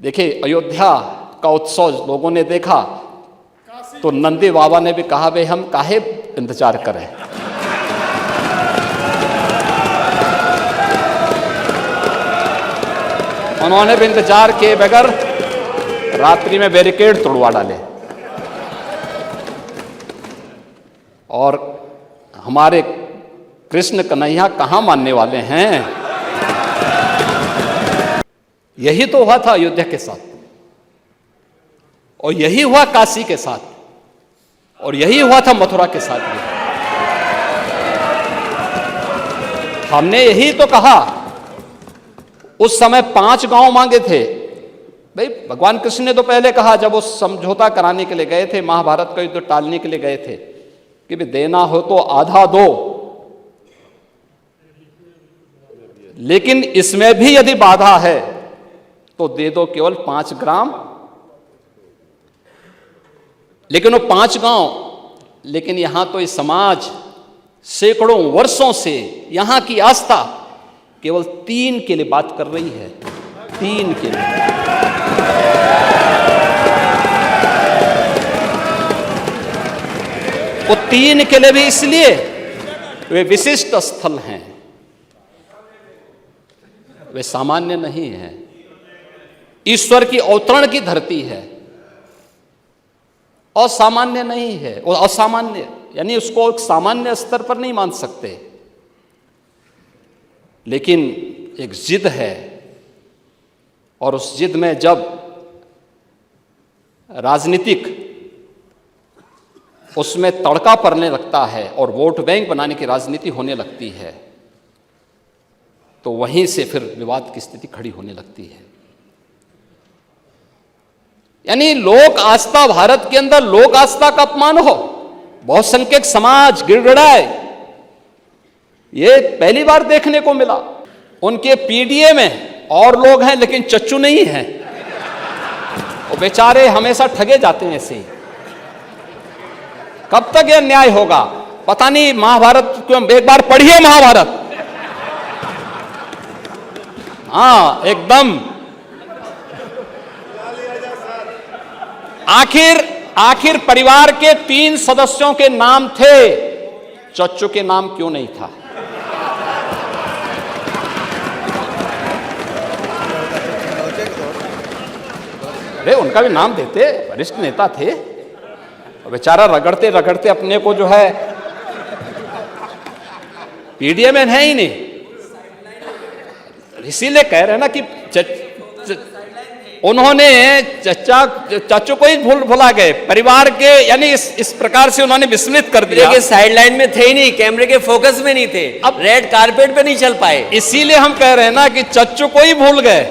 देखिए, अयोध्या का उत्सव लोगों ने देखा तो नंदी बाबा ने भी कहा, भाई हम काहे इंतजार करें। उन्होंने भी इंतजार किए बगैर रात्रि में बैरिकेड तोड़वा डाले। और हमारे कृष्ण कन्हैया कहां मानने वाले हैं। यही तो हुआ था अयोध्या के साथ, और यही हुआ काशी के साथ, और यही हुआ था मथुरा के साथ भी। हमने यही तो कहा, उस समय 5 गांव मांगे थे। भाई भगवान कृष्ण ने तो पहले कहा, जब वो समझौता कराने के लिए गए थे, महाभारत का युद्ध टालने के लिए गए थे, कि भाई देना हो तो आधा दो, लेकिन इसमें भी यदि बाधा है तो दे दो केवल 5 ग्राम। लेकिन वो 5 गांव, लेकिन यहां तो इस समाज सैकड़ों वर्षों से यहां की आस्था केवल 3 के लिए बात कर रही है। 3 के लिए। वो 3 के लिए भी इसलिए वे विशिष्ट स्थल हैं, वे सामान्य नहीं हैं। ईश्वर की अवतरण की धरती है, असामान्य नहीं है। और असामान्य यानी उसको एक सामान्य स्तर पर नहीं मान सकते, लेकिन एक जिद है। और उस जिद में जब राजनीतिक उसमें तड़का पड़ने लगता है और वोट बैंक बनाने की राजनीति होने लगती है, तो वहीं से फिर विवाद की स्थिति खड़ी होने लगती है। यानी लोक आस्था, भारत के अंदर लोक आस्था का अपमान हो, बहुसंख्यक समाज गिड़गिड़ाए, ये पहली बार देखने को मिला। उनके पीडीए में और लोग हैं, लेकिन चच्चू नहीं है। वो बेचारे हमेशा ठगे जाते हैं ऐसे ही। कब तक यह न्याय होगा पता नहीं। महाभारत क्यों, एक बार पढ़िए महाभारत। हाँ एकदम। आखिर परिवार के 3 सदस्यों के नाम थे, चच्चू के नाम क्यों नहीं था? अरे उनका भी नाम देते, वरिष्ठ नेता थे। बेचारा रगड़ते रगड़ते अपने को जो है पीडीए में है ही नहीं। इसीलिए कह रहे हैं ना कि उन्होंने चाचू को ही भुला गए, परिवार के, यानी इस प्रकार से उन्होंने विस्मृत कर दिया कि साइड लाइन में थे ही नहीं, कैमरे के फोकस में नहीं थे, अब रेड कारपेट पे नहीं चल पाए। इसीलिए हम कह रहे हैं ना कि चच्चू को ही भूल गए,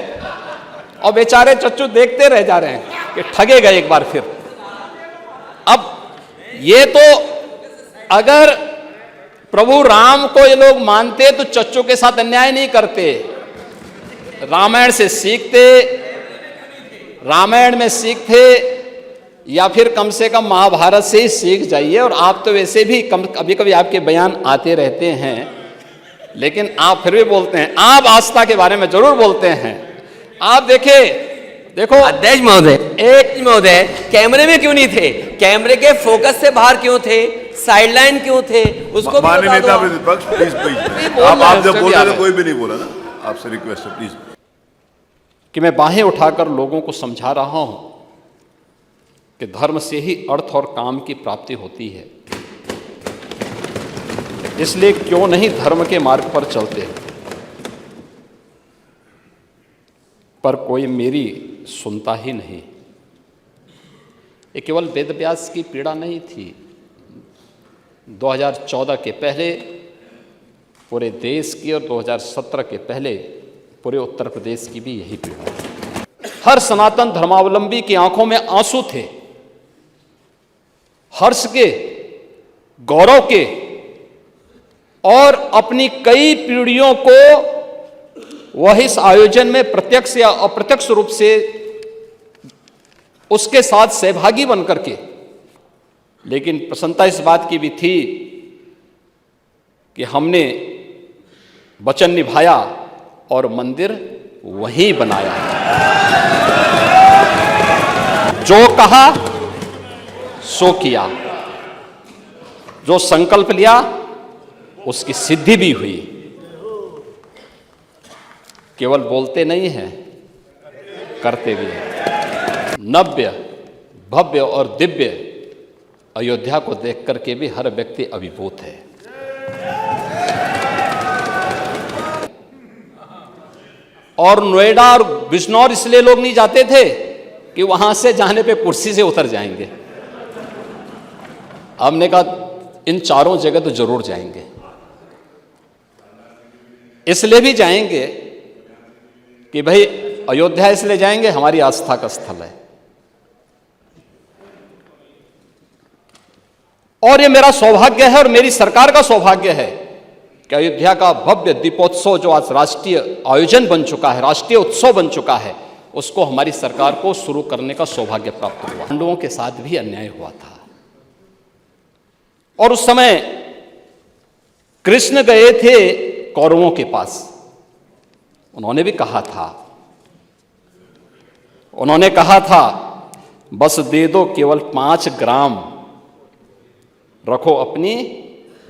और बेचारे चच्चू देखते रह जा रहे हैं कि ठगे गए एक बार फिर। अब ये तो अगर प्रभु राम को ये लोग मानते तो चच्चू के साथ अन्याय नहीं करते, रामायण से सीखते, रामायण में सीखते, या फिर कम से कम महाभारत से ही सीख जाइए। और आप तो वैसे भी कभी कभी आपके बयान आते रहते हैं, लेकिन आप फिर भी बोलते हैं। आप आस्था के बारे में जरूर बोलते हैं। आप देखो अध्यक्ष महोदय कैमरे में क्यों नहीं थे? कैमरे के फोकस से बाहर क्यों थे? साइडलाइन क्यों थे? उसको माननीय नेता प्रतिपक्ष प्लीज आप जब बोल रहे थे कोई भी नहीं बोला ना, आपसे रिक्वेस्ट है प्लीज। कि मैं बाहें उठाकर लोगों को समझा रहा हूं कि धर्म से ही अर्थ और काम की प्राप्ति होती है, इसलिए क्यों नहीं धर्म के मार्ग पर चलते। पर कोई मेरी सुनता ही नहीं। ये केवल वेद व्यास की पीड़ा नहीं थी। 2014 के पहले पूरे देश की और 2017 के पहले पूरे उत्तर प्रदेश की भी यही पीड़ा है। हर सनातन धर्मावलंबी की आंखों में आंसू थे, हर्ष के, गौरव के, और अपनी कई पीढ़ियों को वह इस आयोजन में प्रत्यक्ष या अप्रत्यक्ष रूप से उसके साथ सहभागी बनकर के। लेकिन प्रसन्नता इस बात की भी थी कि हमने वचन निभाया और मंदिर वहीं बनाया। जो कहा सो किया, जो संकल्प लिया उसकी सिद्धि भी हुई। केवल बोलते नहीं हैं, करते भी हैं। नव्य, भव्य और दिव्य अयोध्या को देख करके भी हर व्यक्ति अभिभूत है। और नोएडा और बिजनौर इसलिए लोग नहीं जाते थे कि वहां से जाने पे कुर्सी से उतर जाएंगे। हमने कहा इन चारों जगह तो जरूर जाएंगे। इसलिए भी जाएंगे कि भाई अयोध्या इसलिए जाएंगे, हमारी आस्था का स्थल है। और ये मेरा सौभाग्य है और मेरी सरकार का सौभाग्य है कि अयोध्या का भव्य दीपोत्सव जो आज राष्ट्रीय आयोजन बन चुका है, राष्ट्रीय उत्सव बन चुका है, उसको हमारी सरकार को शुरू करने का सौभाग्य प्राप्त हुआ। पांडवों के साथ भी अन्याय हुआ था और उस समय कृष्ण गए थे कौरवों के पास। उन्होंने भी कहा था बस दे दो केवल 5 ग्राम, रखो अपनी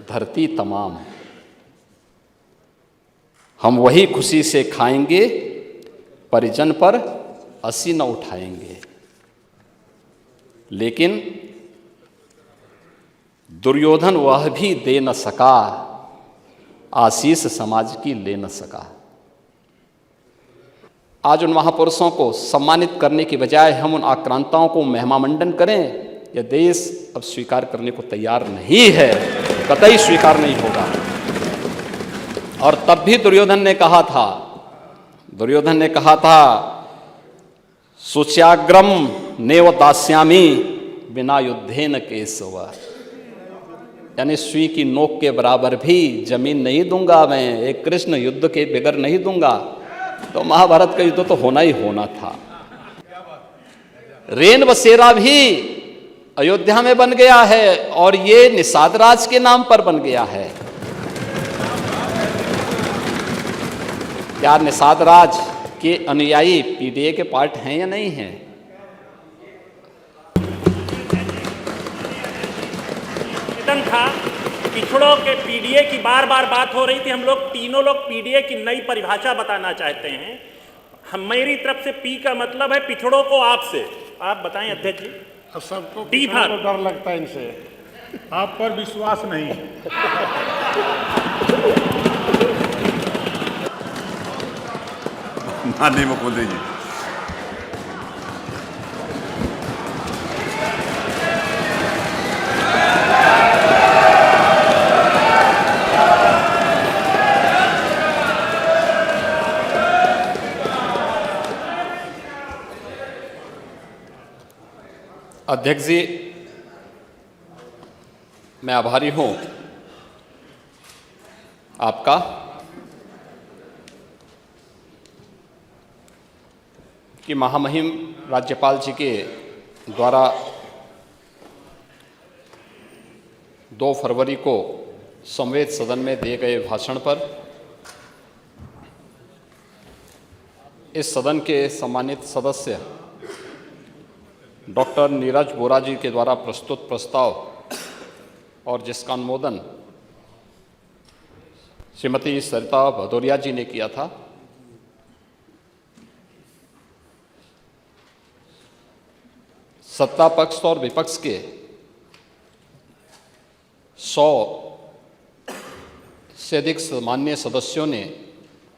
धरती तमाम, हम वही खुशी से खाएंगे, परिजन पर असी न उठाएंगे। लेकिन दुर्योधन वह भी दे न सका, आशीष समाज की ले न सका। आज उन महापुरुषों को सम्मानित करने की बजाय हम उन आक्रांताओं को महिमामंडन करें, यह देश अब स्वीकार करने को तैयार नहीं है, कतई स्वीकार नहीं होगा। और तब भी दुर्योधन ने कहा था सुच्याग्रम नेव दास्यामी बिना युद्धेन केशव, यानी सुई की नोक के बराबर भी जमीन नहीं दूंगा मैं, एक कृष्ण युद्ध के बगैर नहीं दूंगा। तो महाभारत का युद्ध तो होना ही होना था। रेन बसेरा भी अयोध्या में बन गया है और ये निषाद राज के नाम पर बन गया है। क्या निषाद राज के अनुयायी पीडीए के पार्ट हैं या नहीं हैं? था पिछड़ों के पीडीए की बार बार बात हो रही थी। हम लोग तीनों लोग पीडीए की नई परिभाषा बताना चाहते हैं। मेरी तरफ से पी का मतलब है पिछड़ों को आपसे। आप बताएं अध्यक्ष जी। सबको डर लगता है इनसे, आप पर विश्वास नहीं। माननीय मुख्यमंत्री जी, अध्यक्ष जी, मैं आभारी हूं आपका कि महामहिम राज्यपाल जी के द्वारा 2 फरवरी को संवेद सदन में दिए गए भाषण पर इस सदन के सम्मानित सदस्य डॉक्टर नीरज बोरा जी के द्वारा प्रस्तुत प्रस्ताव और जिसका अनुमोदन श्रीमती सरिता भदौरिया जी ने किया था, सत्ता पक्ष और विपक्ष के 100 से अधिक माननीय सदस्यों ने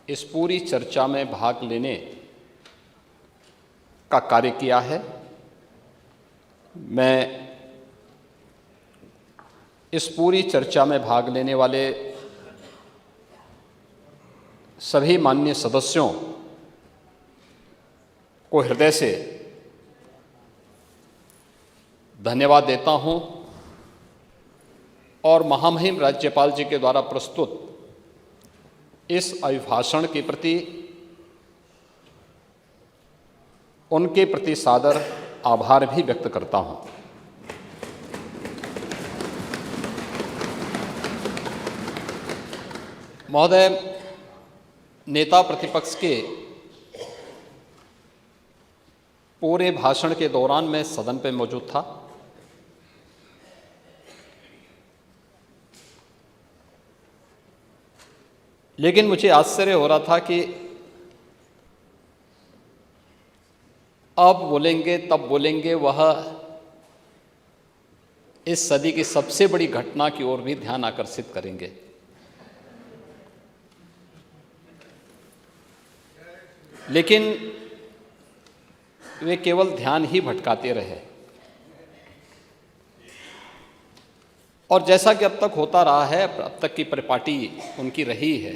इस पूरी चर्चा में भाग लेने का कार्य किया है। मैं इस पूरी चर्चा में भाग लेने वाले सभी माननीय सदस्यों को हृदय से धन्यवाद देता हूं और महामहिम राज्यपाल जी के द्वारा प्रस्तुत इस अभिभाषण के प्रति उनके प्रति सादर आभार भी व्यक्त करता हूं। महोदय, नेता प्रतिपक्ष के पूरे भाषण के दौरान मैं सदन पे मौजूद था। लेकिन मुझे आश्चर्य हो रहा था कि अब बोलेंगे तब बोलेंगे, वह इस सदी की सबसे बड़ी घटना की ओर भी ध्यान आकर्षित करेंगे। लेकिन वे केवल ध्यान ही भटकाते रहे। और जैसा कि अब तक होता रहा है, अब तक की परिपाटी उनकी रही है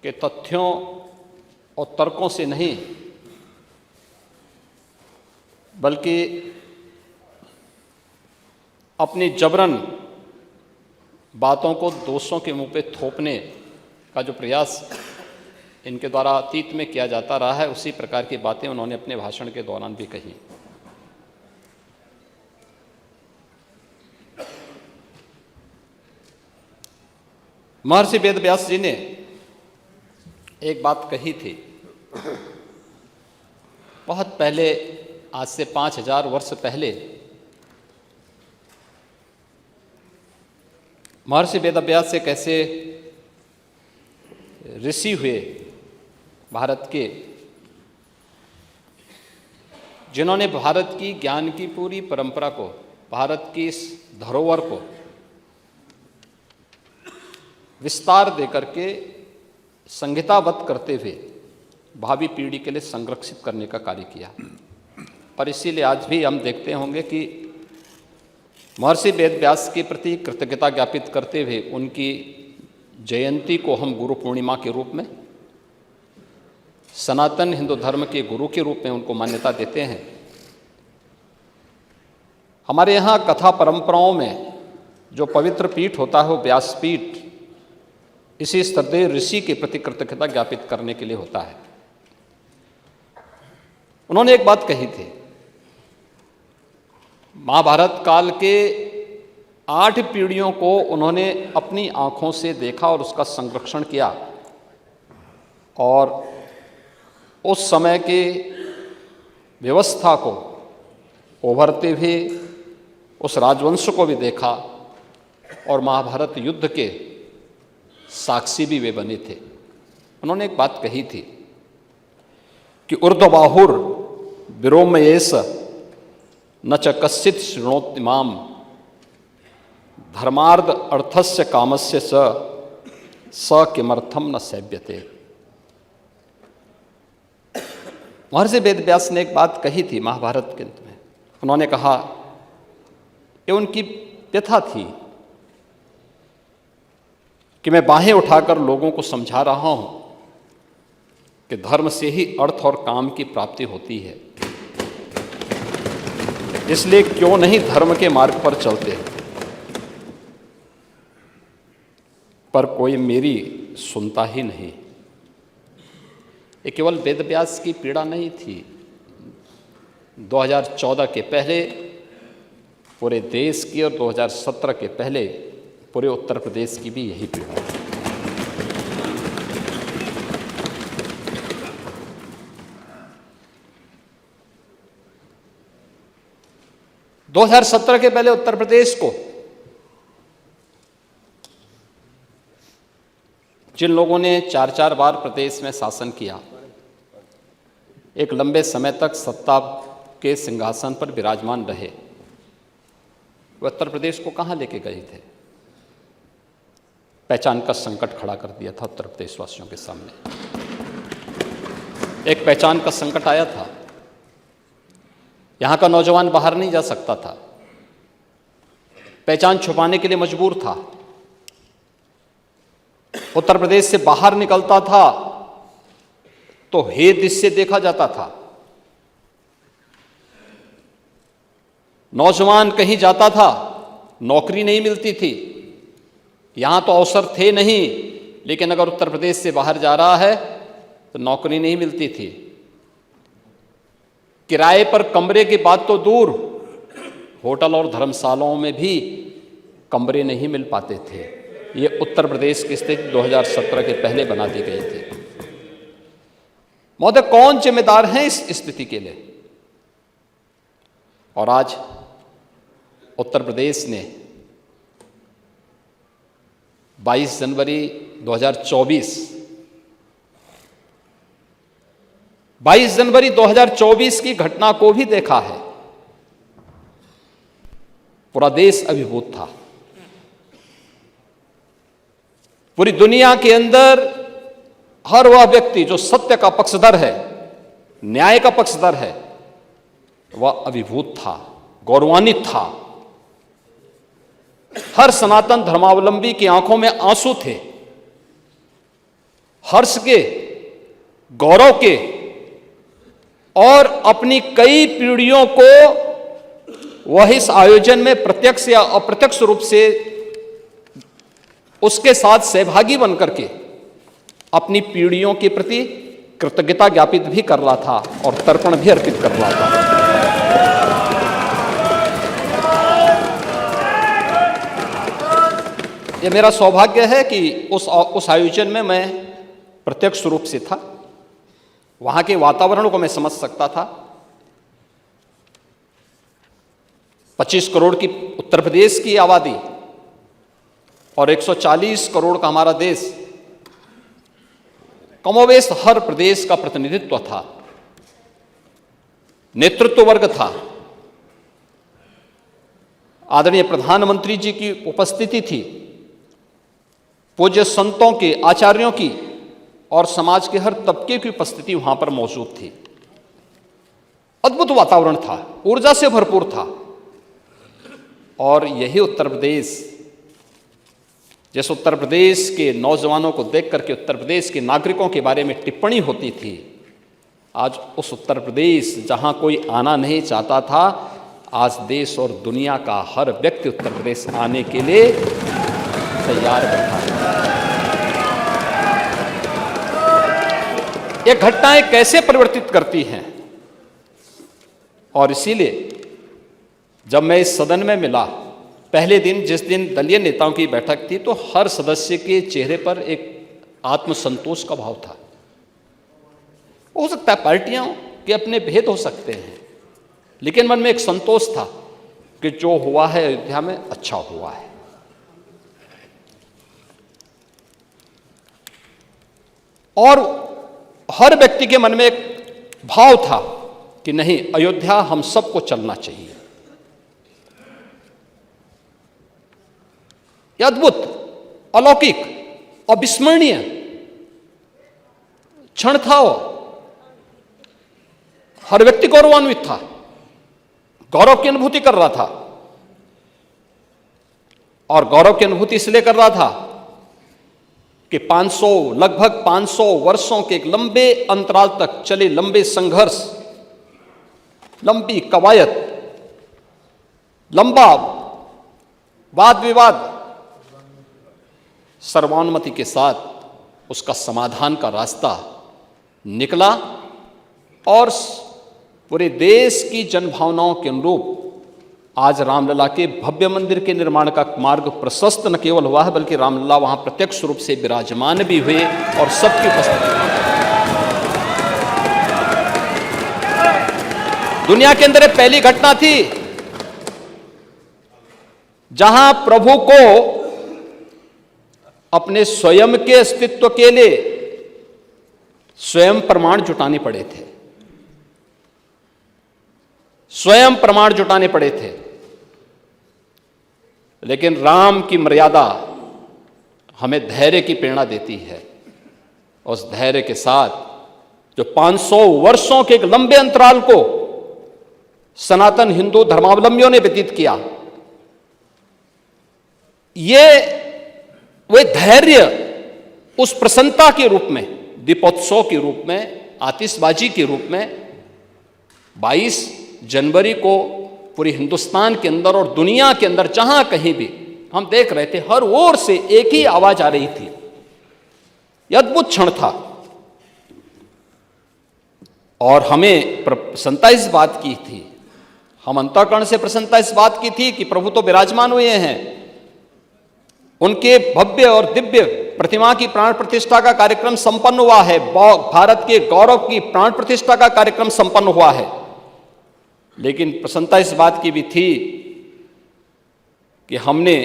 कि तथ्यों और तर्कों से नहीं, बल्कि अपनी जबरन बातों को दोषों के मुंह पे थोपने का जो प्रयास इनके द्वारा अतीत में किया जाता रहा है, उसी प्रकार की बातें उन्होंने अपने भाषण के दौरान भी कही। महर्षि वेदव्यास जी ने एक बात कही थी बहुत पहले, आज से 5000 वर्ष पहले। महर्षि वेदव्यास एक ऐसे ऋषि हुए भारत के, जिन्होंने भारत की ज्ञान की पूरी परंपरा को, भारत की इस धरोहर को विस्तार देकर के संहिताबद्ध करते हुए भावी पीढ़ी के लिए संरक्षित करने का कार्य किया। और इसीलिए आज भी हम देखते होंगे कि महर्षि वेदव्यास के प्रति कृतज्ञता ज्ञापित करते हुए उनकी जयंती को हम गुरु पूर्णिमा के रूप में, सनातन हिंदू धर्म के गुरु के रूप में उनको मान्यता देते हैं। हमारे यहाँ कथा परंपराओं में जो पवित्र पीठ होता है वो व्यासपीठ इसी श्रद्धेय ऋषि के प्रति कृतज्ञता ज्ञापित करने के लिए होता है। उन्होंने एक बात कही थी, महाभारत काल के 8 पीढ़ियों को उन्होंने अपनी आंखों से देखा और उसका संरक्षण किया, और उस समय के व्यवस्था को उभरते हुए उस राजवंश को भी देखा, और महाभारत युद्ध के साक्षी भी वे बने थे। उन्होंने एक बात कही थी कि ऊर्ध्वबाहुर विरोमयेश न च कश्चित् शृणोति माम धर्मार्थ अर्थस्य कामस्य स किमर्थम न सेव्यते। महर्षि वेदव्यास ने एक बात कही थी महाभारत के अंत में। उन्होंने कहा, ये उनकी व्यथा थी कि मैं बाहें उठाकर लोगों को समझा रहा हूं कि धर्म से ही अर्थ और काम की प्राप्ति होती है, इसलिए क्यों नहीं धर्म के मार्ग पर चलते। पर कोई मेरी सुनता ही नहीं। ये केवल वेदव्यास की पीड़ा नहीं थी, 2014 के पहले पूरे देश की और 2017 के पहले पूरे उत्तर प्रदेश की भी यही पीड़ा है। दो 2017 के पहले उत्तर प्रदेश को जिन लोगों ने 4-4 बार प्रदेश में शासन किया, एक लंबे समय तक सत्ता के सिंहासन पर विराजमान रहे, वह उत्तर प्रदेश को कहां लेके गए थे? पहचान का संकट खड़ा कर दिया था उत्तर प्रदेश वासियों के सामने। एक पहचान का संकट आया था। यहां का नौजवान बाहर नहीं जा सकता था, पहचान छुपाने के लिए मजबूर था। उत्तर प्रदेश से बाहर निकलता था तो हे दृश्य देखा जाता था। नौजवान कहीं जाता था, नौकरी नहीं मिलती थी। यहां तो अवसर थे नहीं, लेकिन अगर उत्तर प्रदेश से बाहर जा रहा है तो नौकरी नहीं मिलती थी। किराए पर कमरे की बात तो दूर, होटल और धर्मशालाओं में भी कमरे नहीं मिल पाते थे। ये उत्तर प्रदेश की स्थिति 2017 के पहले बना दी गई थी। महोदय, कौन जिम्मेदार है इस स्थिति के लिए? और आज उत्तर प्रदेश ने 22 जनवरी 2024 की घटना को भी देखा है। पूरा देश अभिभूत था। पूरी दुनिया के अंदर हर वह व्यक्ति जो सत्य का पक्षधर है, न्याय का पक्षधर है, वह अभिभूत था, गौरवान्वित था। हर सनातन धर्मावलंबी की आंखों में आंसू थे, हर्ष के, गौरव के, और अपनी कई पीढ़ियों को वह इस आयोजन में प्रत्यक्ष या अप्रत्यक्ष रूप से उसके साथ सहभागी बनकर के अपनी पीढ़ियों के प्रति कृतज्ञता ज्ञापित भी कर रहा था और तर्पण भी अर्पित कर रहा था। यह मेरा सौभाग्य है कि उस आयोजन में मैं प्रत्यक्ष रूप से था। वहां के वातावरण को मैं समझ सकता था। 25 करोड़ की उत्तर प्रदेश की आबादी और 140 करोड़ का हमारा देश, कमोवेश हर प्रदेश का प्रतिनिधित्व था, नेतृत्व वर्ग था। आदरणीय प्रधानमंत्री जी की उपस्थिति थी, पूज्य संतों के, आचार्यों की और समाज के हर तबके की उपस्थिति वहां पर मौजूद थी। अद्भुत वातावरण था, ऊर्जा से भरपूर था। और यही उत्तर प्रदेश, जिस उत्तर प्रदेश के नौजवानों को देख करके उत्तर प्रदेश के नागरिकों के बारे में टिप्पणी होती थी, आज उस उत्तर प्रदेश जहां कोई आना नहीं चाहता था, आज देश और दुनिया का हर व्यक्ति उत्तर प्रदेश आने के लिए तैयार बैठा है। ये घटनाएं कैसे परिवर्तित करती हैं? और इसीलिए जब मैं इस सदन में मिला, पहले दिन जिस दिन दलीय नेताओं की बैठक थी, तो हर सदस्य के चेहरे पर एक आत्मसंतोष का भाव था। हो सकता है पार्टियों के अपने भेद हो सकते हैं, लेकिन मन में एक संतोष था कि जो हुआ है अयोध्या में अच्छा हुआ है। और हर व्यक्ति के मन में एक भाव था कि नहीं, अयोध्या हम सबको चलना चाहिए। यह अद्भुत, अलौकिक, अविस्मरणीय क्षण था। हर व्यक्ति गौरवान्वित था, गौरव की अनुभूति कर रहा था। और गौरव की अनुभूति इसलिए कर रहा था कि लगभग 500 वर्षों के एक लंबे अंतराल तक चले लंबे संघर्ष, लंबी कवायद, लंबा वाद विवाद, सर्वानुमति के साथ उसका समाधान का रास्ता निकला और पूरे देश की जनभावनाओं के अनुरूप आज रामलला के भव्य मंदिर के निर्माण का मार्ग प्रशस्त न केवल हुआ है, बल्कि रामलला वहां प्रत्यक्ष रूप से विराजमान भी हुए और सबकी उपस्थिति। दुनिया के अंदर पहली घटना थी जहां प्रभु को अपने स्वयं के अस्तित्व के लिए स्वयं प्रमाण जुटाने पड़े थे, स्वयं प्रमाण जुटाने पड़े थे। लेकिन राम की मर्यादा हमें धैर्य की प्रेरणा देती है। उस धैर्य के साथ जो 500 वर्षों के एक लंबे अंतराल को सनातन हिंदू धर्मावलंबियों ने व्यतीत किया, ये वे धैर्य उस प्रसन्नता के रूप में, दीपोत्सव के रूप में, आतिशबाजी के रूप में 22 जनवरी को पूरे हिंदुस्तान के अंदर और दुनिया के अंदर जहां कहीं भी हम देख रहे थे, हर ओर से एक ही आवाज आ रही थी। यह अद्भुत क्षण था और हमें प्रसन्नता इस बात की थी, हम अंतःकरण से प्रसन्नता इस बात की थी कि प्रभु तो विराजमान हुए हैं, उनके भव्य और दिव्य प्रतिमा की प्राण प्रतिष्ठा का कार्यक्रम संपन्न हुआ है, भारत के गौरव की प्राण प्रतिष्ठा का कार्यक्रम संपन्न हुआ है। लेकिन प्रसन्नता इस बात की भी थी कि हमने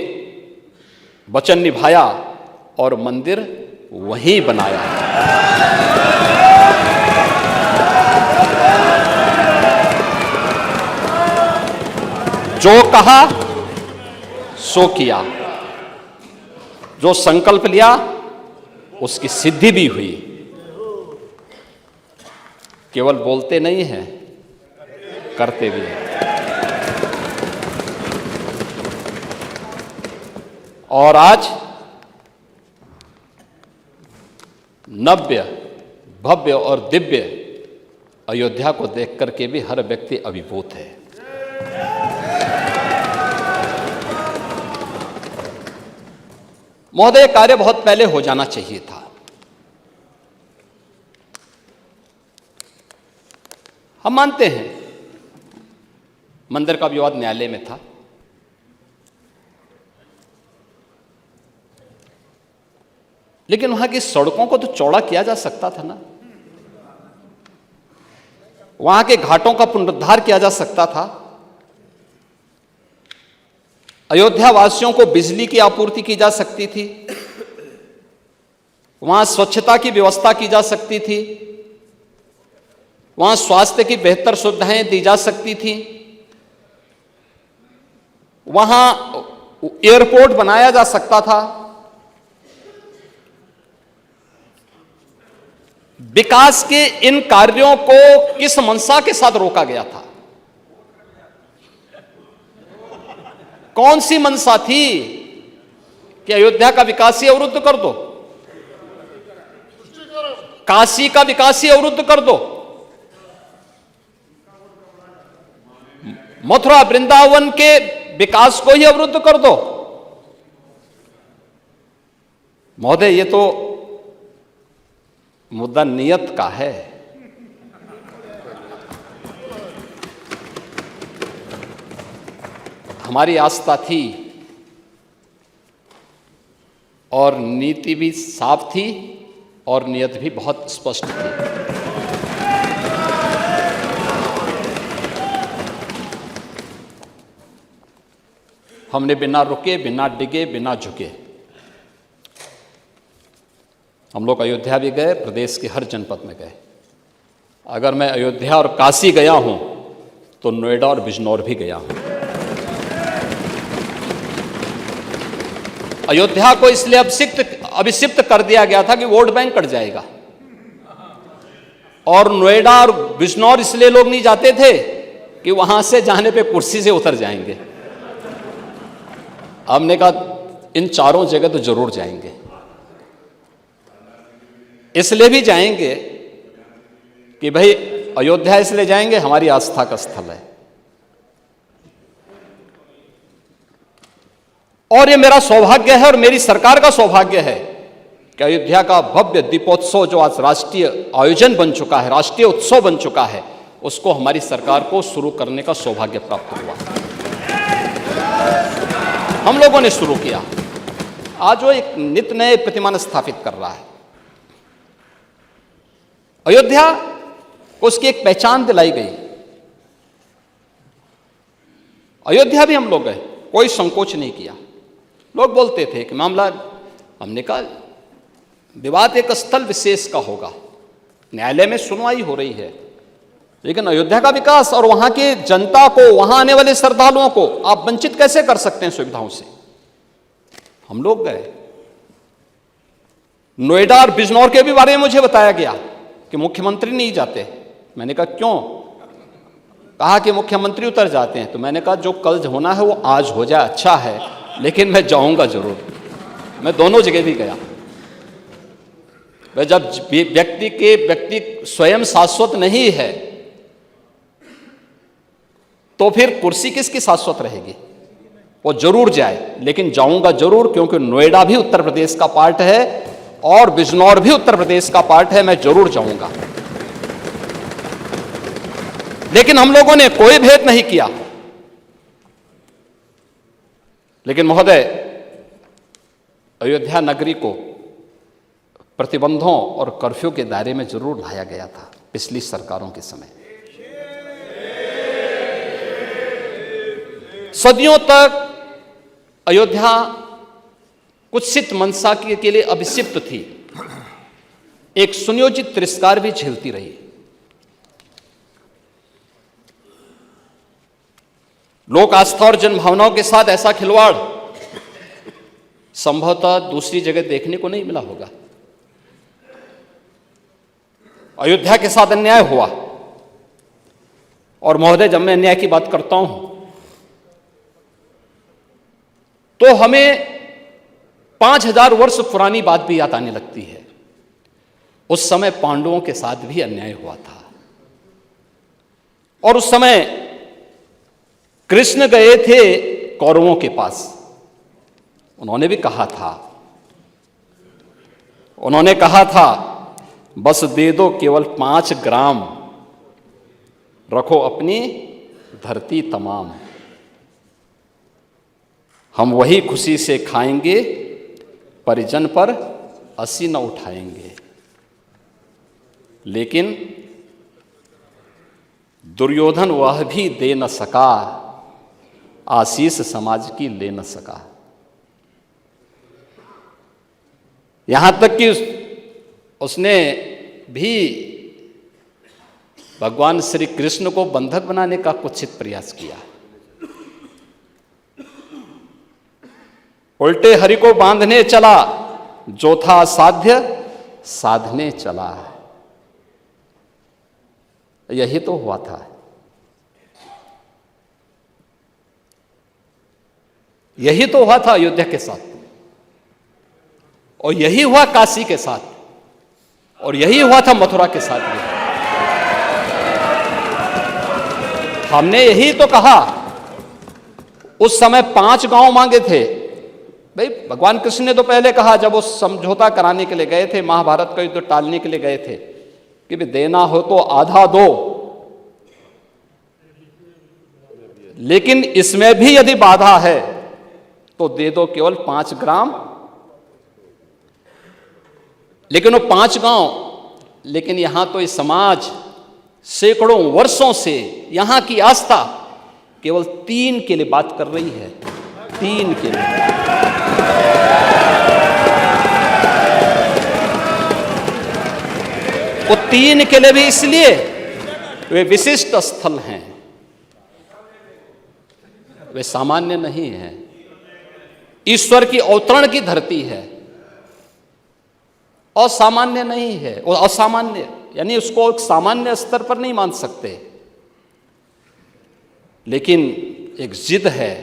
वचन निभाया और मंदिर वहीं बनाया। जो कहा सो किया, जो संकल्प लिया उसकी सिद्धि भी हुई। केवल बोलते नहीं हैं, करते भी हैं। और आज नव्य, भव्य और दिव्य अयोध्या को देख करके भी हर व्यक्ति अभिभूत है। महोदय, कार्य बहुत पहले हो जाना चाहिए था। हम मानते हैं मंदिर का विवाद न्यायालय में था, लेकिन वहां की सड़कों को तो चौड़ा किया जा सकता था ना, वहां के घाटों का पुनरुद्धार किया जा सकता था, अयोध्या वासियों को बिजली की आपूर्ति की जा सकती थी, वहां स्वच्छता की व्यवस्था की जा सकती थी, वहां स्वास्थ्य की बेहतर सुविधाएं दी जा सकती थी, वहां एयरपोर्ट बनाया जा सकता था। विकास के इन कार्यों को किस मंशा के साथ रोका गया था? कौन सी मंशा थी कि अयोध्या का विकास ही अवरुद्ध कर दो, काशी का विकास ही अवरुद्ध कर दो, मथुरा वृंदावन के विकास को ही अवरुद्ध कर दो? महोदय, ये तो मुद्दा नियत का है। हमारी आस्था थी और नीति भी साफ थी और नियत भी बहुत स्पष्ट थी। हमने बिना रुके, बिना डिगे, बिना झुके हम लोग अयोध्या भी गए, प्रदेश के हर जनपद में गए। अगर मैं अयोध्या और काशी गया हूं तो नोएडा और बिजनौर भी गया हूं। अयोध्या को इसलिए अभिषिक्त कर दिया गया था कि वोट बैंक कट जाएगा, और नोएडा और बिजनौर इसलिए लोग नहीं जाते थे कि वहां से जाने पे कुर्सी से उतर जाएंगे। हमने कहा इन चारों जगह तो जरूर जाएंगे। इसलिए भी जाएंगे कि भाई अयोध्या इसलिए जाएंगे, हमारी आस्था का स्थल है, और ये मेरा सौभाग्य है और मेरी सरकार का सौभाग्य है कि अयोध्या का भव्य दीपोत्सव जो आज राष्ट्रीय आयोजन बन चुका है, राष्ट्रीय उत्सव बन चुका है, उसको हमारी सरकार को शुरू करने का सौभाग्य प्राप्त हुआ। हम लोगों ने शुरू किया। आज वो एक नित्य नए प्रतिमान स्थापित कर रहा है। अयोध्या को उसकी एक पहचान दिलाई गई। अयोध्या भी हम लोग गए, कोई संकोच नहीं किया। लोग बोलते थे कि मामला, हमने कहा विवाद एक स्थल विशेष का होगा, न्यायालय में सुनवाई हो रही है, लेकिन अयोध्या का विकास और वहां की जनता को, वहां आने वाले श्रद्धालुओं को आप वंचित कैसे कर सकते हैं सुविधाओं से? हम लोग गए। नोएडा और बिजनौर के भी बारे में मुझे बताया गया कि मुख्यमंत्री नहीं जाते। मैंने कहा क्यों? कहा कि मुख्यमंत्री उतर जाते हैं। तो मैंने कहा जो कल होना है वो आज हो जाए, अच्छा है, लेकिन मैं जाऊंगा जरूर। मैं दोनों जगह भी गया। जब व्यक्ति स्वयं शाश्वत नहीं है तो फिर कुर्सी किसकी शाश्वत रहेगी? वो जरूर जाए, लेकिन जाऊंगा जरूर, क्योंकि नोएडा भी उत्तर प्रदेश का पार्ट है और बिजनौर भी उत्तर प्रदेश का पार्ट है। मैं जरूर जाऊंगा। लेकिन हम लोगों ने कोई भेद नहीं किया। लेकिन महोदय, अयोध्या नगरी को प्रतिबंधों और कर्फ्यू के दायरे में जरूर लाया गया था पिछली सरकारों के समय। सदियों तक अयोध्या कुत्सित मनसा के लिए अभिषिक्त थी, एक सुनियोजित तिरस्कार भी झेलती रही। लोक आस्था और जनभावनाओं के साथ ऐसा खिलवाड़ संभवतः दूसरी जगह देखने को नहीं मिला होगा। अयोध्या के साथ अन्याय हुआ, और महोदय जब मैं अन्याय की बात करता हूं तो हमें 5000 वर्ष पुरानी बात भी याद आने लगती है। उस समय पांडवों के साथ भी अन्याय हुआ था, और उस समय कृष्ण गए थे कौरवों के पास। उन्होंने भी कहा था, उन्होंने कहा था बस दे दो केवल 5 ग्राम, रखो अपनी धरती तमाम, हम वही खुशी से खाएंगे, परिजन पर हंसी न उठाएंगे। लेकिन दुर्योधन वह भी दे न सका, आशीष समाज की ले न सका। यहां तक कि उसने भी भगवान श्री कृष्ण को बंधक बनाने का कुत्सित प्रयास किया। उल्टे हरि को बांधने चला, जो था साध्य साधने चला। यही तो हुआ था। यही तो हुआ था अयोध्या के साथ, और यही हुआ काशी के साथ, और यही हुआ था मथुरा के साथ भी। हमने यही तो कहा, उस समय 5 गांव मांगे थे। भाई भगवान कृष्ण ने तो पहले कहा, जब वो समझौता कराने के लिए गए थे, महाभारत का युद्ध टालने के लिए गए थे, कि भाई देना हो तो आधा दो, लेकिन इसमें भी यदि बाधा है तो दे दो केवल 5 ग्राम। लेकिन वो 5 गांव, लेकिन यहां तो ये समाज सैकड़ों वर्षों से यहां की आस्था केवल 3 के लिए बात कर रही है, 3 के लिए। वो 3 के लिए भी इसलिए वे विशिष्ट स्थल हैं, वे सामान्य नहीं हैं। ईश्वर की अवतरण की धरती है, असामान्य नहीं है। और असामान्य यानी उसको एक सामान्य स्तर पर नहीं मान सकते, लेकिन एक जिद है,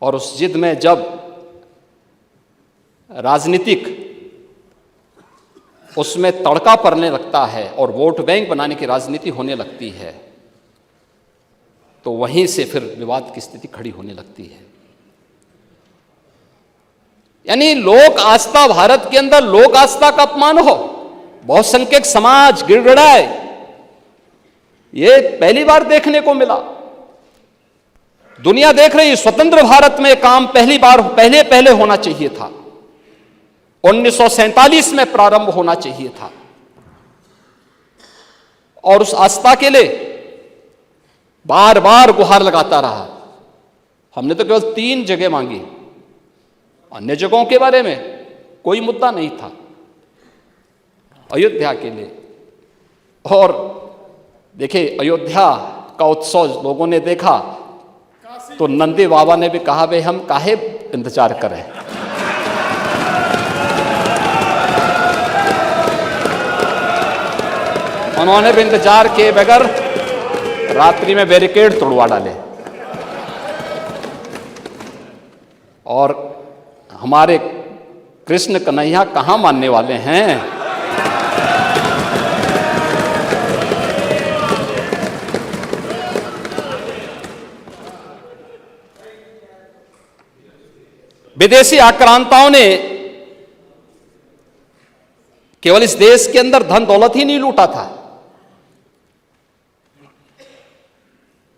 और उस जिद में जब राजनीतिक उसमें तड़का पड़ने लगता है और वोट बैंक बनाने की राजनीति होने लगती है, तो वहीं से फिर विवाद की स्थिति खड़ी होने लगती है। यानी लोक आस्था, भारत के अंदर लोक आस्था का अपमान हो, बहुसंख्यक समाज गिड़गिड़ाए, ये पहली बार देखने को मिला। दुनिया देख रही, स्वतंत्र भारत में काम पहली बार पहले होना चाहिए था, 1947 में प्रारंभ होना चाहिए था। और उस आस्था के लिए बार बार गुहार लगाता रहा। हमने तो केवल 3 जगह मांगी, अन्य जगहों के बारे में कोई मुद्दा नहीं था। अयोध्या के लिए, और देखिए अयोध्या का उत्सव लोगों ने देखा तो नंदी बाबा ने भी कहा, भाई हम काहे इंतजार करें। उन्होंने भी इंतजार किए बगैर रात्रि में बैरिकेड तोड़वा डाले, और हमारे कृष्ण कन्हैया कहां मानने वाले हैं। विदेशी आक्रांताओं ने केवल इस देश के अंदर धन दौलत ही नहीं लूटा था,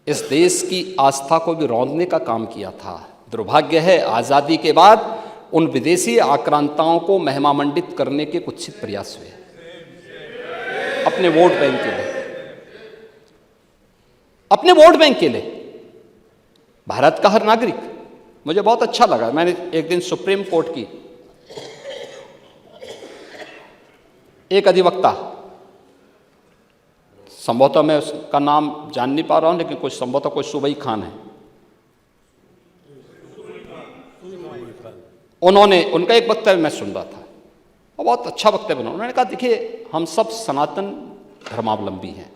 इस देश की आस्था को भी रौंदने का काम किया था। दुर्भाग्य है, आजादी के बाद उन विदेशी आक्रांताओं को महिमामंडित करने के कुत्सित प्रयास हुए अपने वोट बैंक के लिए, अपने वोट बैंक के लिए। भारत का हर नागरिक, मुझे बहुत अच्छा लगा, मैंने एक दिन सुप्रीम कोर्ट की एक अधिवक्ता, संभवतः मैं उसका नाम जान नहीं पा रहा हूं, लेकिन कुछ संभवतः कोई सूबई खान है, उन्होंने उनका एक वक्तव्य मैं सुन रहा था और बहुत अच्छा वक्तव्य उन्होंने कहा, देखिए हम सब सनातन धर्मावलंबी हैं,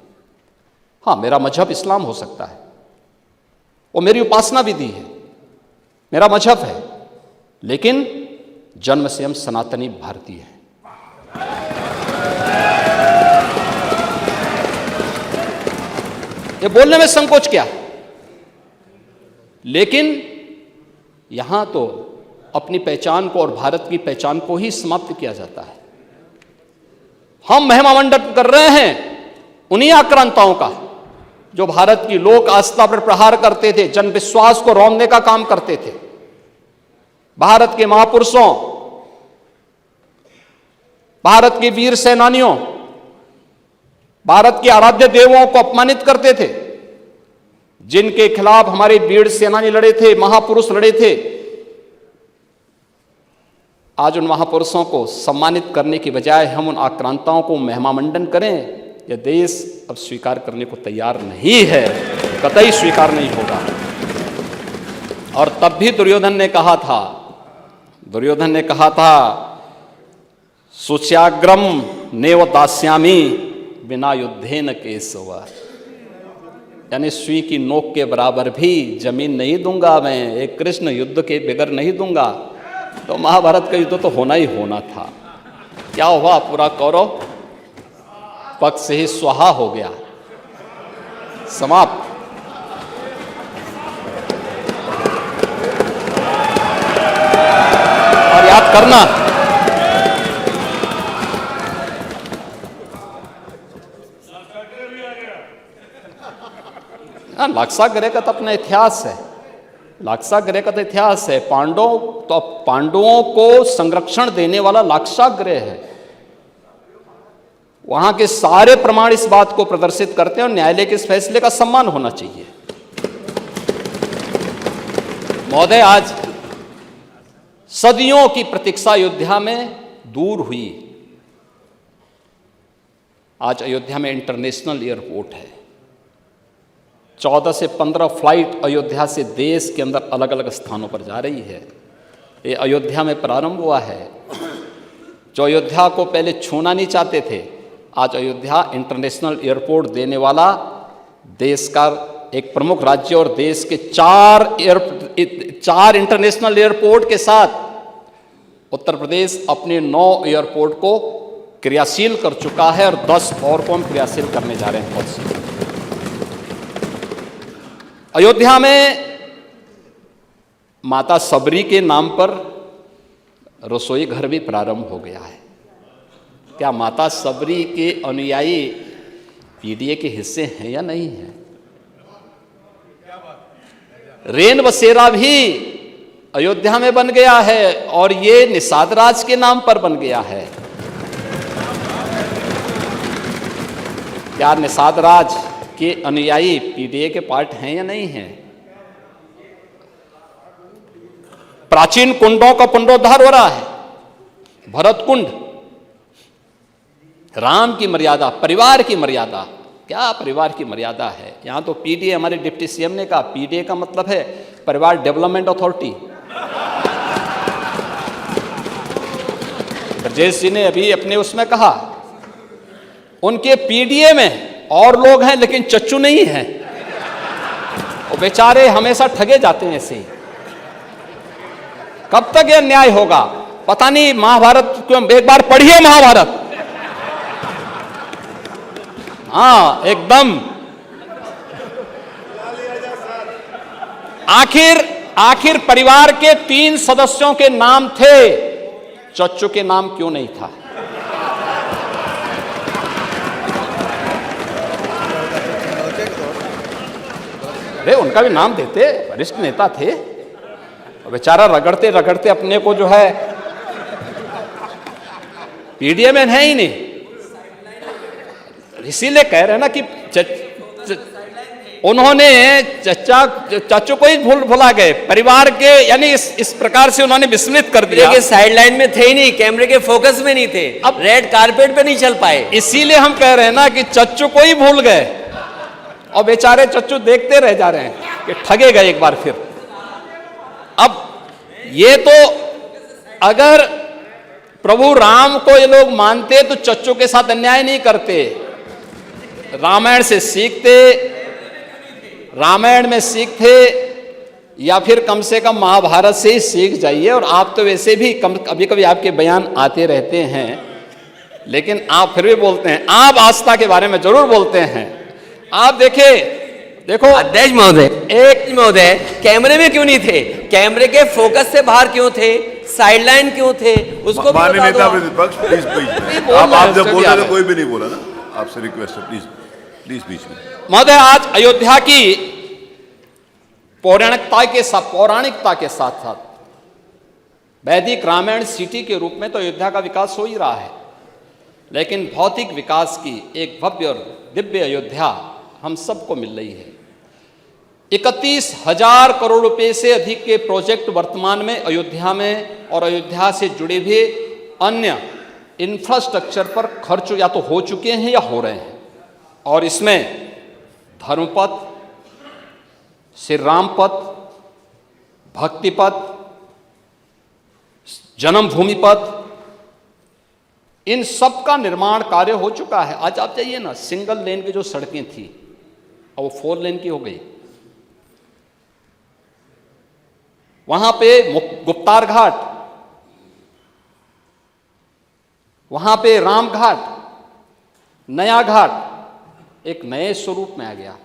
हाँ मेरा मजहब इस्लाम हो सकता है, वो मेरी उपासना विधि है, मेरा मजहब है, लेकिन जन्म से हम सनातनी भारतीय हैं। ये बोलने में संकोच क्या, लेकिन यहां तो अपनी पहचान को और भारत की पहचान को ही समाप्त किया जाता है। हम महिमामंडन कर रहे हैं उन्हीं आक्रांताओं का जो भारत की लोक आस्था पर प्रहार करते थे, जन विश्वास को रौंदने का काम करते थे, भारत के महापुरुषों, भारत के वीर सेनानियों, भारत के आराध्य देवों को अपमानित करते थे, जिनके खिलाफ हमारे वीर सेनानी लड़े थे, महापुरुष लड़े थे। आज उन महापुरुषों को सम्मानित करने की बजाय हम उन आक्रांताओं को महिमामंडन करें, यह देश अब स्वीकार करने को तैयार नहीं है, कतई स्वीकार नहीं होगा। और तब भी दुर्योधन ने कहा था सुच्याग्रम नेव दास्यामी बिना युद्धेन केशव, यानी सुई की नोक के बराबर भी जमीन नहीं दूंगा मैं, एक कृष्ण युद्ध के बगैर नहीं दूंगा। तो महाभारत का युद्ध तो होना ही होना था। क्या हुआ, पूरा कौरव पक्ष से ही स्वाहा हो गया, समाप्त। और याद करना, लाक्षागृह का तो अपना इतिहास है, लाक्षागृह का तो इतिहास है। पांडवों को संरक्षण देने वाला लाक्षागृह है। वहां के सारे प्रमाण इस बात को प्रदर्शित करते हैं और न्यायालय के इस फैसले का सम्मान होना चाहिए। महोदय, आज सदियों की प्रतीक्षा अयोध्या में दूर हुई। आज अयोध्या में इंटरनेशनल एयरपोर्ट है। 14 से 15 फ्लाइट अयोध्या से देश के अंदर अलग अलग स्थानों पर जा रही है। ये अयोध्या में प्रारंभ हुआ है। जो अयोध्या को पहले छूना नहीं चाहते थे, आज अयोध्या इंटरनेशनल एयरपोर्ट देने वाला देश का एक प्रमुख राज्य और देश के 4 इंटरनेशनल एयरपोर्ट के साथ उत्तर प्रदेश अपने 9 एयरपोर्ट को क्रियाशील कर चुका है और 10 और को हम क्रियाशील करने जा रहे हैं बहुत सी। अयोध्या में माता सबरी के नाम पर रसोई घर भी प्रारंभ हो गया है। क्या माता सबरी के अनुयायी पीडीए के हिस्से हैं या नहीं हैं? रेन बसेरा भी अयोध्या में बन गया है और ये निषाद राज के नाम पर बन गया है। क्या निषाद राज के अनुयायी पीडीए के पार्ट हैं या नहीं हैं? प्राचीन कुंडों का पुनरुद्धार हो रहा है। भरत कुंड, राम की मर्यादा, परिवार की मर्यादा, क्या परिवार की मर्यादा है? यहां तो पीडीए, हमारे डिप्टी सीएम ने कहा पीडीए का मतलब है परिवार डेवलपमेंट अथॉरिटी। ब्रजेश जी ने अभी अपने उसमें कहा उनके पीडीए में और लोग हैं लेकिन चच्चू नहीं है। वो बेचारे हमेशा ठगे जाते हैं ऐसे ही। कब तक यह न्याय होगा पता नहीं। महाभारत क्यों, एक बार पढ़िए महाभारत। हाँ एकदम। आखिर परिवार के 3 सदस्यों के नाम थे, चच्चू के नाम क्यों नहीं था? अरे उनका भी नाम देते, वरिष्ठ नेता थे। बेचारा रगड़ते रगड़ते अपने को जो है पीडीए में है ही नहीं, इसीलिए कह रहे हैं ना कि उन्होंने चाचू को ही भुला गए, परिवार के, यानी इस प्रकार से उन्होंने विस्मृत कर दिया कि साइड लाइन में थे ही नहीं, कैमरे के फोकस में नहीं थे, अब रेड कारपेट पे नहीं चल पाए। इसीलिए हम कह रहे हैं ना कि चच्चू को ही भूल गए और बेचारे चच्चू देखते रह जा रहे हैं कि ठगे गए एक बार फिर। अब ये तो अगर प्रभु राम को ये लोग मानते तो चच्चू के साथ अन्याय नहीं करते, रामायण से सीखते, रामायण में सीखते, या फिर कम से कम महाभारत से ही सीख जाइए। और आप तो वैसे भी कभी कभी आपके बयान आते रहते हैं, लेकिन आप फिर भी बोलते हैं, आप आस्था के बारे में जरूर बोलते हैं। आप देखो अध्यक्ष महोदय, एक महोदय कैमरे में क्यों नहीं थे, कैमरे के फोकस से बाहर क्यों थे, साइडलाइन क्यों थे, उसको माननीय नेता प्रतिपक्ष प्लीज आप जब बोल रहे थे कोई भी नहीं बोला ना, आपसे रिक्वेस्ट है प्लीज बीच में। महोदय, आज अयोध्या की पौराणिकता के साथ साथ वैदिक रामायण सिटी के रूप में तो अयोध्या का विकास हो ही रहा है, लेकिन भौतिक विकास की एक भव्य और दिव्य अयोध्या हम सबको मिल रही है। 31,000 करोड़ रुपए से अधिक के प्रोजेक्ट वर्तमान में अयोध्या में और अयोध्या से जुड़े हुए अन्य इंफ्रास्ट्रक्चर पर खर्च या तो हो चुके हैं या हो रहे हैं, और इसमें धर्मपथ, श्री राम पथ, भक्ति पथ, जन्मभूमि पथ, इन सब का निर्माण कार्य हो चुका है। आज आप जाइए ना, सिंगल लेन की जो सड़कें थी और वो 4 लेन की हो गई। वहां पे गुप्तार घाट, वहां पे राम घाट, नया घाट एक नए स्वरूप में आ गया।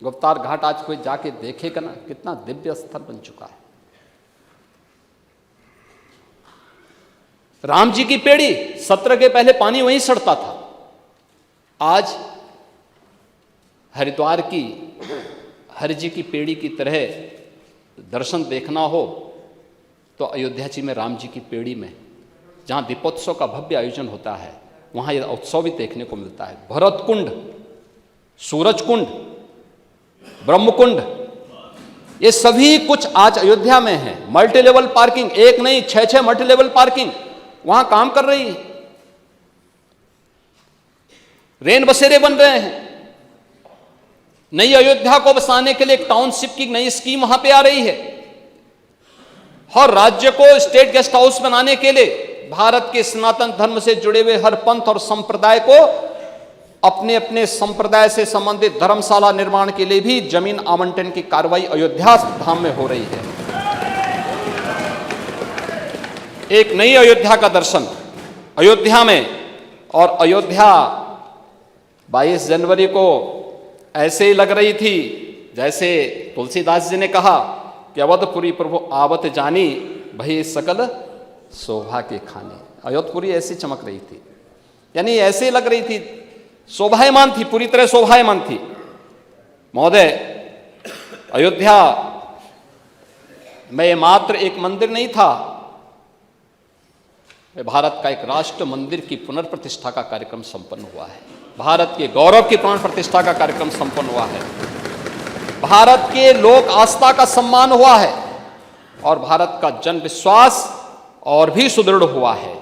गुप्तार घाट आज कोई जाके देखेगा ना, कितना दिव्य स्थल बन चुका है। राम जी की पेड़ी, सत्र के पहले पानी वहीं सड़ता था, आज हरिद्वार की हरि जी की पेड़ी की तरह दर्शन देखना हो तो अयोध्या जी में राम जी की पेड़ी में, जहां दीपोत्सव का भव्य आयोजन होता है, वहां यह उत्सव भी देखने को मिलता है। भरत कुंड, सूरज कुंड, ब्रह्म कुंड, ये सभी कुछ आज अयोध्या में है। मल्टी लेवल पार्किंग, एक नहीं 6 मल्टी लेवल पार्किंग वहां काम कर रही है। रेन बसेरे बन रहे हैं। नई अयोध्या को बसाने के लिए एक टाउनशिप की नई स्कीम वहां पे आ रही है। हर राज्य को स्टेट गेस्ट हाउस बनाने के लिए भारत के सनातन धर्म से जुड़े हुए हर पंथ और संप्रदाय को अपने अपने संप्रदाय से संबंधित धर्मशाला निर्माण के लिए भी जमीन आवंटन की कार्रवाई अयोध्या धाम में हो रही है। एक नई अयोध्या का दर्शन अयोध्या में, और अयोध्या 22 जनवरी को ऐसे ही लग रही थी जैसे तुलसीदास जी ने कहा कि अवधपुरी प्रभु आवत जानी भई सकल शोभा के खाने। अयोधपुरी ऐसी चमक रही थी, यानी ऐसे लग रही थी, शोभायमान थी, पूरी तरह शोभायमान थी। महोदय, अयोध्या में मात्र एक मंदिर नहीं था, भारत का एक राष्ट्र मंदिर की पुनर्प्रतिष्ठा का कार्यक्रम संपन्न हुआ है। भारत के गौरव की पुनर्प्रतिष्ठा का कार्यक्रम संपन्न हुआ है। भारत के लोक आस्था का सम्मान हुआ है और भारत का जन विश्वास और भी सुदृढ़ हुआ है।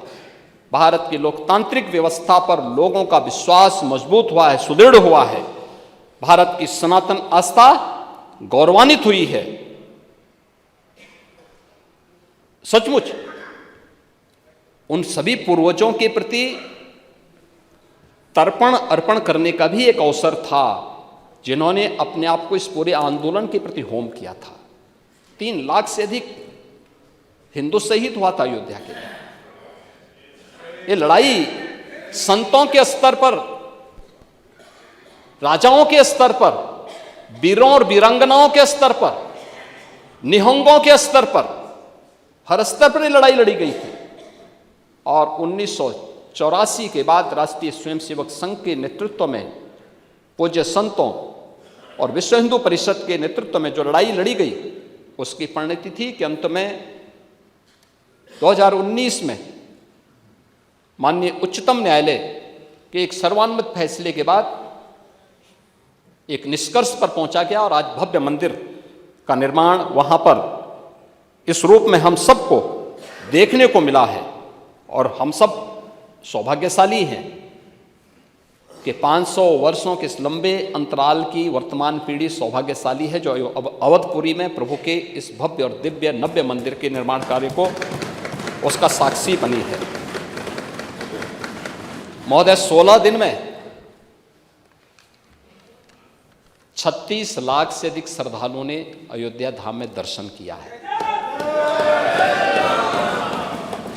भारत की लोकतांत्रिक व्यवस्था पर लोगों का विश्वास मजबूत हुआ है, सुदृढ़ हुआ है। भारत की सनातन आस्था गौरवान्वित हुई है। सचमुच उन सभी पूर्वजों के प्रति तर्पण अर्पण करने का भी एक अवसर था, जिन्होंने अपने आप को इस पूरे आंदोलन के प्रति होम किया था। 3 लाख से अधिक हिंदू शहीद हुआ था अयोध्या के लिए। ये लड़ाई संतों के स्तर पर, राजाओं के स्तर पर, वीरों और वीरांगनाओं के स्तर पर, निहंगों के स्तर पर, हर स्तर पर ये लड़ाई लड़ी गई थी। और 1984 के बाद राष्ट्रीय स्वयंसेवक संघ के नेतृत्व में, पूज्य संतों और विश्व हिंदू परिषद के नेतृत्व में जो लड़ाई लड़ी गई, उसकी परिणति थी कि अंत में 2019 में माननीय उच्चतम न्यायालय के एक सर्वानुमत फैसले के बाद एक निष्कर्ष पर पहुंचा गया और आज भव्य मंदिर का निर्माण वहां पर इस रूप में हम सबको देखने को मिला है। और हम सब सौभाग्यशाली हैं कि 500 वर्षों के इस लंबे अंतराल की वर्तमान पीढ़ी सौभाग्यशाली है जो अवधपुरी में प्रभु के इस भव्य और दिव्य नव्य मंदिर के निर्माण कार्य को उसका साक्षी बनी है। महोदय, 16 दिन में 36 लाख से अधिक श्रद्धालुओं ने अयोध्या धाम में दर्शन किया है।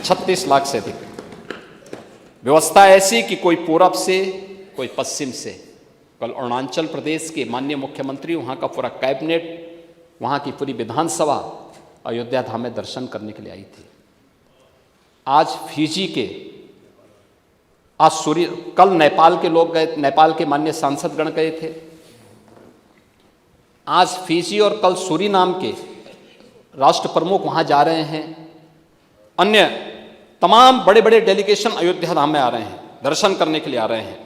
36 लाख से अधिक। व्यवस्था ऐसी कि कोई पूरब से कोई पश्चिम से। कल अरुणाचल प्रदेश के माननीय मुख्यमंत्री, वहाँ का पूरा कैबिनेट, वहाँ की पूरी विधानसभा अयोध्या धाम में दर्शन करने के लिए आई थी। आज फिजी के, कल नेपाल के लोग गए, नेपाल के माननीय सांसदगण गए थे। आज फिजी और कल सूरीनाम के राष्ट्र प्रमुख वहाँ जा रहे हैं। अन्य तमाम बड़े बड़े डेलीगेशन अयोध्या धाम में आ रहे हैं, दर्शन करने के लिए आ रहे हैं।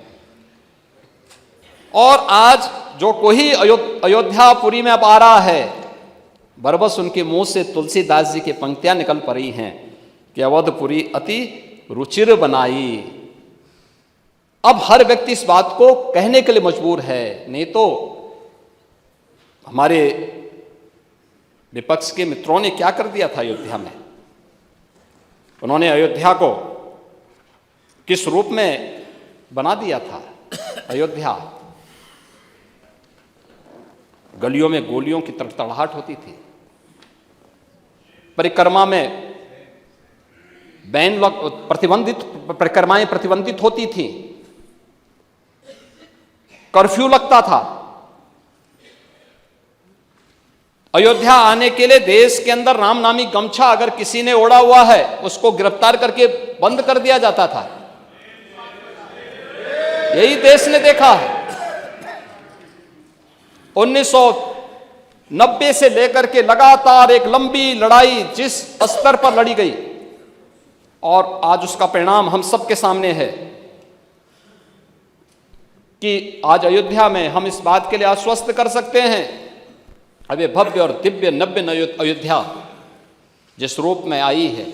और आज जो कोई अयोध्यापुरी में अब आ रहा है, बरबस उनके मुंह से तुलसीदास जी की पंक्तियां निकल पड़ी हैं कि अवधपुरी अति रुचिर बनाई। अब हर व्यक्ति इस बात को कहने के लिए मजबूर है, नहीं तो हमारे विपक्ष के मित्रों ने क्या कर दिया था अयोध्या में। उन्होंने अयोध्या को किस रूप में बना दिया था। अयोध्या गलियों में गोलियों की तड़तड़ाहट होती थी, परिक्रमा में परिक्रमाएं प्रतिबंधित होती थी, कर्फ्यू लगता था। अयोध्या आने के लिए देश के अंदर राम नामी गमछा अगर किसी ने ओढ़ा हुआ है उसको गिरफ्तार करके बंद कर दिया जाता था। यही देश ने देखा है। 1990 से लेकर के लगातार एक लंबी लड़ाई जिस स्तर पर लड़ी गई और आज उसका परिणाम हम सबके सामने है कि आज अयोध्या में हम इस बात के लिए आश्वस्त कर सकते हैं, अब ये भव्य और दिव्य नव्य अयोध्या जिस रूप में आई है,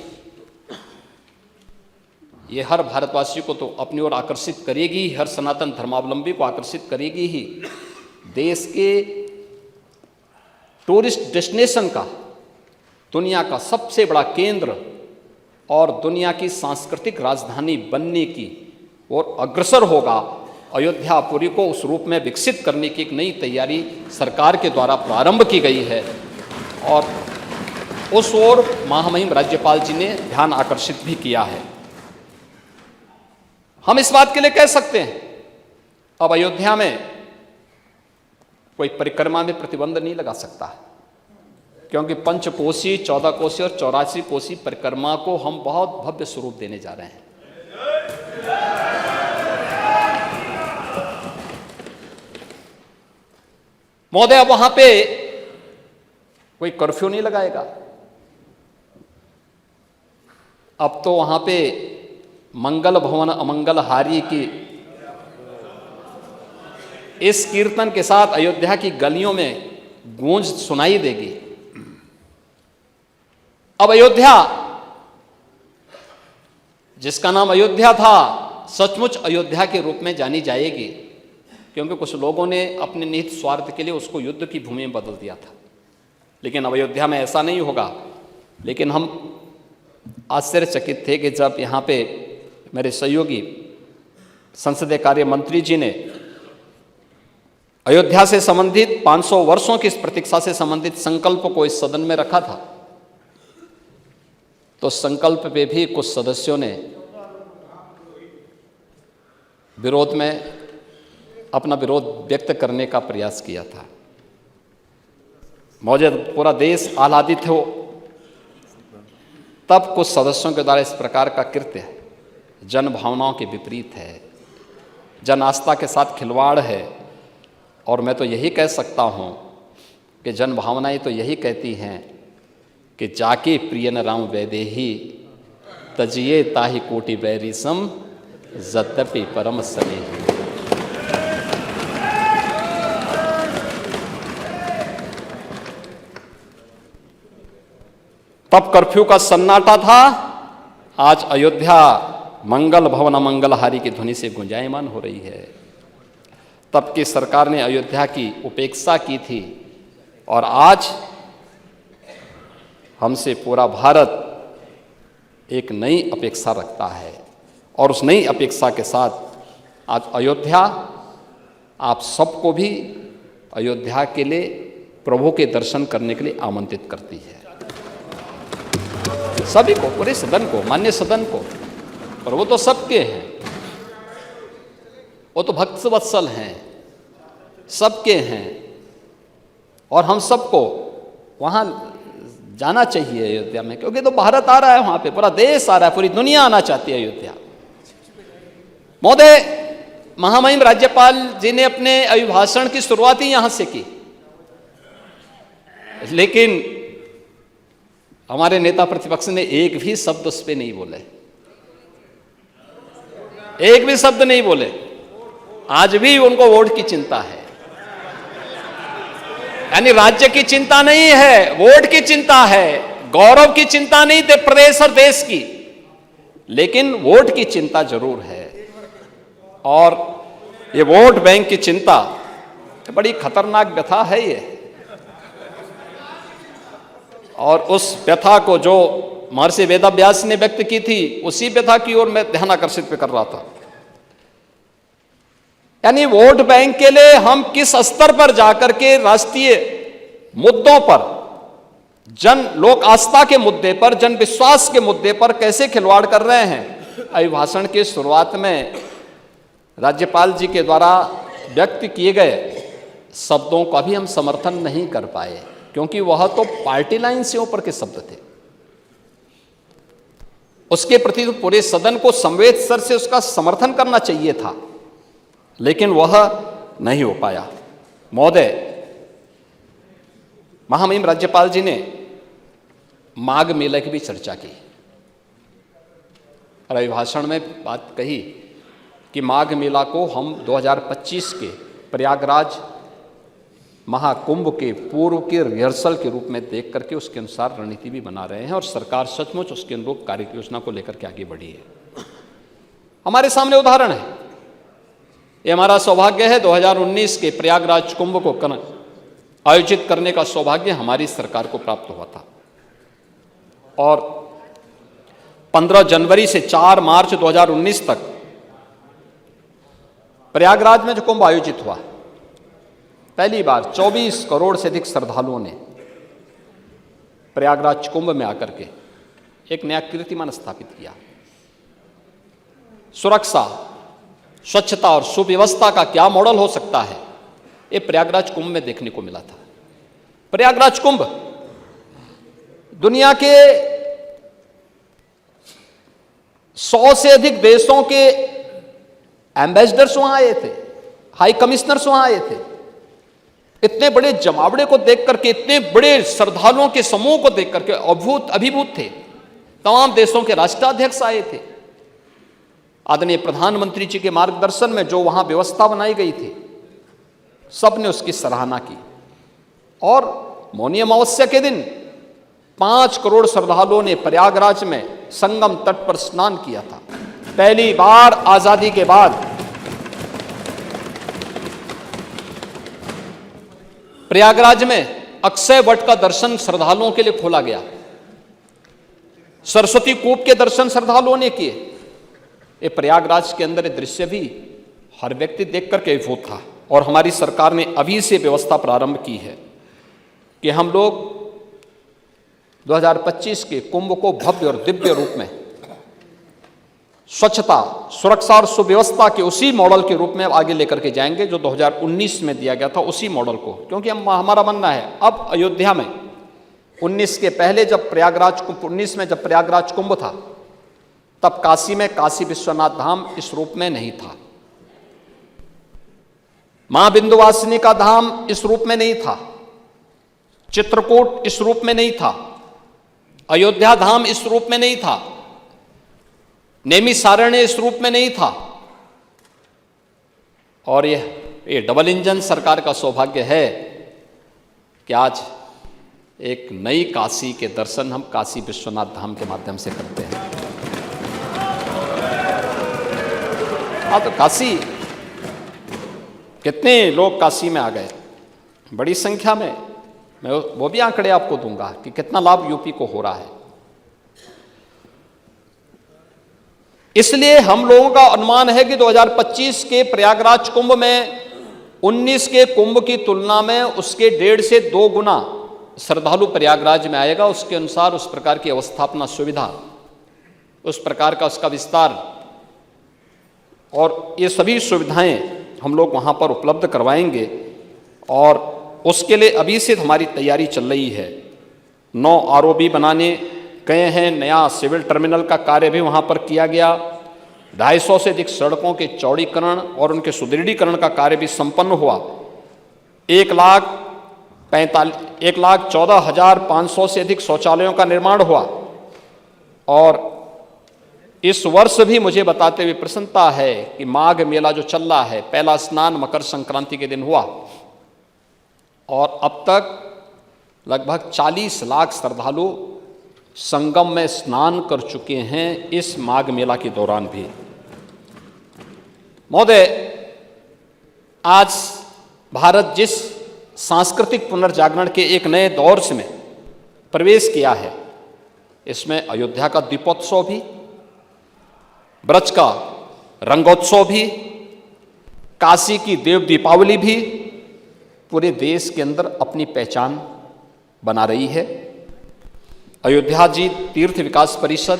ये हर भारतवासी को तो अपनी ओर आकर्षित करेगी, हर सनातन धर्मावलंबी को आकर्षित करेगी ही। देश के टूरिस्ट डेस्टिनेशन का, दुनिया का सबसे बड़ा केंद्र और दुनिया की सांस्कृतिक राजधानी बनने की ओर अग्रसर होगा। अयोध्यापुरी को उस रूप में विकसित करने की एक नई तैयारी सरकार के द्वारा प्रारंभ की गई है और उस ओर महामहिम राज्यपाल जी ने ध्यान आकर्षित भी किया है। हम इस बात के लिए कह सकते हैं अब अयोध्या में कोई परिक्रमा में प्रतिबंध नहीं लगा सकता, क्योंकि 5 कोसी, 14 कोसी और 84 कोसी परिक्रमा को हम बहुत भव्य स्वरूप देने जा रहे हैं। महोदय, अब वहां पे कोई कर्फ्यू नहीं लगाएगा। अब तो वहां पे मंगल भवन अमंगल हारी की इस कीर्तन के साथ अयोध्या की गलियों में गूंज सुनाई देगी। अब अयोध्या, जिसका नाम अयोध्या था, सचमुच अयोध्या के रूप में जानी जाएगी, क्योंकि कुछ लोगों ने अपने निहित स्वार्थ के लिए उसको युद्ध की भूमि में बदल दिया था। लेकिन अब अयोध्या में ऐसा नहीं होगा। लेकिन हम आश्चर्यचकित थे कि जब यहाँ पे मेरे सहयोगी संसदीय कार्य मंत्री जी ने अयोध्या से संबंधित 500 वर्षों की इस प्रतीक्षा से संबंधित संकल्प को इस सदन में रखा था, तो संकल्प पे भी कुछ सदस्यों ने विरोध में अपना विरोध व्यक्त करने का प्रयास किया था। मौजूद पूरा देश आह्लादित हो, तब कुछ सदस्यों के द्वारा इस प्रकार का कृत्य जन भावनाओं के विपरीत है, जन आस्था के साथ खिलवाड़ है। और मैं तो यही कह सकता हूं कि जन भावनाएं तो यही कहती हैं कि जाके प्रियन राम वैदेही तजिए ताहि कोटि बैरी सम यद्यपि परम स्नेही। तब कर्फ्यू का सन्नाटा था, आज अयोध्या मंगल भवन मंगलहारी की ध्वनि से गुंजायमान हो रही है। तब की सरकार ने अयोध्या की उपेक्षा की थी और आज हमसे पूरा भारत एक नई अपेक्षा रखता है और उस नई अपेक्षा के साथ आज अयोध्या आप सबको भी अयोध्या के लिए प्रभु के दर्शन करने के लिए आमंत्रित करती है। सभी को, पूरे सदन को, मान्य सदन को, पर वो तो सबके हैं, वो तो भक्त वत्सल हैं, सबके हैं और हम सबको वहाँ जाना चाहिए अयोध्या में, क्योंकि तो भारत आ रहा है वहाँ पे, पूरा देश आ रहा है, पूरी दुनिया आना चाहती है अयोध्या। महोदय, महामहिम राज्यपाल जी ने अपने अभिभाषण की शुरुआत ही यहाँ से की, लेकिन हमारे नेता प्रतिपक्ष ने एक भी शब्द उस पर नहीं बोले, एक भी शब्द नहीं बोले। आज भी उनको वोट की चिंता है, यानी राज्य की चिंता नहीं है, वोट की चिंता है, गौरव की चिंता नहीं थे प्रदेश और देश की, लेकिन वोट की चिंता जरूर है। और ये वोट बैंक की चिंता बड़ी खतरनाक व्यथा है ये, और उस व्यथा को जो महर्षि वेदव्यास ने व्यक्त की थी, उसी व्यथा की ओर मैं ध्यान आकर्षित कर रहा था। यानी वोट बैंक के लिए हम किस स्तर पर जाकर के राष्ट्रीय मुद्दों पर, जन लोक आस्था के मुद्दे पर, जन विश्वास के मुद्दे पर कैसे खिलवाड़ कर रहे हैं। अभिभाषण की शुरुआत में राज्यपाल जी के द्वारा व्यक्त किए गए शब्दों का भी हम समर्थन नहीं कर पाए, क्योंकि वह तो पार्टी लाइन से ऊपर के शब्द थे। उसके प्रति तो पूरे सदन को संवेद स्तर से उसका समर्थन करना चाहिए था, लेकिन वह नहीं हो पाया। महोदय, महामहिम राज्यपाल जी ने माघ मेले की भी चर्चा की और अभिभाषण में बात कही कि माघ मेला को हम 2025 के प्रयागराज महाकुंभ के पूर्व के रिहर्सल के रूप में देख करके उसके अनुसार रणनीति भी बना रहे हैं और सरकार सचमुच उसके अनुरूप कार्य योजना को लेकर के आगे बढ़ी है। हमारे सामने उदाहरण है, ये हमारा सौभाग्य है 2019 के प्रयागराज कुंभ को आयोजित करने का सौभाग्य हमारी सरकार को प्राप्त हुआ था और 15 जनवरी से 4 मार्च 2019 तक प्रयागराज में जो कुंभ आयोजित हुआ, पहली बार 24 करोड़ से अधिक श्रद्धालुओं ने प्रयागराज कुंभ में आकर के एक नया कीर्तिमान स्थापित किया। सुरक्षा, स्वच्छता और सुव्यवस्था का क्या मॉडल हो सकता है, ये प्रयागराज कुंभ में देखने को मिला था। प्रयागराज कुंभ दुनिया के 100 से अधिक देशों के एम्बेसडर्स वहां आए थे, हाई कमिश्नर्स वहां आए थे। इतने बड़े जमावड़े को देख करके, इतने बड़े श्रद्धालुओं के समूह को देख करके अभिभूत थे। तमाम देशों के राष्ट्राध्यक्ष आए थे। आदरणीय प्रधानमंत्री जी के मार्गदर्शन में जो वहां व्यवस्था बनाई गई थी, सबने उसकी सराहना की और मौनी अमावस्या के दिन 5 करोड़ श्रद्धालुओं ने प्रयागराज में संगम तट पर स्नान किया था। पहली बार आजादी के बाद प्रयागराज में अक्षय वट का दर्शन श्रद्धालुओं के लिए खोला गया। सरस्वती कूप के दर्शन श्रद्धालुओं ने किए। ये प्रयागराज के अंदर ये दृश्य भी हर व्यक्ति देख करके अभिभूत था और हमारी सरकार ने अभी से व्यवस्था प्रारंभ की है कि हम लोग 2025 के कुंभ को भव्य और दिव्य रूप में स्वच्छता, सुरक्षा और सुव्यवस्था के उसी मॉडल के रूप में आगे लेकर के जाएंगे जो 2019 में दिया गया था, उसी मॉडल को। क्योंकि हमारा मानना है अब अयोध्या में 19 के पहले जब प्रयागराज 19 में जब प्रयागराज कुंभ था, तब काशी में काशी विश्वनाथ धाम इस रूप में नहीं था, मां विंध्यवासिनी का धाम इस रूप में नहीं था। चित्रकूट इस रूप में नहीं था, अयोध्या धाम इस रूप में नहीं था, नैमिषारण्य इस रूप में नहीं था। और ये डबल इंजन सरकार का सौभाग्य है कि आज एक नई काशी के दर्शन हम काशी विश्वनाथ धाम के माध्यम से करते हैं। तो काशी, कितने लोग काशी में आ गए, बड़ी संख्या में। मैं वो भी आंकड़े आपको दूंगा कि कितना लाभ यूपी को हो रहा है। इसलिए हम लोगों का अनुमान है कि 2025 के प्रयागराज कुंभ में 19 के कुंभ की तुलना में उसके 1.5 से 2 गुना श्रद्धालु प्रयागराज में आएगा। उसके अनुसार उस प्रकार की अवस्थापना सुविधा, उस प्रकार का उसका विस्तार और ये सभी सुविधाएं हम लोग वहां पर उपलब्ध करवाएंगे। और उसके लिए अभी से हमारी तैयारी चल रही है। 9 आरओबी बनाने गए हैं, नया सिविल टर्मिनल का कार्य भी वहां पर किया गया। 250 से अधिक सड़कों के चौड़ीकरण और उनके सुदृढ़ीकरण का कार्य भी संपन्न हुआ। 1,14,500 से अधिक शौचालयों का निर्माण हुआ। और इस वर्ष भी मुझे बताते हुए प्रसन्नता है कि माघ मेला जो चल रहा है, पहला स्नान मकर संक्रांति के दिन हुआ और अब तक लगभग 40 लाख श्रद्धालु संगम में स्नान कर चुके हैं इस माघ मेला के दौरान भी। महोदय, आज भारत जिस सांस्कृतिक पुनर्जागरण के एक नए दौर में प्रवेश किया है, इसमें अयोध्या का दीपोत्सव भी, ब्रज का रंगोत्सव भी, काशी की देव दीपावली भी पूरे देश के अंदर अपनी पहचान बना रही है। अयोध्या जी तीर्थ विकास परिषद,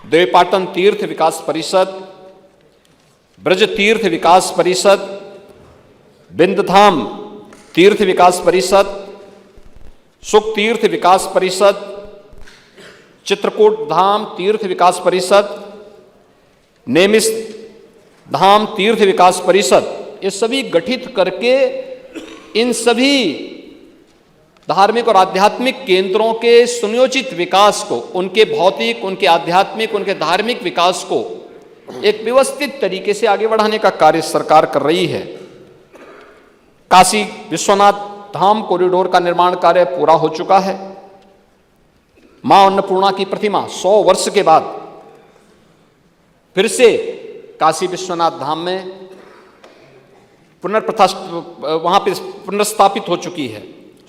देवपाटन तीर्थ विकास परिषद, ब्रज तीर्थ विकास परिषद, विंध्यधाम तीर्थ विकास परिषद, सुख तीर्थ विकास परिषद, चित्रकूट धाम तीर्थ विकास परिषद, नैमिष धाम तीर्थ विकास परिषद, ये सभी गठित करके इन सभी धार्मिक और आध्यात्मिक केंद्रों के सुनियोजित विकास को, उनके भौतिक, उनके आध्यात्मिक, उनके धार्मिक विकास को एक व्यवस्थित तरीके से आगे बढ़ाने का कार्य सरकार कर रही है। काशी विश्वनाथ धाम कॉरिडोर का निर्माण कार्य पूरा हो चुका है। मां अन्नपूर्णा की प्रतिमा 100 वर्ष के बाद फिर से काशी विश्वनाथ धाम में वहां पर पुनर्स्थापित हो चुकी है।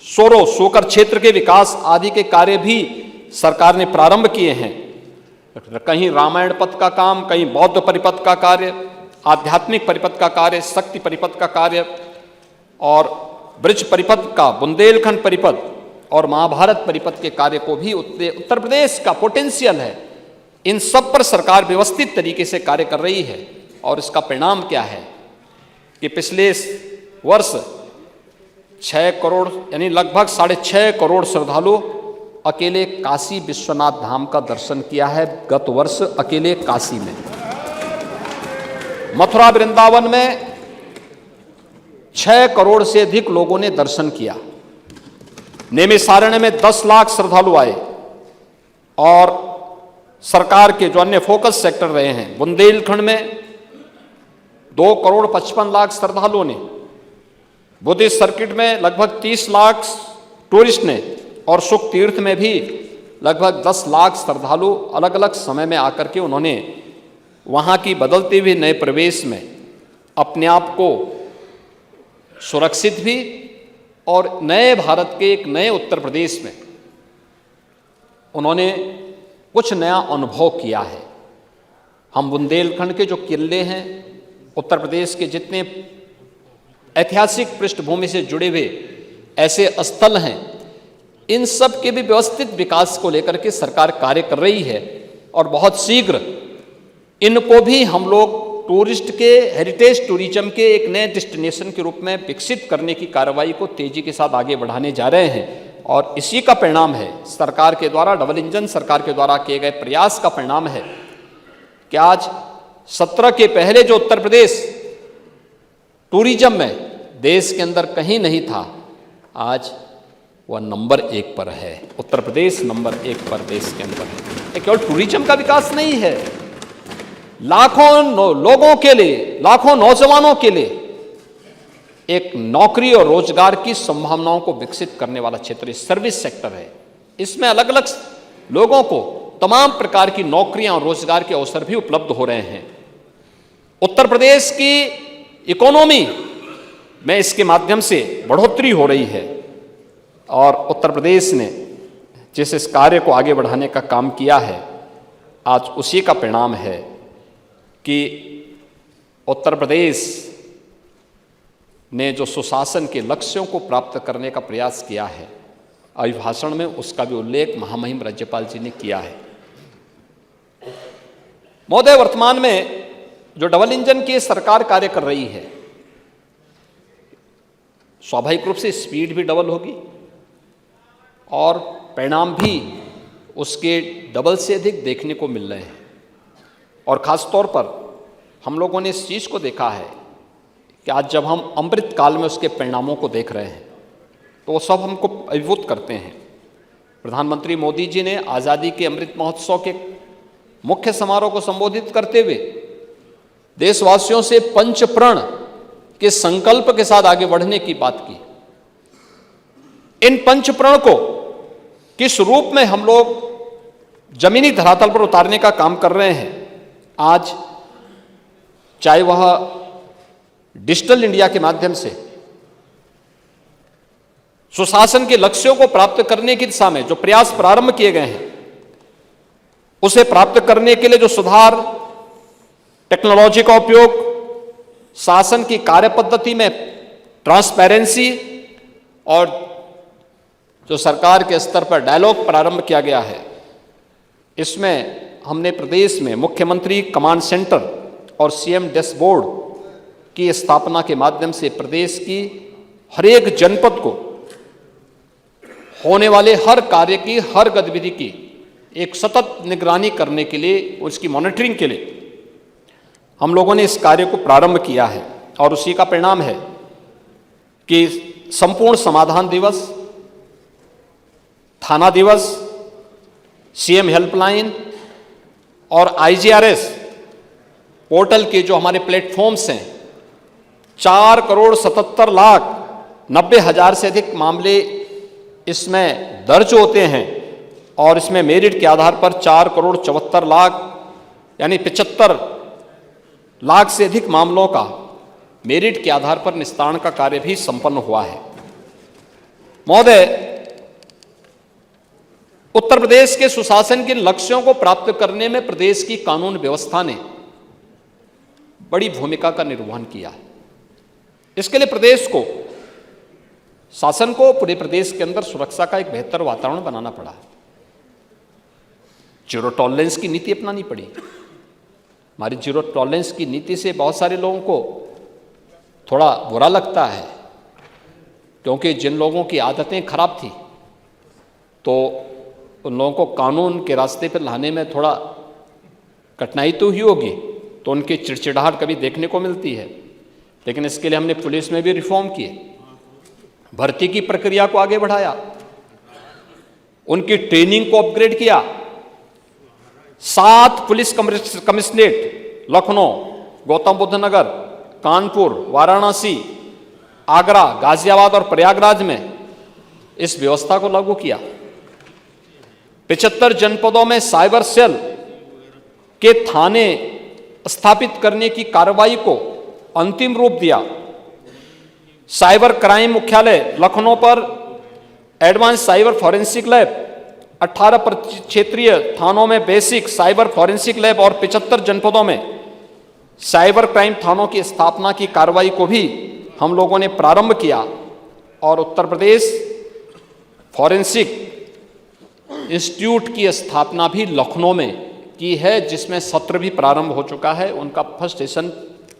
सोकर क्षेत्र के विकास आदि के कार्य भी सरकार ने प्रारंभ किए हैं। कहीं रामायण पथ का काम, कहीं बौद्ध परिपथ का कार्य, आध्यात्मिक परिपथ का कार्य, शक्ति परिपथ का कार्य और ब्रज परिपथ का, बुंदेलखंड परिपथ और महाभारत परिपथ के कार्य को भी उत्तर प्रदेश का पोटेंशियल है, इन सब पर सरकार व्यवस्थित तरीके से कार्य कर रही है। और इसका परिणाम क्या है कि पिछले वर्ष 6 करोड़ यानी लगभग 6.5 करोड़ श्रद्धालु अकेले काशी विश्वनाथ धाम का दर्शन किया है गत वर्ष अकेले काशी में। मथुरा वृंदावन में 6 करोड़ से अधिक लोगों ने दर्शन किया। नैमिषारण्य में 10 लाख श्रद्धालु आए। और सरकार के जो अन्य फोकस सेक्टर रहे हैं, बुंदेलखंड में 2 करोड़ 55 लाख श्रद्धालुओं ने, बुद्धिस्ट सर्किट में लगभग 30 लाख टूरिस्ट ने और सुख तीर्थ में भी लगभग 10 लाख श्रद्धालु अलग अलग समय में आकर के उन्होंने वहाँ की बदलते हुए नए प्रवेश में अपने आप को सुरक्षित भी और नए भारत के एक नए उत्तर प्रदेश में उन्होंने कुछ नया अनुभव किया है। हम बुंदेलखंड के जो किले हैं, उत्तर प्रदेश के जितने ऐतिहासिक पृष्ठभूमि से जुड़े हुए ऐसे स्थल हैं, इन सब के भी व्यवस्थित विकास को लेकर के सरकार कार्य कर रही है। और बहुत शीघ्र इनको भी हम लोग टूरिस्ट के, हेरिटेज टूरिज्म के एक नए डेस्टिनेशन के रूप में विकसित करने की कार्रवाई को तेजी के साथ आगे बढ़ाने जा रहे हैं। और इसी का परिणाम है, सरकार के द्वारा, डबल इंजन सरकार के द्वारा किए गए प्रयास का परिणाम है कि आज 17 के पहले जो उत्तर प्रदेश टूरिज्म में देश के अंदर कहीं नहीं था, आज वह नंबर 1 पर है। उत्तर प्रदेश नंबर 1 पर देश के अंदर है। ये केवल टूरिज्म का विकास नहीं है, लाखों लोगों के लिए, लाखों नौजवानों के लिए एक नौकरी और रोजगार की संभावनाओं को विकसित करने वाला क्षेत्र सर्विस सेक्टर है। इसमें अलग अलग लोगों को तमाम प्रकार की नौकरियां और रोजगार के अवसर भी उपलब्ध हो रहे हैं। उत्तर प्रदेश की इकोनॉमी में इसके माध्यम से बढ़ोतरी हो रही है और उत्तर प्रदेश ने जिस इस कार्य को आगे बढ़ाने का काम किया है, आज उसी का परिणाम है कि उत्तर प्रदेश ने जो सुशासन के लक्ष्यों को प्राप्त करने का प्रयास किया है, अभिभाषण में उसका भी उल्लेख महामहिम राज्यपाल जी ने किया है। महोदय, वर्तमान में जो डबल इंजन की सरकार कार्य कर रही है, स्वाभाविक रूप से स्पीड भी डबल होगी और परिणाम भी उसके डबल से अधिक देखने को मिल रहे हैं। और ख़ास तौर पर हम लोगों ने इस चीज़ को देखा है कि आज जब हम अमृत काल में उसके परिणामों को देख रहे हैं तो वो सब हमको अभिभूत करते हैं। प्रधानमंत्री मोदी जी ने आज़ादी के अमृत महोत्सव के मुख्य समारोह को संबोधित करते हुए देशवासियों से पंच प्रण के संकल्प के साथ आगे बढ़ने की बात की। इन पंच प्रण को किस रूप में हम लोग जमीनी धरातल पर उतारने का काम कर रहे हैं, आज चाहे वह डिजिटल इंडिया के माध्यम से सुशासन के लक्ष्यों को प्राप्त करने की दिशा में जो प्रयास प्रारंभ किए गए हैं, उसे प्राप्त करने के लिए जो सुधार, टेक्नोलॉजी का उपयोग, शासन की कार्य पद्धति में ट्रांसपेरेंसी और जो सरकार के स्तर पर डायलॉग प्रारंभ किया गया है, इसमें हमने प्रदेश में मुख्यमंत्री कमांड सेंटर और सीएम डैशबोर्ड की स्थापना के माध्यम से प्रदेश की हर एक जनपद को होने वाले हर कार्य की, हर गतिविधि की एक सतत निगरानी करने के लिए, उसकी मॉनिटरिंग के लिए हम लोगों ने इस कार्य को प्रारंभ किया है। और उसी का परिणाम है कि संपूर्ण समाधान दिवस, थाना दिवस, सीएम हेल्पलाइन और आईजीआरएस पोर्टल के जो हमारे प्लेटफॉर्म्स हैं, 4,77,90,000 से अधिक मामले इसमें दर्ज होते हैं और इसमें मेरिट के आधार पर 4,74,00,000 यानी 75 लाख से अधिक मामलों का मेरिट के आधार पर निस्तारण का कार्य भी संपन्न हुआ है। महोदय, उत्तर प्रदेश के सुशासन के लक्ष्यों को प्राप्त करने में प्रदेश की कानून व्यवस्था ने बड़ी भूमिका का निर्वहन किया है। इसके लिए प्रदेश को, शासन को पूरे प्रदेश के अंदर सुरक्षा का एक बेहतर वातावरण बनाना पड़ा। जीरो टॉलरेंस की नीति अपनानी पड़ी। हमारी जीरो टॉलरेंस की नीति से बहुत सारे लोगों को थोड़ा बुरा लगता है, क्योंकि जिन लोगों की आदतें खराब थी तो उन लोगों को कानून के रास्ते पर लाने में थोड़ा कठिनाई तो हुई होगी, तो उनकी चिड़चिड़ाहट कभी देखने को मिलती है। लेकिन इसके लिए हमने पुलिस में भी रिफॉर्म किए, भर्ती की प्रक्रिया को आगे बढ़ाया, उनकी ट्रेनिंग को अपग्रेड किया। 7 पुलिस कमिश्नरेट लखनऊ, गौतम बुद्ध नगर, कानपुर, वाराणसी, आगरा, गाजियाबाद और प्रयागराज में इस व्यवस्था को लागू किया। 75 जनपदों में साइबर सेल के थाने स्थापित करने की कार्रवाई को अंतिम रूप दिया। साइबर क्राइम मुख्यालय लखनऊ पर एडवांस साइबर फॉरेंसिक लैब, 18 क्षेत्रीय थानों में बेसिक साइबर फॉरेंसिक लैब और 75 जनपदों में साइबर क्राइम थानों की स्थापना की कार्रवाई को भी हम लोगों ने प्रारंभ किया। और उत्तर प्रदेश फॉरेंसिक इंस्टीट्यूट की स्थापना भी लखनऊ में की है, जिसमें सत्र भी प्रारंभ हो चुका है। उनका फर्स्ट सेशन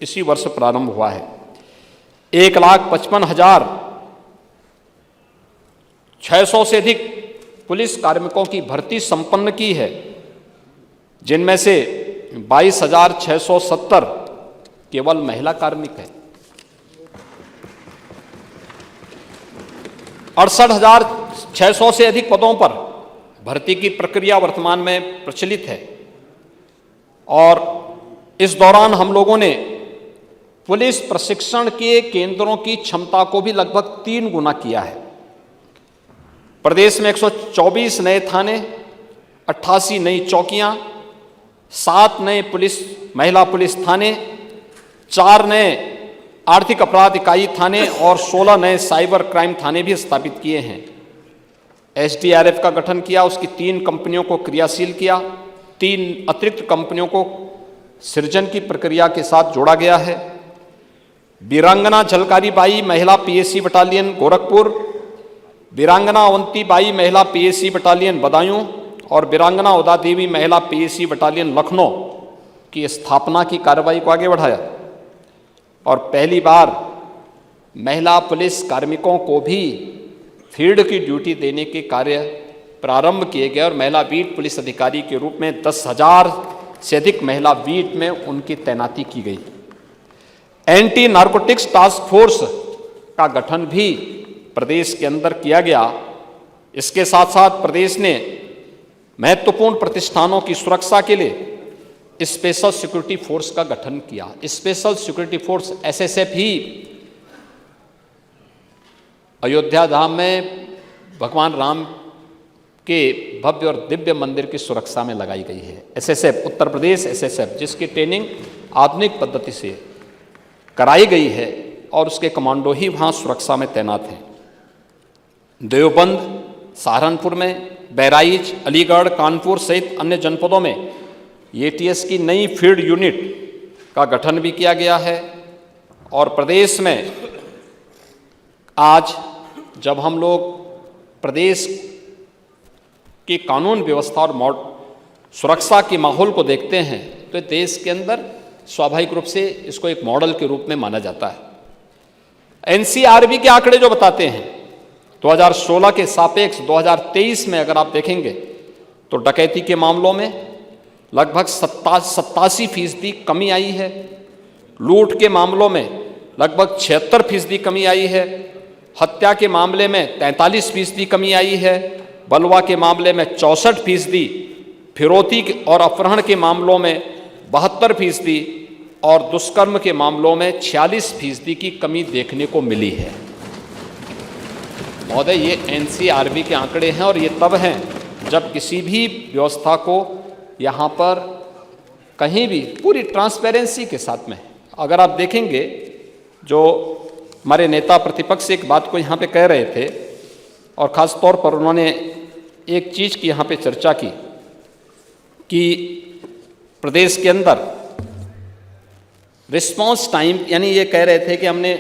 इसी वर्ष प्रारंभ हुआ है। 1,55,600 से अधिक पुलिस कार्मिकों की भर्ती संपन्न की है, जिनमें से 22,670 केवल महिला कार्मिक है। 68,000 600 से अधिक पदों पर भर्ती की प्रक्रिया वर्तमान में प्रचलित है और इस दौरान हम लोगों ने पुलिस प्रशिक्षण के केंद्रों की क्षमता को भी लगभग 3 गुना किया है। प्रदेश में 124 नए थाने, 88 नई चौकियां, 7 नए महिला पुलिस थाने, 4 नए आर्थिक अपराध इकाई थाने और 16 नए साइबर क्राइम थाने भी स्थापित किए हैं। SDRF का गठन किया, उसकी 3 कंपनियों को क्रियाशील किया, 3 अतिरिक्त कंपनियों को सृजन की प्रक्रिया के साथ जोड़ा गया है। वीरांगना झलकारी बाई महिला PSC बटालियन गोरखपुर, वीरांगना अवंती बाई महिला PSC बटालियन बदायूं और वीरांगना उदा देवी महिला PSC बटालियन लखनऊ की स्थापना की कार्रवाई को आगे बढ़ाया और पहली बार महिला पुलिस कार्मिकों को भी फील्ड की ड्यूटी देने के कार्य प्रारंभ किए गए और महिला बीट पुलिस अधिकारी के रूप में 10,000 से अधिक महिला बीट में उनकी तैनाती की गई। एंटी नारकोटिक्स टास्क फोर्स का गठन भी प्रदेश के अंदर किया गया। इसके साथ साथ प्रदेश ने महत्वपूर्ण प्रतिष्ठानों की सुरक्षा के लिए स्पेशल सिक्योरिटी फोर्स का गठन किया। स्पेशल सिक्योरिटी फोर्स SSF ही अयोध्या धाम में भगवान राम के भव्य और दिव्य मंदिर की सुरक्षा में लगाई गई है। SSF उत्तर प्रदेश SSF जिसकी ट्रेनिंग आधुनिक पद्धति से कराई गई है और उसके कमांडो ही वहाँ सुरक्षा में तैनात हैं। देवबंद, सहारनपुर में, बहराइच, अलीगढ़, कानपुर सहित अन्य जनपदों में ATS की नई फील्ड यूनिट का गठन भी किया गया है और प्रदेश में आज जब हम लोग प्रदेश की कानून व्यवस्था और सुरक्षा के माहौल को देखते हैं तो देश के अंदर स्वाभाविक रूप से इसको एक मॉडल के रूप में माना जाता है। NCRB के आंकड़े जो बताते हैं 2016 के सापेक्ष 2023 में अगर आप देखेंगे तो डकैती के मामलों में लगभग 87% कमी आई है, लूट के मामलों में लगभग 76% कमी आई है, हत्या के मामले में 43% कमी आई है, बलवा के मामले में 64%, फिरौती और अपहरण के मामलों में 72% और दुष्कर्म के मामलों में 46% की कमी देखने को मिली है। महोदय, ये NCRB के आंकड़े हैं और ये तब हैं जब किसी भी व्यवस्था को यहाँ पर कहीं भी पूरी ट्रांसपेरेंसी के साथ में, अगर आप देखेंगे जो हमारे नेता प्रतिपक्ष एक बात को यहाँ पे कह रहे थे और ख़ास तौर पर उन्होंने एक चीज़ की यहाँ पे चर्चा की कि प्रदेश के अंदर रिस्पांस टाइम, यानी ये कह रहे थे कि हमने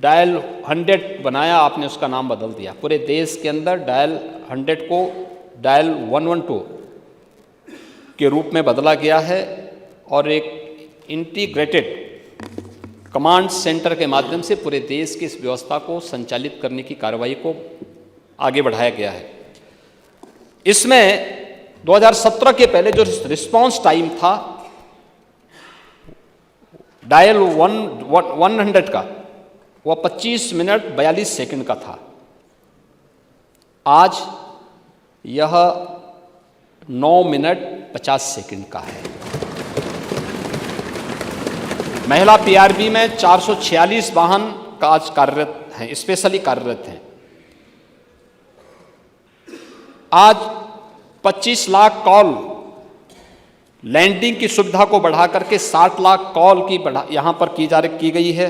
डायल 100 बनाया, आपने उसका नाम बदल दिया। पूरे देश के अंदर डायल 100 को डायल 112 के रूप में बदला गया है और एक इंटीग्रेटेड कमांड सेंटर के माध्यम से पूरे देश की इस व्यवस्था को संचालित करने की कार्रवाई को आगे बढ़ाया गया है। इसमें 2017 के पहले जो रिस्पांस टाइम था डायल 100 का, वह 25 मिनट 42 सेकंड का था। आज यह 9 मिनट 50 सेकंड का है। महिला PRB में 446 वाहन का आज कार्यरत हैं, स्पेशली कार्यरत हैं। आज 25 लाख कॉल लैंडिंग की सुविधा को बढ़ा करके 60 लाख कॉल की यहां पर की गई है।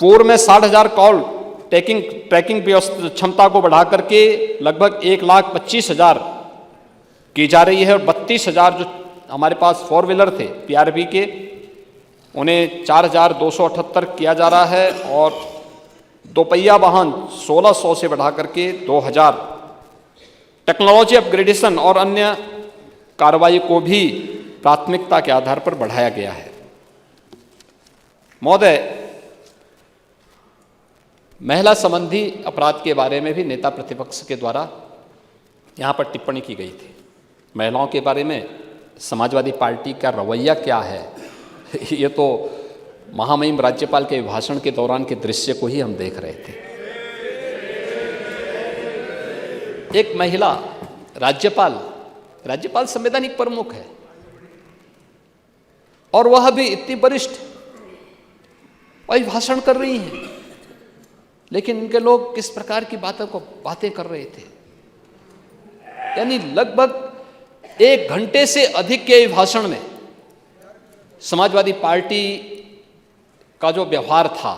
पूर्व में 60,000 कॉल ट्रैकिंग क्षमता को बढ़ा करके लगभग 1,25,000 की जा रही है और 32,000 जो हमारे पास 4 व्हीलर थे PRB के, उन्हें 4,278 किया जा रहा है और दोपहिया वाहन 1,600 से बढ़ा करके 2,000। टेक्नोलॉजी अपग्रेडेशन और अन्य कार्रवाई को भी प्राथमिकता के आधार पर बढ़ाया गया है। महोदय, महिला संबंधी अपराध के बारे में भी नेता प्रतिपक्ष के द्वारा यहाँ पर टिप्पणी की गई थी। महिलाओं के बारे में समाजवादी पार्टी का रवैया क्या है, ये तो महामहिम राज्यपाल के भाषण के दौरान के दृश्य को ही हम देख रहे थे। एक महिला राज्यपाल संवैधानिक प्रमुख है, और वह भी इतनी वरिष्ठ, वही भाषण कर रही हैं, लेकिन इनके लोग किस प्रकार की बातें कर रहे थे। यानी लगभग 1 घंटे से अधिक के भाषण में समाजवादी पार्टी का जो व्यवहार था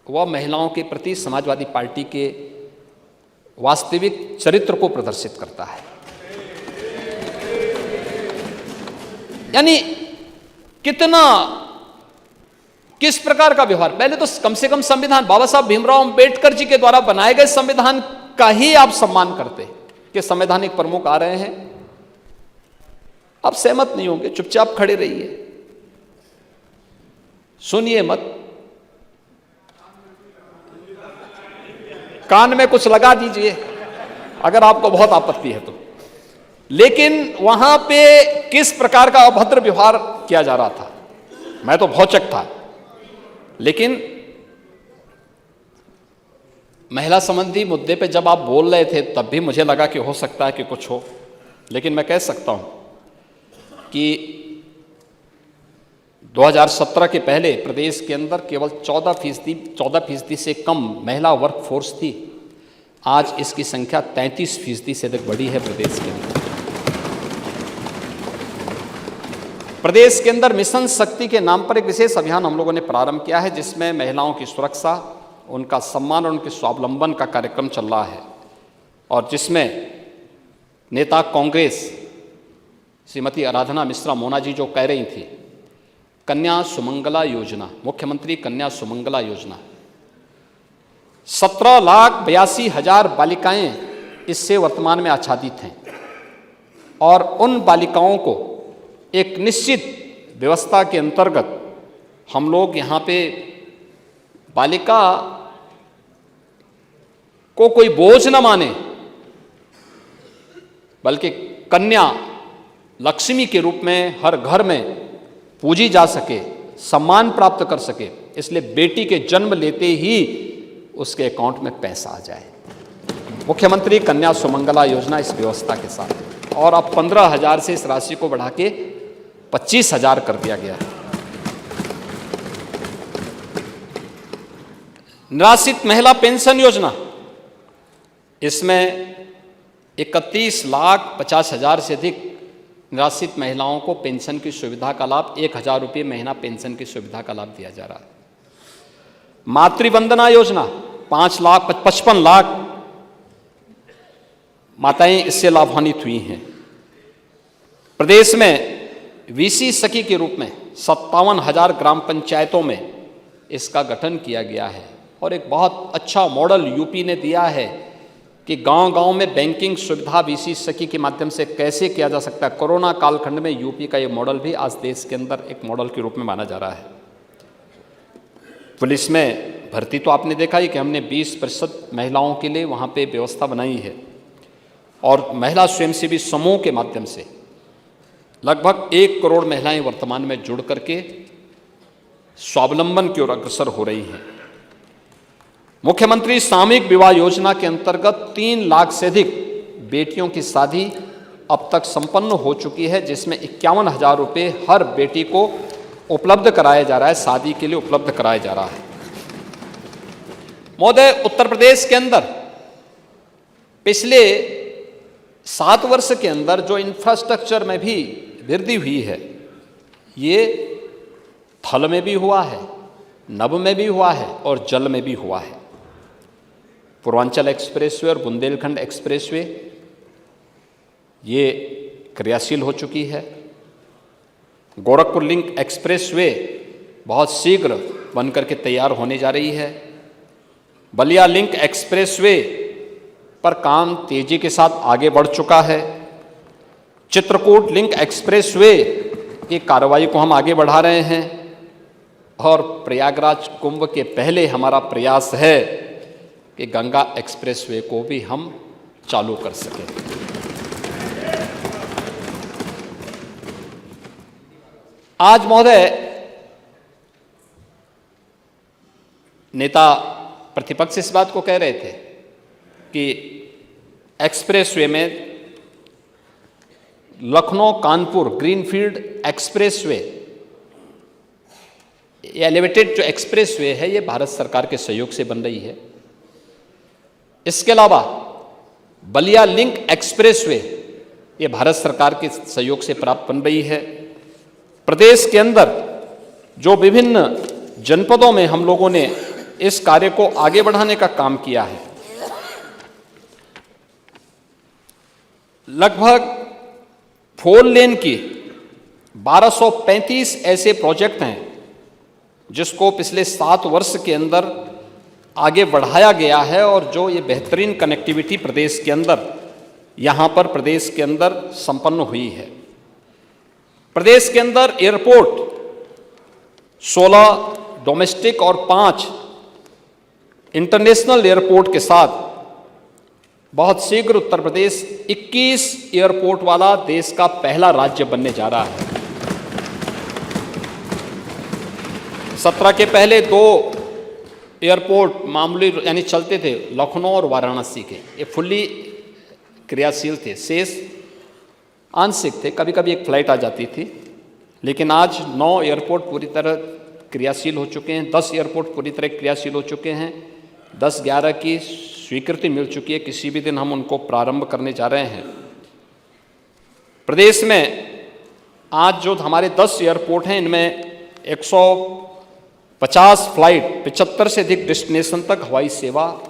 वह महिलाओं के प्रति समाजवादी पार्टी के वास्तविक चरित्र को प्रदर्शित करता है। यानी किस प्रकार का व्यवहार। पहले तो कम से कम संविधान, बाबा साहब भीमराव अंबेडकर जी के द्वारा बनाए गए संविधान का ही आप सम्मान करते कि संवैधानिक प्रमुख आ रहे हैं। आप सहमत नहीं होंगे, चुपचाप खड़े रहिए, सुनिए मत, कान में कुछ लगा दीजिए अगर आपको बहुत आपत्ति है तो। लेकिन वहां पे किस प्रकार का अभद्र व्यवहार किया जा रहा था, मैं तो भौचक था। लेकिन महिला संबंधी मुद्दे पे जब आप बोल रहे थे तब भी मुझे लगा कि हो सकता है कि कुछ हो। लेकिन मैं कह सकता हूं कि 2017 के पहले प्रदेश के अंदर केवल 14% से कम महिला वर्क फोर्स थी। आज इसकी संख्या 33% से अधिक बढ़ी है प्रदेश के अंदर। प्रदेश के अंदर मिशन शक्ति के नाम पर एक विशेष अभियान हम लोगों ने प्रारंभ किया है, जिसमें महिलाओं की सुरक्षा, उनका सम्मान और उनके स्वावलंबन का कार्यक्रम चल रहा है, और जिसमें नेता कांग्रेस श्रीमती आराधना मिश्रा मोना जी जो कह रही थी, कन्या सुमंगला योजना, मुख्यमंत्री कन्या सुमंगला योजना, 17,82,000 बालिकाएं इससे वर्तमान में आच्छादित हैं, और उन बालिकाओं को एक निश्चित व्यवस्था के अंतर्गत हम लोग यहाँ पे बालिका को कोई बोझ न माने, बल्कि कन्या लक्ष्मी के रूप में हर घर में पूजी जा सके, सम्मान प्राप्त कर सके, इसलिए बेटी के जन्म लेते ही उसके अकाउंट में पैसा आ जाए। मुख्यमंत्री कन्या सुमंगला योजना इस व्यवस्था के साथ, और अब 15,000 से इस राशि को बढ़ा के 25,000 कर दिया गया है। निराश्रित महिला पेंशन योजना, इसमें 31,50,000 से अधिक निराश्रित महिलाओं को पेंशन की सुविधा का लाभ, 1,000 रुपये महीना पेंशन की सुविधा का लाभ दिया जा रहा है। मातृवंदना योजना, 55 लाख माताएं इससे लाभान्वित हुई हैं। प्रदेश में वीसी सखी के रूप में 57,000 ग्राम पंचायतों में इसका गठन किया गया है, और एक बहुत अच्छा मॉडल यूपी ने दिया है कि गांव-गांव में बैंकिंग सुविधा वीसी सखी के माध्यम से कैसे किया जा सकता है। कोरोना कालखंड में यूपी का ये मॉडल भी आज देश के अंदर एक मॉडल के रूप में माना जा रहा है। पुलिस में भर्ती तो आपने देखा ही कि हमने 20% महिलाओं के लिए वहाँ पे व्यवस्था बनाई है, और महिला स्वयंसेवी समूह के माध्यम से लगभग 1 करोड़ महिलाएं वर्तमान में जुड़ करके स्वावलंबन की ओर अग्रसर हो रही हैं। मुख्यमंत्री सामूहिक विवाह योजना के अंतर्गत 3 लाख से अधिक बेटियों की शादी अब तक संपन्न हो चुकी है, जिसमें 51,000 रुपये हर बेटी को उपलब्ध कराया जा रहा है, शादी के लिए उपलब्ध कराया जा रहा है। महोदय, उत्तर प्रदेश के अंदर पिछले 7 वर्ष के अंदर जो इंफ्रास्ट्रक्चर में भी वृद्धि हुई है, ये थल में भी हुआ है, नभ में भी हुआ है और जल में भी हुआ है। पूर्वांचल एक्सप्रेसवे और बुंदेलखंड एक्सप्रेसवे ये क्रियाशील हो चुकी है। गोरखपुर लिंक एक्सप्रेसवे बहुत शीघ्र बनकर के तैयार होने जा रही है। बलिया लिंक एक्सप्रेसवे पर काम तेजी के साथ आगे बढ़ चुका है। चित्रकूट लिंक एक्सप्रेसवे की कार्रवाई को हम आगे बढ़ा रहे हैं, और प्रयागराज कुंभ के पहले हमारा प्रयास है कि गंगा एक्सप्रेसवे को भी हम चालू कर सकें। आज महोदय, नेता प्रतिपक्ष इस बात को कह रहे थे कि एक्सप्रेसवे में लखनऊ कानपुर ग्रीनफील्ड एक्सप्रेसवे, ये एलिवेटेड जो एक्सप्रेसवे है ये भारत सरकार के सहयोग से बन रही है। इसके अलावा बलिया लिंक एक्सप्रेसवे ये भारत सरकार के सहयोग से प्राप्त बन रही है। प्रदेश के अंदर जो विभिन्न जनपदों में हम लोगों ने इस कार्य को आगे बढ़ाने का काम किया है, लगभग 4 लेन की 1235 ऐसे प्रोजेक्ट हैं जिसको पिछले 7 वर्ष के अंदर आगे बढ़ाया गया है और जो ये बेहतरीन कनेक्टिविटी प्रदेश के अंदर, यहाँ पर प्रदेश के अंदर संपन्न हुई है। प्रदेश के अंदर एयरपोर्ट 16 डोमेस्टिक और 5 इंटरनेशनल एयरपोर्ट के साथ बहुत शीघ्र उत्तर प्रदेश 21 एयरपोर्ट वाला देश का पहला राज्य बनने जा रहा है। 17 के पहले 2 एयरपोर्ट मामूली यानी चलते थे, लखनऊ और वाराणसी के, ये फुल्ली क्रियाशील थे, शेष आंशिक थे, कभी कभी एक फ्लाइट आ जाती थी। लेकिन आज 9 एयरपोर्ट पूरी तरह क्रियाशील हो चुके हैं, 10 एयरपोर्ट पूरी तरह क्रियाशील हो चुके हैं, 10-11 की स्वीकृति मिल चुकी है, किसी भी दिन हम उनको प्रारंभ करने जा रहे हैं। प्रदेश में आज जो हमारे 10 एयरपोर्ट हैं, इनमें 150 फ्लाइट 75 से अधिक डेस्टिनेशन तक हवाई सेवा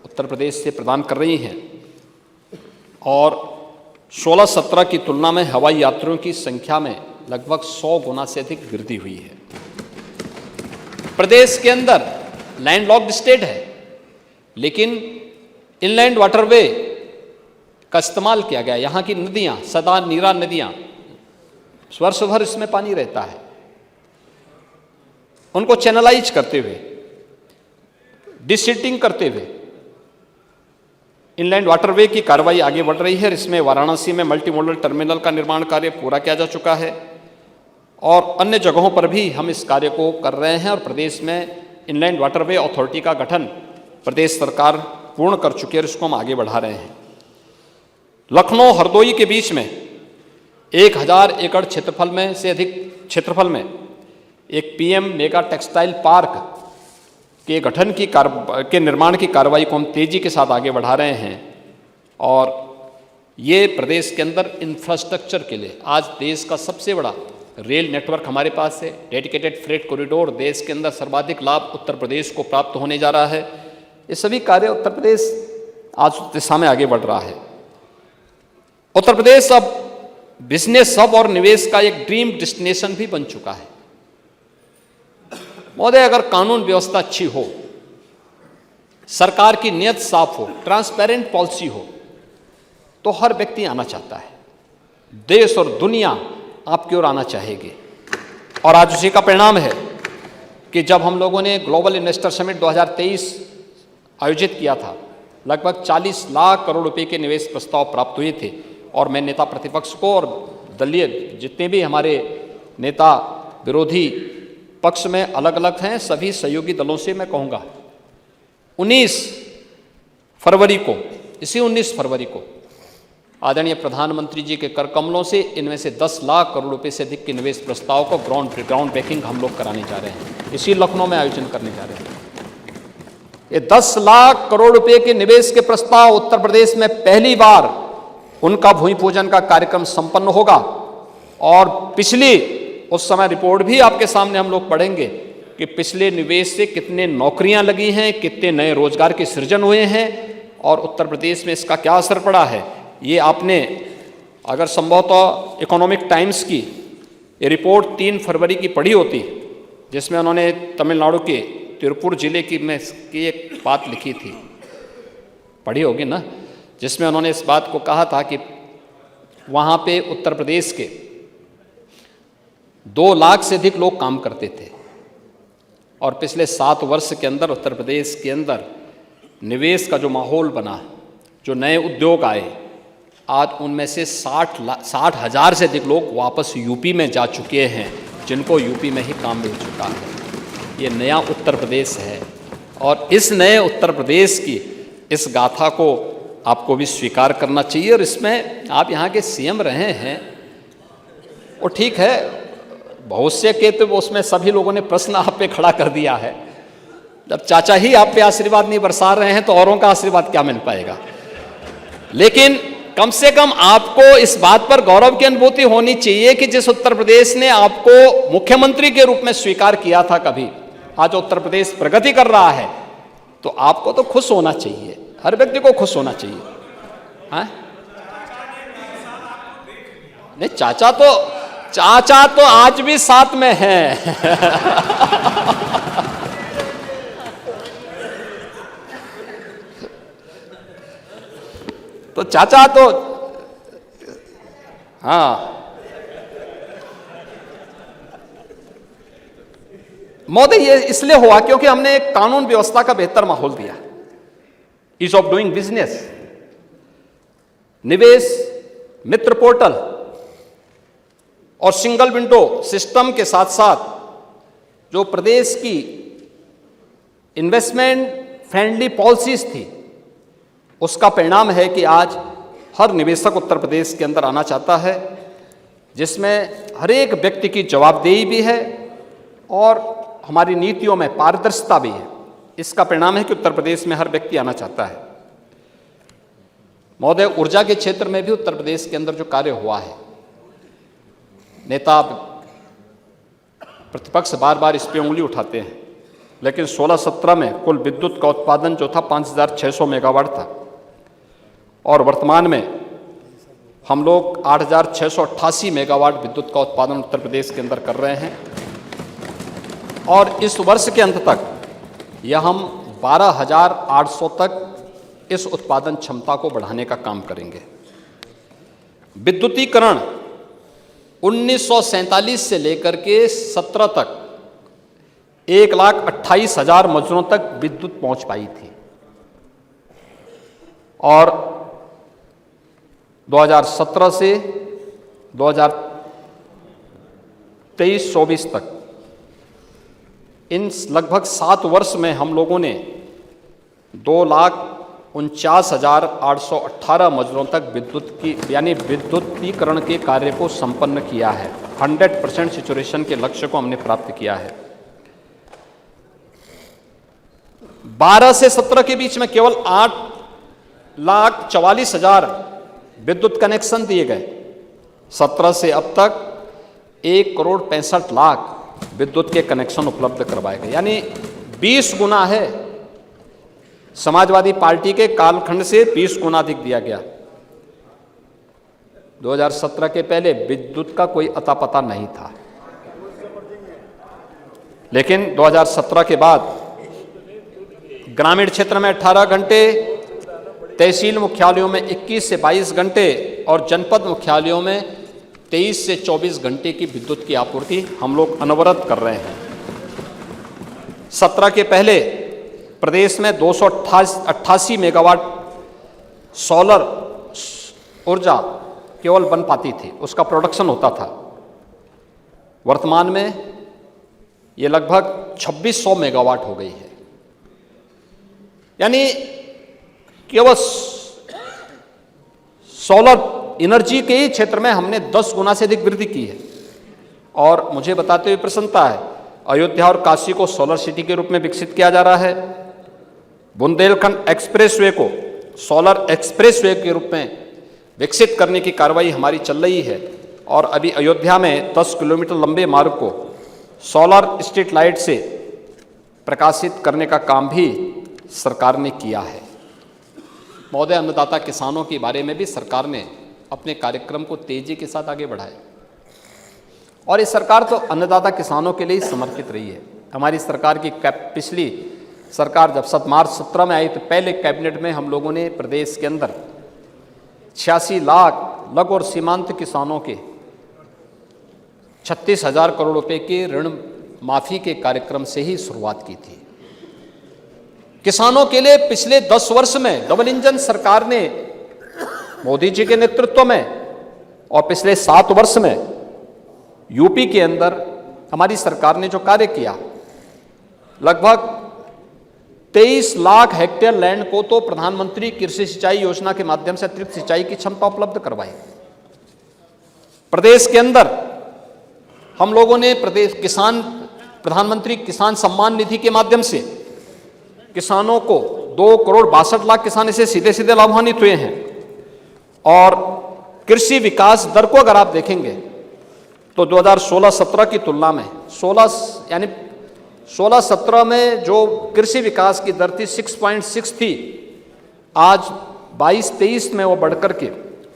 उत्तर प्रदेश से प्रदान कर रही हैं और 16-17 की तुलना में हवाई यात्रियों की संख्या में लगभग 100 गुना से अधिक वृद्धि हुई है। प्रदेश के अंदर लैंडलॉक्ड स्टेट है, लेकिन इनलैंड वाटरवे का इस्तेमाल किया गया। यहाँ की नदियाँ, सदा नीरा नदियाँ, वर्ष भर इसमें पानी रहता है, उनको चैनलाइज करते हुए, डिसिल्टिंग करते हुए इनलैंड वाटरवे की कार्रवाई आगे बढ़ रही है। इसमें वाराणसी में मल्टी मॉडल टर्मिनल का निर्माण कार्य पूरा किया जा चुका है और अन्य जगहों पर भी हम इस कार्य को कर रहे हैं और प्रदेश में इनलैंड वाटरवे अथॉरिटी का गठन प्रदेश सरकार पूर्ण कर चुकी है और इसको हम आगे बढ़ा रहे हैं। लखनऊ हरदोई के बीच में 1000 एकड़ क्षेत्रफल में से अधिक क्षेत्रफल में एक पीएम मेगा टेक्सटाइल पार्क के गठन के निर्माण की कार्रवाई को हम तेजी के साथ आगे बढ़ा रहे हैं और ये प्रदेश के अंदर इंफ्रास्ट्रक्चर के लिए आज देश का सबसे बड़ा रेल नेटवर्क हमारे पास है। डेडिकेटेड फ्रेट कॉरिडोर देश के अंदर सर्वाधिक लाभ उत्तर प्रदेश को प्राप्त होने जा रहा है। ये सभी कार्य उत्तर प्रदेश आज उस दिशा में आगे बढ़ रहा है। उत्तर प्रदेश अब बिजनेस हब और निवेश का एक ड्रीम डेस्टिनेशन भी बन चुका है। महोदय, अगर कानून व्यवस्था अच्छी हो, सरकार की नीयत साफ हो, ट्रांसपेरेंट पॉलिसी हो, तो हर व्यक्ति आना चाहता है। देश और दुनिया आपकी ओर आना चाहेगी और आज उसी का परिणाम है कि जब हम लोगों ने ग्लोबल इन्वेस्टर समिट 2023 आयोजित किया था, लगभग 40 लाख करोड़ रुपए के निवेश प्रस्ताव प्राप्त हुए थे और मैं नेता प्रतिपक्ष को और दलीय जितने भी हमारे नेता विरोधी पक्ष में अलग अलग हैं, सभी सहयोगी दलों से मैं कहूँगा 19 फरवरी को, इसी 19 फरवरी को आदरणीय प्रधानमंत्री जी के कर कमलों से इनमें से 10 लाख करोड़ रुपए से अधिक के निवेश प्रस्ताव को ग्राउंड ब्रेकिंग हम लोग कराने जा रहे हैं, इसी लखनऊ में आयोजन करने जा रहे हैं। ये 10 लाख करोड़ रुपए के निवेश के प्रस्ताव उत्तर प्रदेश में पहली बार उनका भूमि पूजन का कार्यक्रम संपन्न होगा और पिछली उस समय रिपोर्ट भी आपके सामने हम लोग पढ़ेंगे कि पिछले निवेश से कितने नौकरियां लगी हैं, कितने नए रोजगार के सृजन हुए हैं और उत्तर प्रदेश में इसका क्या असर पड़ा है। ये आपने अगर संभवतः इकोनॉमिक टाइम्स की ये रिपोर्ट 3 फरवरी की पढ़ी होती, जिसमें उन्होंने तमिलनाडु के तिरुपुर जिले की एक बात लिखी थी, पढ़ी होगी ना, जिसमें उन्होंने इस बात को कहा था कि वहाँ पे उत्तर प्रदेश के 2 लाख से अधिक लोग काम करते थे और पिछले 7 वर्ष के अंदर उत्तर प्रदेश के अंदर निवेश का जो माहौल बना, जो नए उद्योग आए, आज उनमें से 60,000 से अधिक लोग वापस यूपी में जा चुके हैं, जिनको यूपी में ही काम मिल चुका है। ये नया उत्तर प्रदेश है और इस नए उत्तर प्रदेश की इस गाथा को आपको भी स्वीकार करना चाहिए। और इसमें आप यहाँ के सीएम रहे हैं, वो ठीक है, भविष्य के तो उसमें सभी लोगों ने प्रश्न आप पे खड़ा कर दिया है। जब चाचा ही आप पे आशीर्वाद नहीं बरसा रहे हैं तो औरों का आशीर्वाद क्या मिल पाएगा। लेकिन कम से कम आपको इस बात पर गौरव की अनुभूति होनी चाहिए कि जिस उत्तर प्रदेश ने आपको मुख्यमंत्री के रूप में स्वीकार किया था कभी, आज उत्तर प्रदेश प्रगति कर रहा है, तो आपको तो खुश होना चाहिए, हर व्यक्ति को खुश होना चाहिए। हाँ? नहीं, चाचा तो आज भी साथ में हैं। तो चाचा तो हाँ, महोदय ये इसलिए हुआ क्योंकि हमने एक कानून व्यवस्था का बेहतर माहौल दिया। ईज ऑफ डूइंग बिजनेस, निवेश मित्र पोर्टल और सिंगल विंडो सिस्टम के साथ साथ जो प्रदेश की इन्वेस्टमेंट फ्रेंडली पॉलिसीज थी, उसका परिणाम है कि आज हर निवेशक उत्तर प्रदेश के अंदर आना चाहता है, जिसमें हर एक व्यक्ति की जवाबदेही भी है और हमारी नीतियों में पारदर्शिता भी है। इसका परिणाम है कि उत्तर प्रदेश में हर व्यक्ति आना चाहता है। महोदय, ऊर्जा के क्षेत्र में भी उत्तर प्रदेश के अंदर जो कार्य हुआ है, नेता प्रतिपक्ष बार बार इस पे उंगली उठाते हैं, लेकिन 16-17 में कुल विद्युत का उत्पादन जो था 5,600 मेगावाट था और वर्तमान में हम लोग 8,688 मेगावाट विद्युत का उत्पादन उत्तर प्रदेश के अंदर कर रहे हैं और इस वर्ष के अंत तक यह हम 12,800 तक इस उत्पादन क्षमता को बढ़ाने का काम करेंगे। विद्युतीकरण 1947 से लेकर के 17 तक 1,28,000 मजदूरों तक विद्युत पहुंच पाई थी और 2017 से 2023-24 तक इन लगभग 7 वर्ष में हम लोगों ने 2,49,818 मजदूरों तक विद्युत की यानी विद्युतीकरण के कार्य को संपन्न किया है। 100% सैचुरेशन के लक्ष्य को हमने प्राप्त किया है। 12 से 17 के बीच में केवल 8,44,000 विद्युत कनेक्शन दिए गए। 17 से अब तक 1,65,00,000 विद्युत के कनेक्शन उपलब्ध करवाए गए, यानी 20 गुना है। समाजवादी पार्टी के कालखंड से 20 गुना अधिक दिया गया। 2017 के पहले विद्युत का कोई अता पता नहीं था, लेकिन 2017 के बाद ग्रामीण क्षेत्र में 18 घंटे, तहसील मुख्यालयों में 21 से 22 घंटे और जनपद मुख्यालयों में 23 से 24 घंटे की विद्युत की आपूर्ति हम लोग अनवरत कर रहे हैं। 17 के पहले प्रदेश में 288 मेगावाट सोलर ऊर्जा केवल बन पाती थी, उसका प्रोडक्शन होता था। वर्तमान में ये लगभग 2600 मेगावाट हो गई है, यानी केवल सोलर एनर्जी के ही क्षेत्र में हमने 10 गुना से अधिक वृद्धि की है। और मुझे बताते हुए प्रसन्नता है, अयोध्या और काशी को सोलर सिटी के रूप में विकसित किया जा रहा है। बुंदेलखंड एक्सप्रेसवे को सोलर एक्सप्रेसवे के रूप में विकसित करने की कार्रवाई हमारी चल रही है और अभी अयोध्या में 10 किलोमीटर लंबे मार्ग को सोलर स्ट्रीट लाइट से प्रकाशित करने का काम भी सरकार ने किया है। महोदय, अन्नदाता किसानों के बारे में भी सरकार ने अपने कार्यक्रम को तेजी के साथ आगे बढ़ाया और ये सरकार तो अन्नदाता किसानों के लिए समर्पित रही है। हमारी सरकार की पिछली सरकार जब मार्च 17 में आई तो पहले कैबिनेट में हम लोगों ने प्रदेश के अंदर 86 लाख लघु और सीमांत किसानों के 36,000 करोड़ रुपए के ऋण माफी के कार्यक्रम से ही शुरुआत की थी। किसानों के लिए पिछले 10 वर्ष में डबल इंजन सरकार ने मोदी जी के नेतृत्व में और पिछले 7 वर्ष में यूपी के अंदर हमारी सरकार ने जो कार्य किया, लगभग 23 लाख हेक्टेयर लैंड को तो प्रधानमंत्री कृषि सिंचाई योजना के माध्यम से अतिरिक्त सिंचाई की क्षमता उपलब्ध करवाई। प्रदेश के अंदर हम लोगों ने प्रधानमंत्री किसान सम्मान निधि के माध्यम से किसानों को 2,62,00,000 किसान इससे सीधे सीधे लाभान्वित हुए हैं। और कृषि विकास दर को अगर आप देखेंगे तो 2016-17 की तुलना में 16-17 में जो कृषि विकास की दर थी 6.6 थी, आज 22-23 में वो बढ़कर के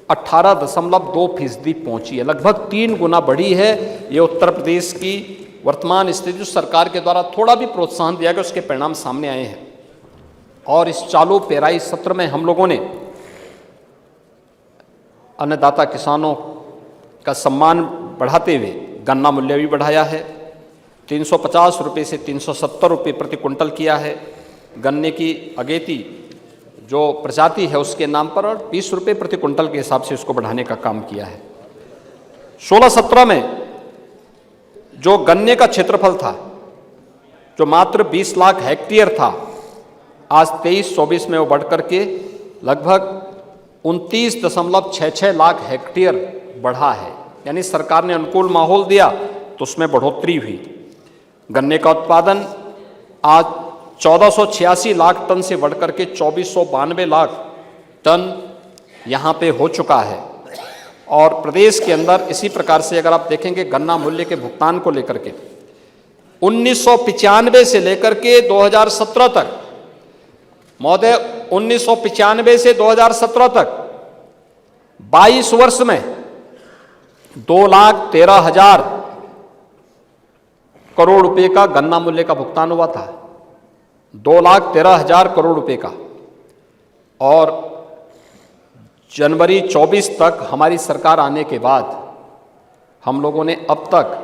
18.2% पहुंची है। लगभग 3 गुना बढ़ी है। ये उत्तर प्रदेश की वर्तमान स्थिति सरकार के द्वारा थोड़ा भी प्रोत्साहन दिया गया, उसके परिणाम सामने आए हैं। और इस चालू पेराई सत्र में हम लोगों ने अन्नदाता किसानों का सम्मान बढ़ाते हुए गन्ना मूल्य भी बढ़ाया है। 350 रुपये से 370 रुपये प्रति क्विंटल किया है। गन्ने की अगेती जो प्रजाति है उसके नाम पर, और 20 रुपये प्रति क्विंटल के हिसाब से उसको बढ़ाने का काम किया है। 16-17 में जो गन्ने का क्षेत्रफल था जो मात्र 20 लाख हेक्टेयर था, आज 23-24 में वो बढ़कर के लगभग 29.66 लाख हेक्टेयर बढ़ा है। यानी सरकार ने अनुकूल माहौल दिया तो उसमें बढ़ोतरी हुई। गन्ने का उत्पादन आज 1486 लाख टन से बढ़कर के 2492 लाख टन यहाँ पे हो चुका है। और प्रदेश के अंदर इसी प्रकार से अगर आप देखेंगे गन्ना मूल्य के भुगतान को लेकर के 1995 से लेकर के 2017 तक, महोदय 1995 से 2017 तक 22 वर्ष में 2,13,000 करोड़ रुपए का गन्ना मूल्य का भुगतान हुआ था। 2,13,000 करोड़ रुपए का। और जनवरी 24 तक हमारी सरकार आने के बाद हम लोगों ने अब तक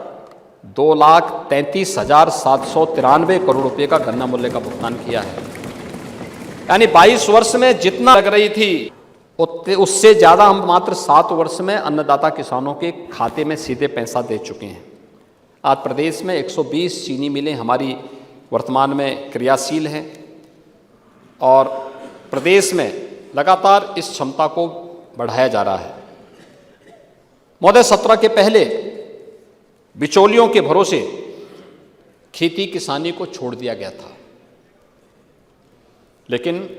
2,33,793 करोड़ रुपए का गन्ना मूल्य का भुगतान किया है। यानी 22 वर्ष में जितना लग रही थी उससे ज़्यादा हम मात्र 7 वर्ष में अन्नदाता किसानों के खाते में सीधे पैसा दे चुके हैं। आज प्रदेश में 120 चीनी मिलें हमारी वर्तमान में क्रियाशील हैं और प्रदेश में लगातार इस क्षमता को बढ़ाया जा रहा है। महोदय 17 के पहले बिचौलियों के भरोसे खेती किसानी को छोड़ दिया गया था, लेकिन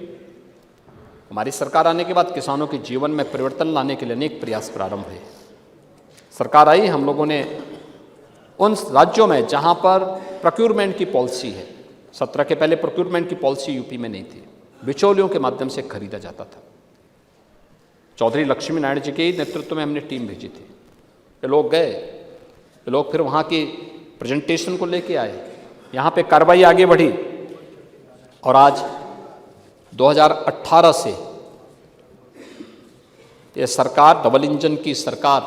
हमारी सरकार आने के बाद किसानों के जीवन में परिवर्तन लाने के लिए अनेक प्रयास प्रारंभ हुए। सरकार आई, हम लोगों ने उन राज्यों में जहां पर प्रोक्योरमेंट की पॉलिसी है, 17 के पहले प्रोक्योरमेंट की पॉलिसी यूपी में नहीं थी, बिचौलियों के माध्यम से खरीदा जाता था। चौधरी लक्ष्मी नारायण जी के नेतृत्व में हमने टीम भेजी थी। ये लोग गए, ये लोग फिर वहाँ की प्रेजेंटेशन को लेके आए, यहाँ पे कार्रवाई आगे बढ़ी और आज 2018 से ये सरकार डबल इंजन की सरकार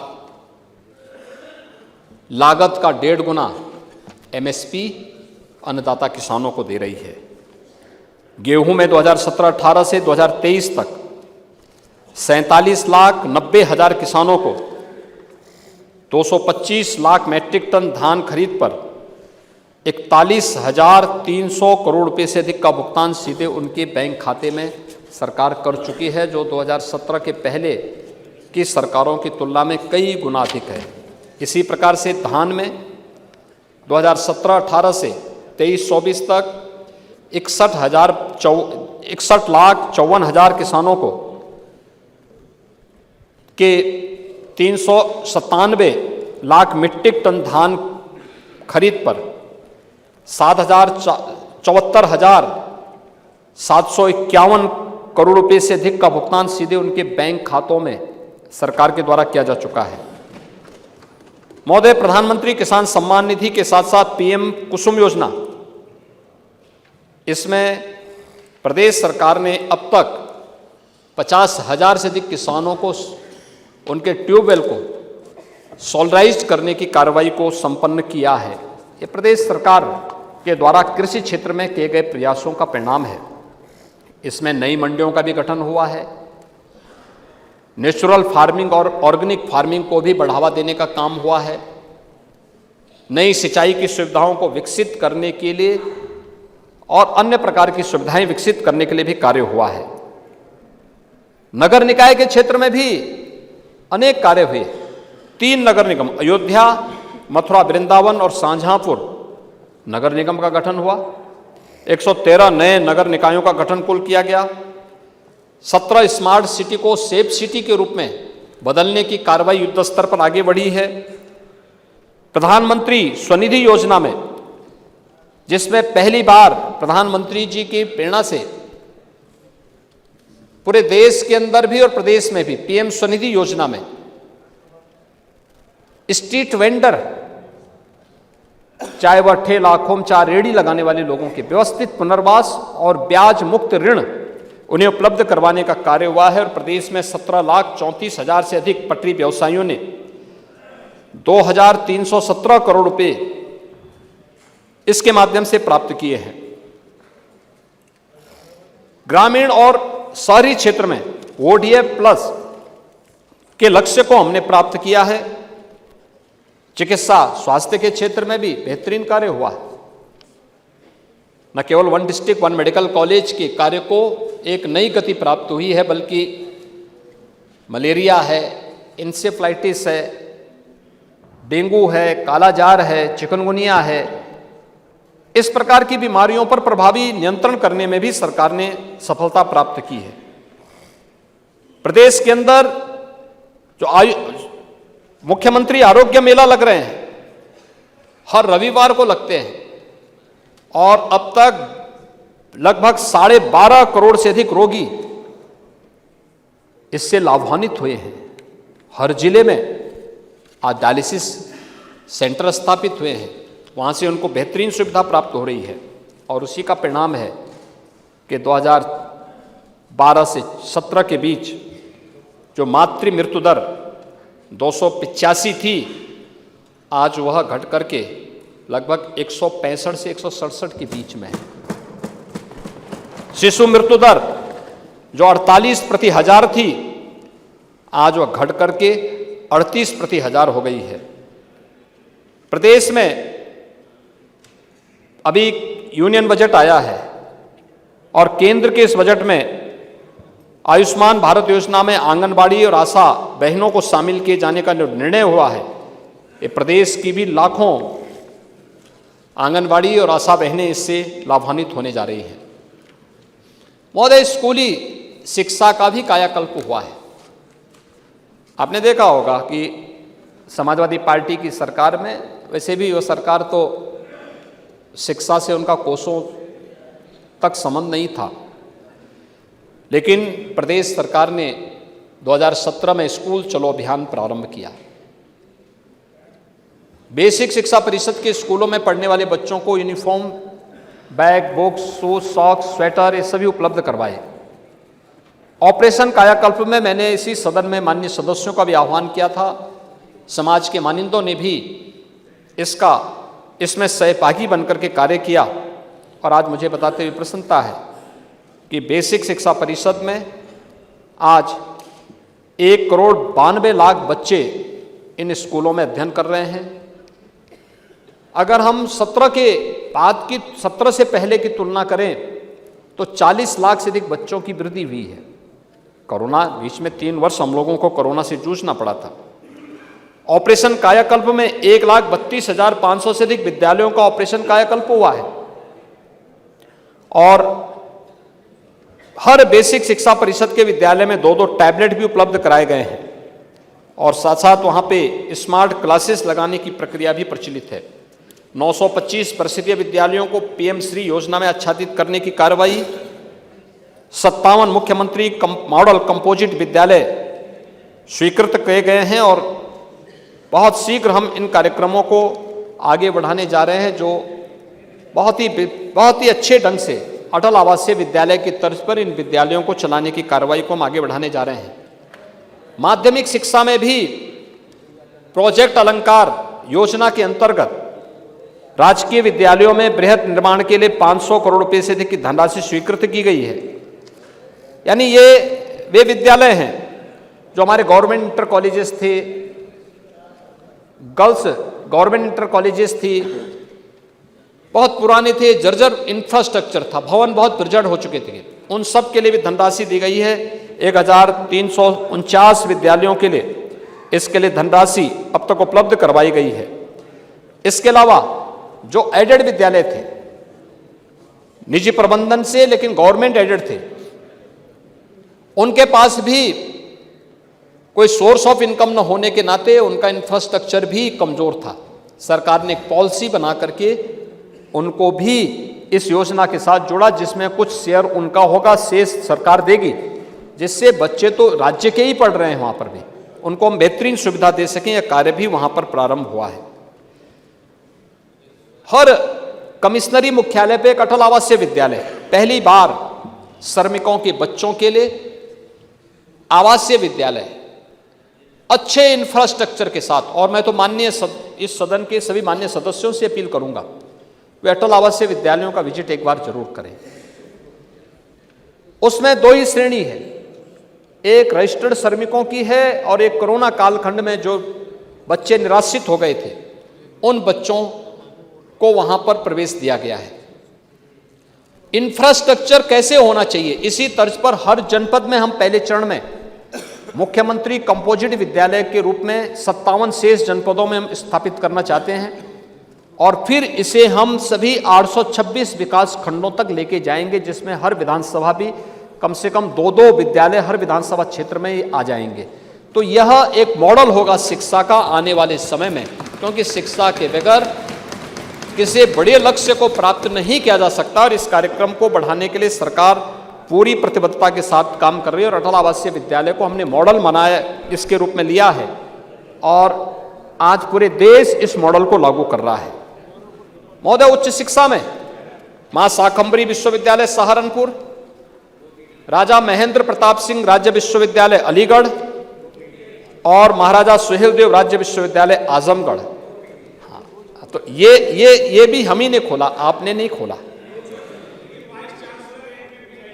लागत का 1.5 गुना एमएसपी अन्नदाता किसानों को दे रही है। गेहूं में 2017-18 से 2023 तक 47,90,000 किसानों को 225 लाख मैट्रिक टन धान खरीद पर 41,300 करोड़ रुपए से अधिक का भुगतान सीधे उनके बैंक खाते में सरकार कर चुकी है, जो 2017 के पहले की सरकारों की तुलना में कई गुना अधिक है। इसी प्रकार से धान में 2017-18 से 23-24 तक 61,54,000 किसानों को के 397 लाख मीट्रिक टन धान खरीद पर 74,751 करोड़ रुपए से अधिक का भुगतान सीधे उनके बैंक खातों में सरकार के द्वारा किया जा चुका है। महोदय, प्रधानमंत्री किसान सम्मान निधि के साथ साथ पीएम कुसुम योजना, इसमें प्रदेश सरकार ने अब तक 50,000 से अधिक किसानों को उनके ट्यूबवेल को सोलराइज्ड करने की कार्रवाई को संपन्न किया है। ये प्रदेश सरकार के द्वारा कृषि क्षेत्र में किए गए प्रयासों का परिणाम है। इसमें नई मंडियों का भी गठन हुआ है, नेचुरल फार्मिंग और ऑर्गेनिक फार्मिंग को भी बढ़ावा देने का काम हुआ है, नई सिंचाई की सुविधाओं को विकसित करने के लिए और अन्य प्रकार की सुविधाएं विकसित करने के लिए भी कार्य हुआ है। नगर निकाय के क्षेत्र में भी अनेक कार्य हुए। 3 नगर निगम, अयोध्या, मथुरा वृंदावन और शाहजहांपुर नगर निगम का गठन हुआ। 113 नए नगर निकायों का गठन कुल किया गया। 17 स्मार्ट सिटी को सेफ सिटी के रूप में बदलने की कार्रवाई युद्ध स्तर पर आगे बढ़ी है। प्रधानमंत्री स्वनिधि योजना में, जिसमें पहली बार प्रधानमंत्री जी की प्रेरणा से पूरे देश के अंदर भी और प्रदेश में भी पीएम स्वनिधि योजना में स्ट्रीट वेंडर, चाहे वह ठेला खोमचा रेहड़ी लगाने वाले लोगों के व्यवस्थित पुनर्वास और ब्याज मुक्त ऋण उन्हें उपलब्ध करवाने का कार्य हुआ है। और प्रदेश में 17,34,000 से अधिक पटरी व्यवसायियों ने 2,317 करोड़ रुपए इसके माध्यम से प्राप्त किए हैं। ग्रामीण और शहरी क्षेत्र में ओडीएफ प्लस के लक्ष्य को हमने प्राप्त किया है। चिकित्सा स्वास्थ्य के क्षेत्र में भी बेहतरीन कार्य हुआ है। न केवल 1 डिस्ट्रिक्ट 1 मेडिकल कॉलेज के कार्य को एक नई गति प्राप्त हुई है, बल्कि मलेरिया है, इंसेफ्लाइटिस है, डेंगू है, कालाजार है, चिकनगुनिया है, इस प्रकार की बीमारियों पर प्रभावी नियंत्रण करने में भी सरकार ने सफलता प्राप्त की है। प्रदेश के अंदर जो मुख्यमंत्री आरोग्य मेला लग रहे हैं, हर रविवार को लगते हैं और अब तक लगभग 12.5 करोड़ से अधिक रोगी इससे लाभान्वित हुए हैं। हर जिले में आज डायलिसिस सेंटर स्थापित हुए हैं, वहां से उनको बेहतरीन सुविधा प्राप्त हो रही है। और उसी का परिणाम है कि 2012 से 17 के बीच जो मातृ मृत्यु दर 285 थी, आज वह घट करके लगभग 165 से 167 के बीच में है। शिशु मृत्यु दर जो 48 प्रति हजार थी, आज वह घट करके 38 प्रति हजार हो गई है। प्रदेश में अभी यूनियन बजट आया है और केंद्र के इस बजट में आयुष्मान भारत योजना में आंगनबाड़ी और आशा बहनों को शामिल किए जाने का निर्णय हुआ है। ये प्रदेश की भी लाखों आंगनबाड़ी और आशा बहनें इससे लाभान्वित होने जा रही हैं। महोदय, स्कूली शिक्षा का भी कायाकल्प हुआ है। आपने देखा होगा कि समाजवादी पार्टी की सरकार में, वैसे भी वह सरकार तो शिक्षा से उनका कोसों तक संबंध नहीं था, लेकिन प्रदेश सरकार ने 2017 में स्कूल चलो अभियान प्रारंभ किया। बेसिक शिक्षा परिषद के स्कूलों में पढ़ने वाले बच्चों को uniform, bag, books, shoes, socks, sweater ये सभी उपलब्ध करवाए। ऑपरेशन कायाकल्प में मैंने इसी सदन में माननीय सदस्यों का भी आह्वान किया था। समाज के मानिंदों ने भी इसमें सहभागी बनकर के कार्य किया और आज मुझे बताते हुए प्रसन्नता है कि बेसिक शिक्षा परिषद में आज 1,92,00,000 बच्चे इन स्कूलों में अध्ययन कर रहे हैं। अगर हम 17 से पहले की तुलना करें तो 40 लाख से अधिक बच्चों की वृद्धि हुई है। कोरोना बीच में 3 वर्ष हम लोगों को कोरोना से जूझना पड़ा था। ऑपरेशन कायाकल्प में 1,32,500 से अधिक विद्यालयों का ऑपरेशन कायाकल्प हुआ है और हर बेसिक शिक्षा परिषद के विद्यालय में 2-2 टैबलेट भी उपलब्ध कराए गए हैं और साथ साथ वहां पे स्मार्ट क्लासेस लगाने की प्रक्रिया भी प्रचलित है। 925 परिषदीय विद्यालयों को पीएम श्री योजना में आच्छादित करने की कार्रवाई, 57 मुख्यमंत्री मॉडल कंपोजिट विद्यालय स्वीकृत किए गए हैं और बहुत शीघ्र हम इन कार्यक्रमों को आगे बढ़ाने जा रहे हैं, जो बहुत ही अच्छे ढंग से अटल आवासीय विद्यालय की तर्ज पर इन विद्यालयों को चलाने की कार्रवाई को हम आगे बढ़ाने जा रहे हैं। माध्यमिक शिक्षा में भी प्रोजेक्ट अलंकार योजना के अंतर्गत राजकीय विद्यालयों में बृहद निर्माण के लिए 500 करोड़ रुपए से अधिक की धनराशि स्वीकृत की गई है। यानी ये वे विद्यालय हैं जो हमारे गवर्नमेंट इंटर कॉलेजेस थे, गर्ल्स गवर्नमेंट इंटर कॉलेजेस थी, बहुत पुराने थे, जर्जर इंफ्रास्ट्रक्चर था, भवन बहुत बर्जर हो चुके थे, उन सब के लिए भी धनराशि दी गई है। 1349 विद्यालयों के लिए इसके लिए धनराशि अब तक उपलब्ध करवाई गई है। इसके अलावा जो एडेड विद्यालय थे, निजी प्रबंधन से लेकिन गवर्नमेंट एडेड थे, उनके पास भी कोई सोर्स ऑफ इनकम न होने के नाते उनका इंफ्रास्ट्रक्चर भी कमजोर था। सरकार ने एक पॉलिसी बना करके उनको भी इस योजना के साथ जोड़ा, जिसमें कुछ शेयर उनका होगा, शेष सरकार देगी, जिससे बच्चे तो राज्य के ही पढ़ रहे हैं, वहां पर भी उनको हम बेहतरीन सुविधा दे सकें। यह कार्य भी वहां पर प्रारंभ हुआ है। हर कमिश्नरी मुख्यालय पे एक अटल आवासीय विद्यालय, पहली बार श्रमिकों के बच्चों के लिए आवासीय विद्यालय अच्छे इंफ्रास्ट्रक्चर के साथ। और मैं तो माननीय इस सदन के सभी माननीय सदस्यों से अपील करूंगा, वे अटल आवासीय विद्यालयों का विजिट एक बार जरूर करें। उसमें दो ही श्रेणी है, एक रजिस्टर्ड श्रमिकों की है और एक कोरोना कालखंड में जो बच्चे निराश्रित हो गए थे, उन बच्चों को वहां पर प्रवेश दिया गया है। इंफ्रास्ट्रक्चर कैसे होना चाहिए, इसी तर्ज पर हर जनपद में हम पहले चरण में मुख्यमंत्री कंपोजिट विद्यालय के रूप में 57 शेष जनपदों में हम स्थापित करना चाहते हैं, और फिर इसे हम सभी 826 विकास खंडों तक लेके जाएंगे, जिसमें हर विधानसभा भी कम से कम 2-2 विद्यालय हर विधानसभा क्षेत्र में आ जाएंगे। तो यह एक मॉडल होगा शिक्षा का आने वाले समय में, क्योंकि शिक्षा के बगैर किसी बड़े लक्ष्य को प्राप्त नहीं किया जा सकता। और इस कार्यक्रम को बढ़ाने के लिए सरकार पूरी प्रतिबद्धता के साथ काम कर रही है, और अटल आवासीय विद्यालय को हमने मॉडल बनाया, इसके रूप में लिया है, और आज पूरे देश इस मॉडल को लागू कर रहा है। महोदय, उच्च शिक्षा में मां शाकंभरी विश्वविद्यालय सहारनपुर, राजा महेंद्र प्रताप सिंह राज्य विश्वविद्यालय अलीगढ़ और महाराजा सुहेलदेव राज्य विश्वविद्यालय आजमगढ़। हाँ, तो ये भी हम ही ने खोला, आपने नहीं खोला।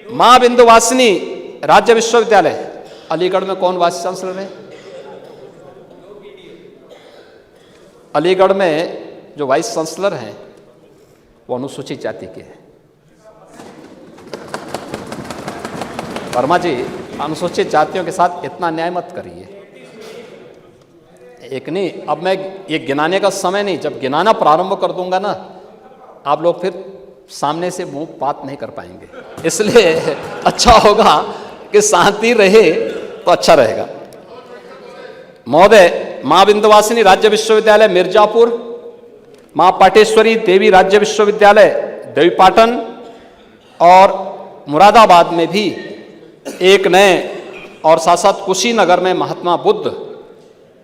मां विंध्यवासिनी राज्य विश्वविद्यालय अलीगढ़ में कौन वाइस चांसलर है? अलीगढ़ में जो वाइस चांसलर हैं वो अनुसूचित जाति के हैं। वर्मा जी, अनुसूचित जातियों के साथ इतना न्याय मत करिए। एक नहीं, अब मैं ये गिनाने का समय नहीं, जब गिनाना प्रारंभ कर दूंगा ना, आप लोग फिर सामने से मुंह बात नहीं कर पाएंगे, इसलिए अच्छा होगा कि शांति रहे तो अच्छा रहेगा। महोदय, मां विंध्यवासिनी राज्य विश्वविद्यालय मिर्जापुर, मां पाटेश्वरी देवी राज्य विश्वविद्यालय देवीपाटन, और मुरादाबाद में भी एक नए, और साथ साथ कुशीनगर में महात्मा बुद्ध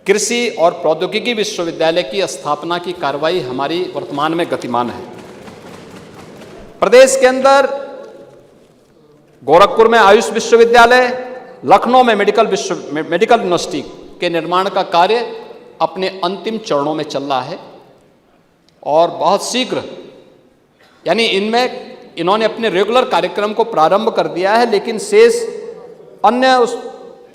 कृषि और प्रौद्योगिकी विश्वविद्यालय की स्थापना की कार्रवाई हमारी वर्तमान में गतिमान है। प्रदेश के अंदर गोरखपुर में आयुष विश्वविद्यालय, लखनऊ में मेडिकल यूनिवर्सिटी के निर्माण का कार्य अपने अंतिम चरणों में चल रहा है, और बहुत शीघ्र, यानी इनमें इन्होंने अपने रेगुलर कार्यक्रम को प्रारंभ कर दिया है, लेकिन शेष अन्य उस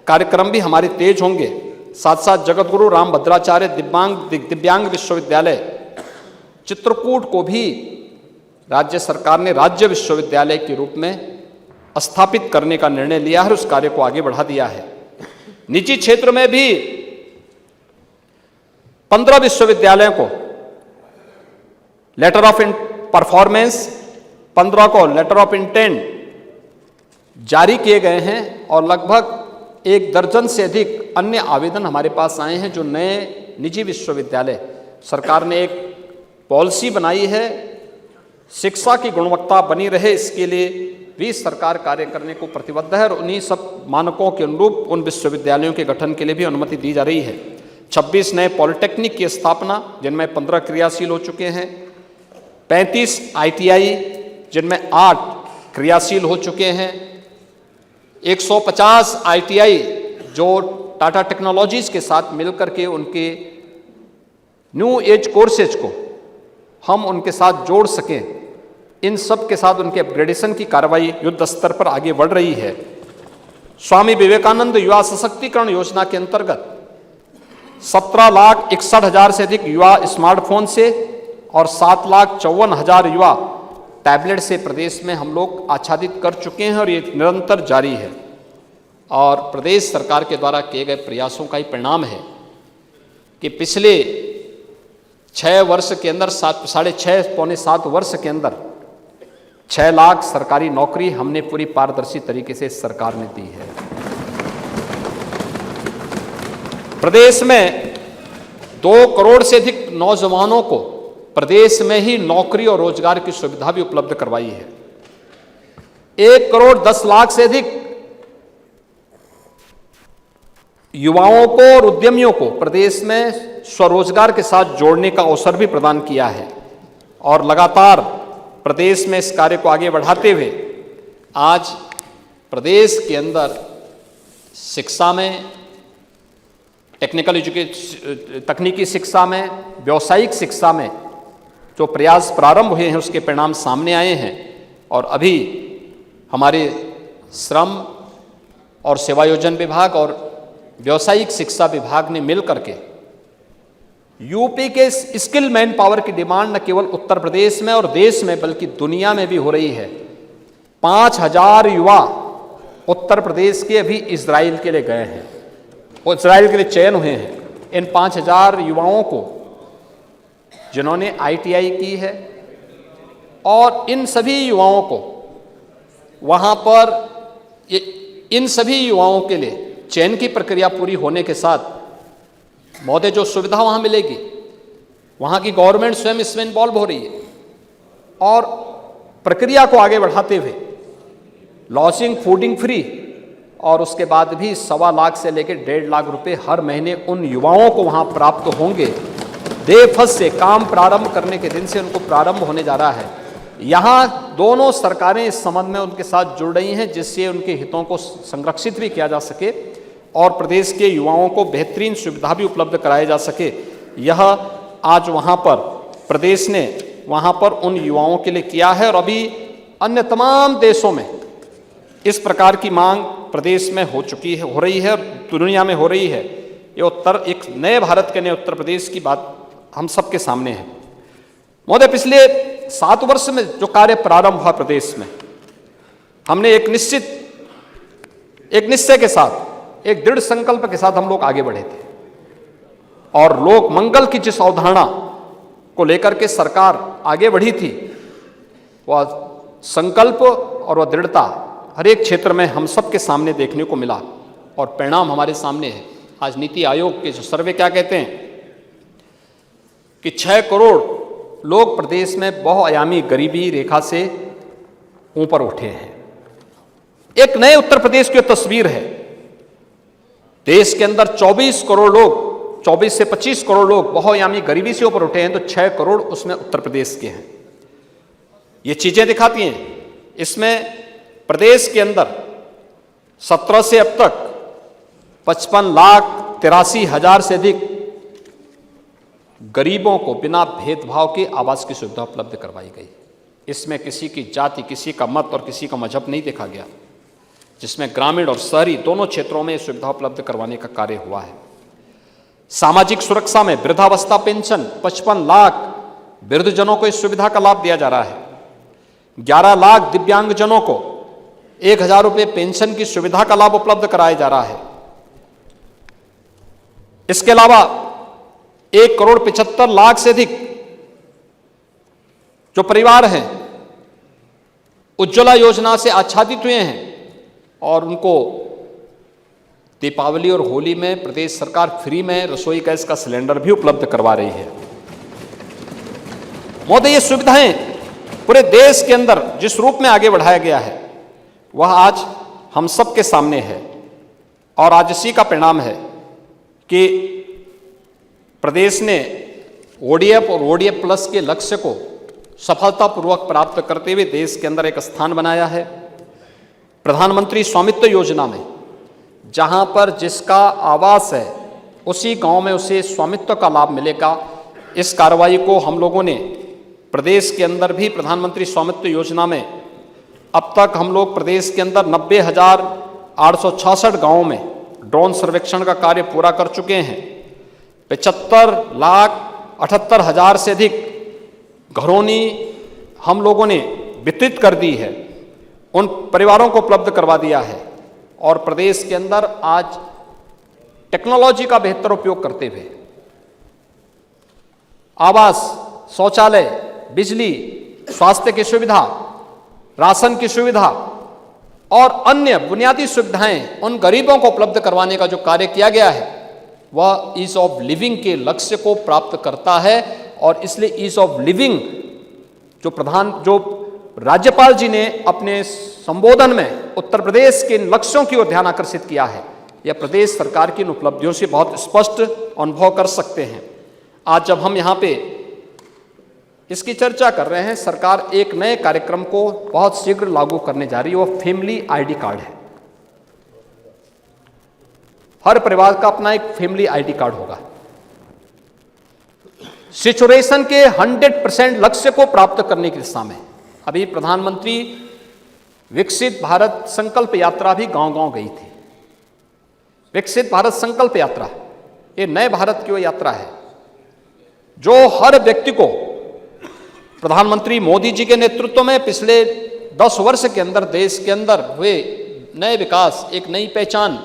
कार्यक्रम भी हमारे तेज होंगे। साथ साथ जगतगुरु रामभद्राचार्य दिव्यांग विश्वविद्यालय चित्रकूट को भी राज्य सरकार ने राज्य विश्वविद्यालय के रूप में स्थापित करने का निर्णय लिया है, उस कार्य को आगे बढ़ा दिया है। निजी क्षेत्र में भी 15 विश्वविद्यालयों को लेटर ऑफ परफॉर्मेंस, 15 को लेटर ऑफ इंटेंट जारी किए गए हैं, और लगभग 1 दर्जन से अधिक अन्य आवेदन हमारे पास आए हैं, जो नए निजी विश्वविद्यालय, सरकार ने एक पॉलिसी बनाई है शिक्षा की गुणवत्ता बनी रहे, इसके लिए भी सरकार कार्य करने को प्रतिबद्ध है, और उन्हीं सब मानकों के अनुरूप उन विश्वविद्यालयों के गठन के लिए भी अनुमति दी जा रही है। 26 नए पॉलिटेक्निक की स्थापना, जिनमें 15 क्रियाशील हो चुके हैं, 35 ITI जिनमें 8 क्रियाशील हो चुके हैं, 150 ITI जो टाटा टेक्नोलॉजीज के साथ मिलकर के उनके न्यू एज कोर्सेज को हम उनके साथ जोड़ सकें, इन सब के साथ उनके अपग्रेडेशन की कार्रवाई युद्ध स्तर पर आगे बढ़ रही है। स्वामी विवेकानंद युवा सशक्तिकरण योजना के अंतर्गत 17,61,000 से अधिक युवा स्मार्टफोन से और 7,54,000 युवा टैबलेट से प्रदेश में हम लोग आच्छादित कर चुके हैं और ये निरंतर जारी है। और प्रदेश सरकार के द्वारा किए गए प्रयासों का ही परिणाम है कि पिछले 6 वर्ष के अंदर 6.5 पौने 7 वर्ष के अंदर 6 लाख सरकारी नौकरी हमने पूरी पारदर्शी तरीके से सरकार ने दी है। प्रदेश में 2 करोड़ से अधिक नौजवानों को प्रदेश में ही नौकरी और रोजगार की सुविधा भी उपलब्ध करवाई है। 1 करोड़ 10 लाख से अधिक युवाओं को और उद्यमियों को प्रदेश में स्वरोजगार के साथ जोड़ने का अवसर भी प्रदान किया है। और लगातार प्रदेश में इस कार्य को आगे बढ़ाते हुए आज प्रदेश के अंदर शिक्षा में, तकनीकी शिक्षा में, व्यावसायिक शिक्षा में जो प्रयास प्रारंभ हुए हैं उसके परिणाम सामने आए हैं। और अभी हमारे श्रम और सेवायोजन विभाग और व्यावसायिक शिक्षा विभाग ने मिल करके यूपी के स्किल मैन पावर की डिमांड न केवल उत्तर प्रदेश में और देश में बल्कि दुनिया में भी हो रही है। 5,000 युवा उत्तर प्रदेश के अभी इजराइल के लिए गए हैं, वो इजराइल के लिए चयन हुए हैं। इन 5,000 युवाओं को जिन्होंने ITI की है और इन सभी युवाओं को वहाँ पर इन सभी युवाओं के लिए चयन की प्रक्रिया पूरी होने के साथ महोदय जो सुविधा वहाँ मिलेगी, वहाँ की गवर्नमेंट स्वयं इसमें इन्वॉल्व हो रही है। और प्रक्रिया को आगे बढ़ाते हुए लॉजिंग फूडिंग फ्री और उसके बाद भी 1.25 लाख से लेकर 1.5 लाख रुपए हर महीने उन युवाओं को वहाँ प्राप्त होंगे। देफस से काम प्रारंभ करने के दिन से उनको प्रारंभ होने जा रहा है। यहाँ दोनों सरकारें इस संबंध में उनके साथ जुड़ रही हैं जिससे उनके हितों को संरक्षित भी किया जा सके और प्रदेश के युवाओं को बेहतरीन सुविधा भी उपलब्ध कराया जा सके। यह आज वहाँ पर प्रदेश ने वहाँ पर उन युवाओं के लिए किया है और अभी अन्य तमाम देशों में इस प्रकार की मांग प्रदेश में हो चुकी है, हो रही है और दुनिया में हो रही है। ये एक नए भारत के नए उत्तर प्रदेश की बात हम सबके सामने है। महोदय, पिछले 7 वर्ष में जो कार्य प्रारंभ हुआ प्रदेश में, हमने एक निश्चय के साथ, एक दृढ़ संकल्प के साथ हम लोग आगे बढ़े थे और लोक मंगल की जिस अवधारणा को लेकर के सरकार आगे बढ़ी थी, वह संकल्प और वह दृढ़ता हर एक क्षेत्र में हम सबके सामने देखने को मिला और परिणाम हमारे सामने है। आज नीति आयोग के जो सर्वे क्या कहते हैं कि 6 करोड़ लोग प्रदेश में बहुआयामी गरीबी रेखा से ऊपर उठे हैं। एक नए उत्तर प्रदेश की तस्वीर है। देश के अंदर 24 करोड़ लोग, 24 से 25 करोड़ लोग बहुआयामी गरीबी से ऊपर उठे हैं, तो 6 करोड़ उसमें उत्तर प्रदेश के हैं। ये चीजें दिखाती हैं। इसमें प्रदेश के अंदर 17 से अब तक 55,83,000 से अधिक गरीबों को बिना भेदभाव के आवास की सुविधा उपलब्ध करवाई गई। इसमें किसी की जाति, किसी का मत और किसी का मजहब नहीं देखा गया, जिसमें ग्रामीण और शहरी दोनों क्षेत्रों में सुविधा उपलब्ध करवाने का कार्य हुआ है। सामाजिक सुरक्षा में वृद्धावस्था पेंशन 55 लाख वृद्धजनों को इस सुविधा का लाभ दिया जा रहा है। 11 लाख दिव्यांगजनों को 1,000 रुपये पेंशन की सुविधा का लाभ उपलब्ध कराया जा रहा है। इसके अलावा 1 करोड़ 75 लाख से अधिक जो परिवार हैं उज्ज्वला योजना से आच्छादित हुए हैं और उनको दीपावली और होली में प्रदेश सरकार फ्री में रसोई गैस का सिलेंडर भी उपलब्ध करवा रही है। महोदय, ये सुविधाएं पूरे देश के अंदर जिस रूप में आगे बढ़ाया गया है वह आज हम सब के सामने है और आज इसी का परिणाम है कि प्रदेश ने ODF और ODF प्लस के लक्ष्य को सफलतापूर्वक प्राप्त करते हुए देश के अंदर एक स्थान बनाया है। प्रधानमंत्री स्वामित्व योजना में जहां पर जिसका आवास है उसी गांव में उसे स्वामित्व का लाभ मिलेगा। इस कार्रवाई को हम लोगों ने प्रदेश के अंदर भी प्रधानमंत्री स्वामित्व योजना में अब तक हम लोग प्रदेश के अंदर 90,866 गांवों में ड्रोन सर्वेक्षण का कार्य पूरा कर चुके हैं। 75,78,000 से अधिक घरौनी हम लोगों ने वितरित कर दी है, उन परिवारों को उपलब्ध करवा दिया है। और प्रदेश के अंदर आज टेक्नोलॉजी का बेहतर उपयोग करते हुए आवास, शौचालय, बिजली, स्वास्थ्य की सुविधा, राशन की सुविधा और अन्य बुनियादी सुविधाएं उन गरीबों को उपलब्ध करवाने का जो कार्य किया गया है वह ईज ऑफ लिविंग के लक्ष्य को प्राप्त करता है। और इसलिए ईज ऑफ लिविंग जो राज्यपाल जी ने अपने संबोधन में उत्तर प्रदेश के लक्ष्यों की ओर ध्यान आकर्षित किया है, यह प्रदेश सरकार की इन उपलब्धियों से बहुत स्पष्ट अनुभव कर सकते हैं। आज जब हम यहाँ पे इसकी चर्चा कर रहे हैं, सरकार एक नए कार्यक्रम को बहुत शीघ्र लागू करने जा रही है, वो फैमिली आईडी कार्ड है। हर परिवार का अपना एक फैमिली आईडी कार्ड होगा। सिचुएशन के 100% लक्ष्य को प्राप्त करने की दिशा में अभी प्रधानमंत्री विकसित भारत संकल्प यात्रा भी गांव-गांव गई थी। विकसित भारत संकल्प यात्रा ये नए भारत की वो यात्रा है जो हर व्यक्ति को प्रधानमंत्री मोदी जी के नेतृत्व में पिछले 10 वर्ष के अंदर देश के अंदर हुए नए विकास, एक नई पहचान,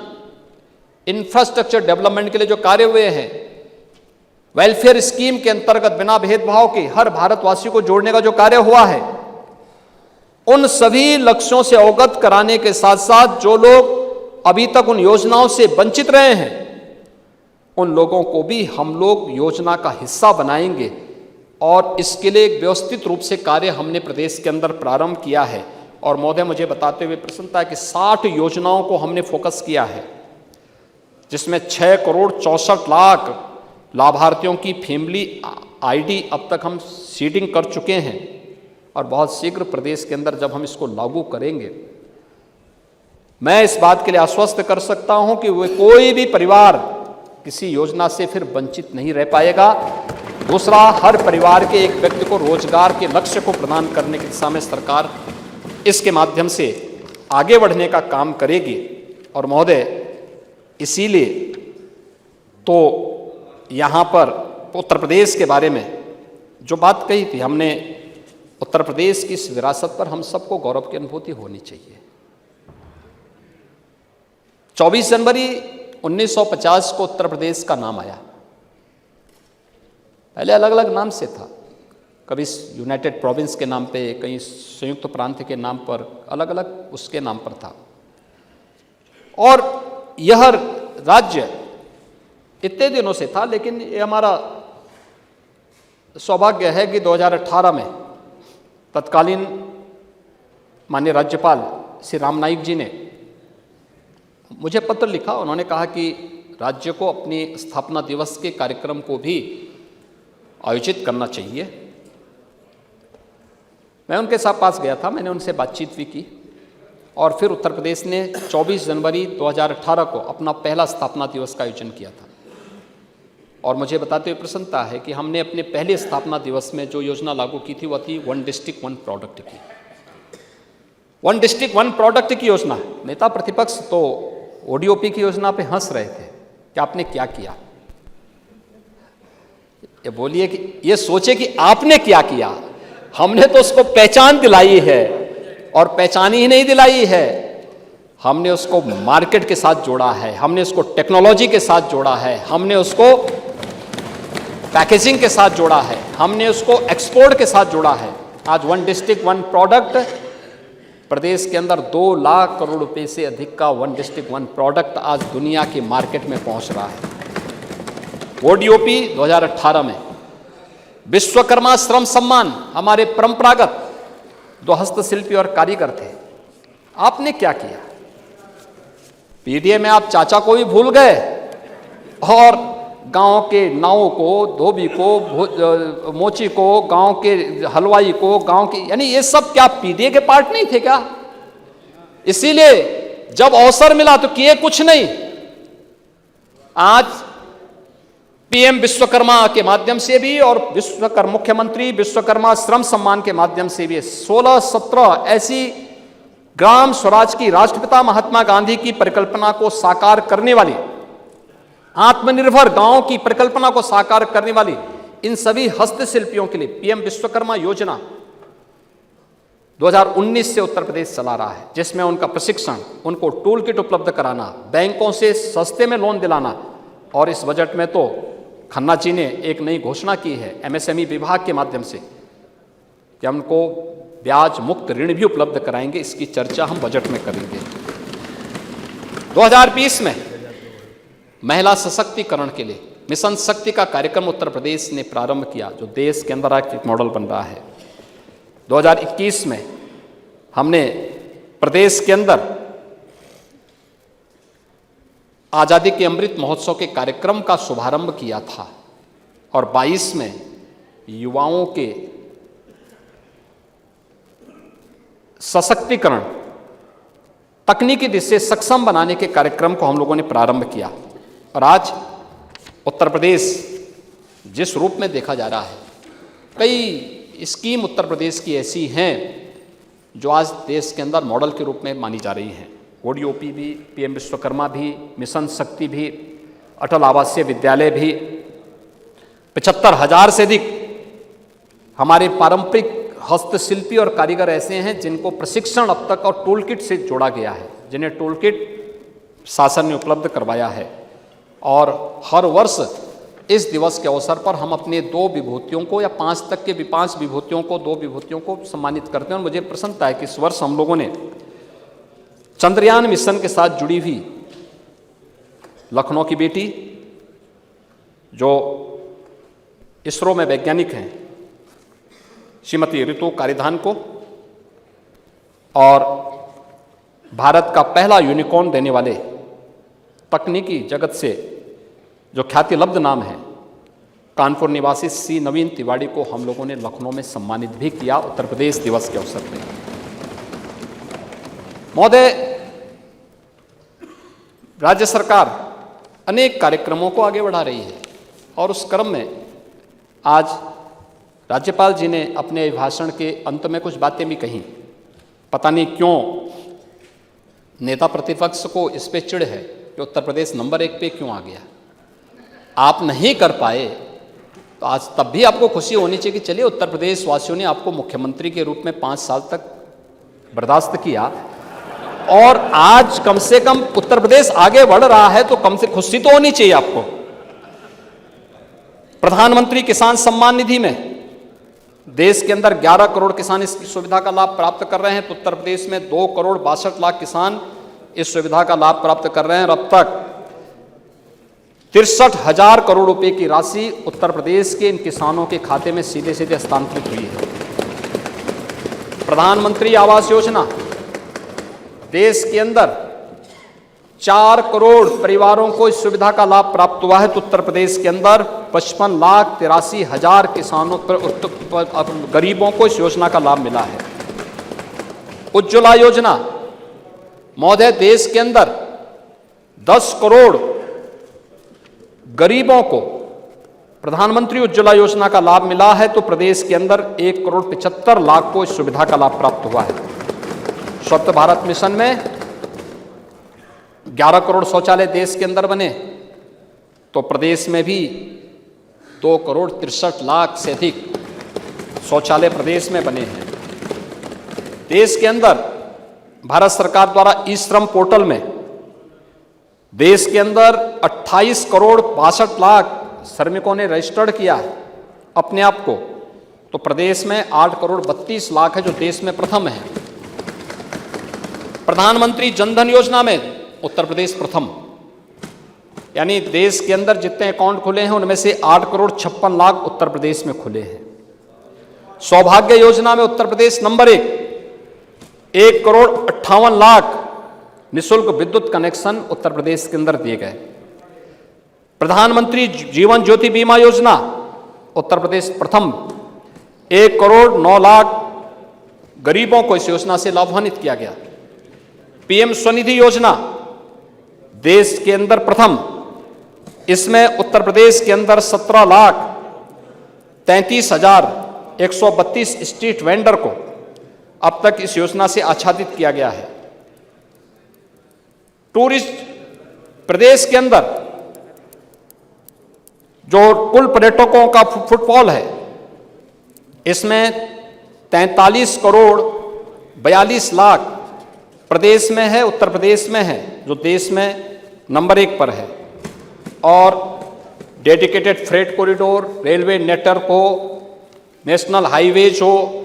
इंफ्रास्ट्रक्चर डेवलपमेंट के लिए जो कार्य हुए हैं, वेलफेयर स्कीम के अंतर्गत बिना भेदभाव के हर भारतवासी को जोड़ने का जो कार्य हुआ है, उन सभी लक्ष्यों से अवगत कराने के साथ साथ जो लोग अभी तक उन योजनाओं से वंचित रहे हैं उन लोगों को भी हम लोग योजना का हिस्सा बनाएंगे। और इसके लिए एक व्यवस्थित रूप से कार्य हमने प्रदेश के अंदर प्रारंभ किया है। और महोदय, मुझे बताते हुए प्रसन्नता है कि 60 योजनाओं को हमने फोकस किया है, जिसमें 6 करोड़ 64 लाख लाभार्थियों की फैमिली आईडी अब तक हम सीडिंग कर चुके हैं। और बहुत शीघ्र प्रदेश के अंदर जब हम इसको लागू करेंगे, मैं इस बात के लिए आश्वस्त कर सकता हूं कि वे कोई भी परिवार किसी योजना से फिर वंचित नहीं रह पाएगा। दूसरा, हर परिवार के एक व्यक्ति को रोजगार के लक्ष्य को प्रदान करने की दिशा में सरकार इसके माध्यम से आगे बढ़ने का काम करेगी। और महोदय, इसीलिए तो यहाँ पर उत्तर प्रदेश के बारे में जो बात कही थी हमने, उत्तर प्रदेश की इस विरासत पर हम सबको गौरव की अनुभूति होनी चाहिए। 24 जनवरी 1950 को उत्तर प्रदेश का नाम आया। पहले अलग अलग नाम से था, कभी यूनाइटेड प्रोविंस के नाम पे, कहीं संयुक्त प्रांत के नाम पर, अलग अलग उसके नाम पर था। और यह राज्य इतने दिनों से था, लेकिन ये हमारा सौभाग्य है कि 2018 में तत्कालीन माननीय राज्यपाल श्री राम नाईक जी ने मुझे पत्र लिखा। उन्होंने कहा कि राज्य को अपनी स्थापना दिवस के कार्यक्रम को भी आयोजित करना चाहिए। मैं उनके साथ पास गया था, मैंने उनसे बातचीत भी की और फिर उत्तर प्रदेश ने 24 जनवरी 2018 को अपना पहला स्थापना दिवस का आयोजन किया था। और मुझे बताते हुए प्रसन्नता है कि हमने अपने पहले स्थापना दिवस में जो योजना लागू की थी वह थी 1 डिस्ट्रिक्ट 1 प्रोडक्ट की। 1 डिस्ट्रिक्ट 1 प्रोडक्ट की योजना। नेता प्रतिपक्ष तो ओडीओपी की योजना पे हंस रहे थे कि आपने क्या किया। ये बोलिए कि ये सोचे कि आपने क्या किया। हमने तो उसको पहचान दिलाई है, और पहचान ही नहीं दिलाई है, हमने उसको मार्केट के साथ जोड़ा है, हमने उसको टेक्नोलॉजी के साथ जोड़ा है, हमने उसको पैकेजिंग के साथ जोड़ा है, हमने उसको एक्सपोर्ट के साथ जोड़ा है। आज 1 डिस्ट्रिक्ट 1 प्रोडक्ट प्रदेश के अंदर 2 लाख करोड़ रुपए से अधिक का 1 डिस्ट्रिक्ट 1 प्रोडक्ट आज दुनिया के मार्केट में पहुंच रहा है। ओडीओपी 2018 में विश्वकर्मा श्रम सम्मान, हमारे परंपरागत जो हस्तशिल्पी और कारीगर थे, आपने क्या किया। पीडीए में आप चाचा को भी भूल गए और गांव के नाव को, धोबी को, मोची को, गांव के हलवाई को, गांव की, यानी ये सब क्या पीडीए के पार्ट नहीं थे क्या। इसीलिए जब अवसर मिला तो किए कुछ नहीं। आज पीएम विश्वकर्मा के माध्यम से भी और मुख्यमंत्री विश्वकर्मा श्रम सम्मान के माध्यम से भी 16-17 ऐसी ग्राम स्वराज की राष्ट्रपिता महात्मा गांधी की परिकल्पना को साकार करने वाली, आत्मनिर्भर गांव की परिकल्पना को साकार करने वाली इन सभी हस्तशिल्पियों के लिए पीएम विश्वकर्मा योजना 2019 से उत्तर प्रदेश चला रहा है, जिसमें उनका प्रशिक्षण, उनको टूल किट उपलब्ध कराना, बैंकों से सस्ते में लोन दिलाना। और इस बजट में तो खन्ना जी ने एक नई घोषणा की है एमएसएमई विभाग के माध्यम से कि हम उनको ब्याज मुक्त ऋण भी उपलब्ध कराएंगे। इसकी चर्चा हम बजट में करेंगे। 2020 में महिला सशक्तिकरण के लिए मिशन शक्ति का कार्यक्रम उत्तर प्रदेश ने प्रारंभ किया, जो देश के अंदर आज एक मॉडल बन रहा है। 2021 में हमने प्रदेश के अंदर आजादी के अमृत महोत्सव के कार्यक्रम का शुभारंभ किया था और 22 में युवाओं के सशक्तिकरण, तकनीकी दृष्टि से सक्षम बनाने के कार्यक्रम को हम लोगों ने प्रारंभ किया। और आज उत्तर प्रदेश जिस रूप में देखा जा रहा है, कई स्कीम उत्तर प्रदेश की ऐसी हैं जो आज देश के अंदर मॉडल के रूप में मानी जा रही हैं। ओडीओपी भी, पीएम विश्वकर्मा भी, मिशन शक्ति भी, अटल आवासीय विद्यालय भी, 75,000 से अधिक हमारे पारंपरिक हस्तशिल्पी और कारीगर ऐसे हैं जिनको प्रशिक्षण अब तक और टूल किट से जोड़ा गया है, जिन्हें टूल किट शासन ने उपलब्ध करवाया है। और हर वर्ष इस दिवस के अवसर पर हम अपने 2 विभूतियों को या 5 तक के 5 विभूतियों को, 2 विभूतियों को सम्मानित करते हैं। और मुझे प्रसन्नता है कि इस वर्ष हम लोगों ने चंद्रयान मिशन के साथ जुड़ी हुई लखनऊ की बेटी जो इसरो में वैज्ञानिक हैं, श्रीमती ऋतु कारिधान को, और भारत का पहला यूनिकॉर्न देने वाले तकनीकी जगत से जो ख्यातिलब्ध नाम है कानपुर निवासी सी नवीन तिवारी को हम लोगों ने लखनऊ में सम्मानित भी किया उत्तर प्रदेश दिवस के अवसर पर। महोदय, राज्य सरकार अनेक कार्यक्रमों को आगे बढ़ा रही है और उस क्रम में आज राज्यपाल जी ने अपने भाषण के अंत में कुछ बातें भी कहीं। पता नहीं क्यों नेता प्रतिपक्ष को इस पे चिढ़ है कि उत्तर प्रदेश नंबर 1 पे क्यों आ गया। आप नहीं कर पाए तो आज तब भी आपको खुशी होनी चाहिए कि चलिए उत्तर प्रदेश वासियों ने आपको मुख्यमंत्री के रूप में 5 साल तक बर्दाश्त किया और आज कम से कम उत्तर प्रदेश आगे बढ़ रहा है, तो कम से खुशी तो होनी चाहिए आपको। प्रधानमंत्री किसान सम्मान निधि में देश के अंदर 11 करोड़ किसान इस सुविधा का लाभ प्राप्त कर रहे हैं, तो उत्तर प्रदेश में 2 करोड़ 62 लाख किसान इस सुविधा का लाभ प्राप्त कर रहे हैं। और अब तक 63,000 करोड़ रुपए की राशि उत्तर प्रदेश के इन किसानों के खाते में सीधे सीधे हस्तांतरित हुई है। प्रधानमंत्री आवास योजना, देश के अंदर 4 करोड़ परिवारों को इस सुविधा का लाभ प्राप्त हुआ है, तो उत्तर प्रदेश के अंदर 55,83,000 किसानों गरीबों को इस योजना का लाभ मिला है। उज्ज्वला योजना, महोदय देश के अंदर 10 करोड़ गरीबों को प्रधानमंत्री उज्ज्वला योजना का लाभ मिला है, तो प्रदेश के अंदर 1 करोड़ 75 लाख को इस सुविधा का लाभ प्राप्त हुआ है। स्वच्छ भारत मिशन में 11 करोड़ शौचालय देश के अंदर बने, तो प्रदेश में भी 2 करोड़ 63 लाख से अधिक शौचालय प्रदेश में बने हैं। देश के अंदर भारत सरकार द्वारा ई श्रम पोर्टल में देश के अंदर 28 करोड़ 62 लाख श्रमिकों ने रजिस्टर्ड किया है अपने आप को, तो प्रदेश में 8 करोड़ 32 लाख है, जो देश में प्रथम है। प्रधानमंत्री जनधन योजना में उत्तर प्रदेश प्रथम, यानी देश के अंदर जितने अकाउंट खुले हैं उनमें से 8 करोड़ 56 लाख उत्तर प्रदेश में खुले हैं। सौभाग्य योजना में उत्तर प्रदेश नंबर 1 करोड़ 58 लाख निःशुल्क विद्युत कनेक्शन उत्तर प्रदेश के अंदर दिए गए। प्रधानमंत्री जीवन ज्योति बीमा योजना उत्तर प्रदेश प्रथम, 1 करोड़ 9 लाख गरीबों को इस योजना से लाभान्वित किया गया। पीएम स्वनिधि योजना देश के अंदर प्रथम, इसमें उत्तर प्रदेश के अंदर 17,33,132 स्ट्रीट वेंडर को अब तक इस योजना से आच्छादित किया गया है। टूरिस्ट, प्रदेश के अंदर जो कुल पर्यटकों का फुटफॉल है, इसमें 43 करोड़ 42 लाख प्रदेश में है, उत्तर प्रदेश में है, जो देश में नंबर 1 पर है। और dedicated freight corridor, railway network हो, नेशनल हाईवेज हो,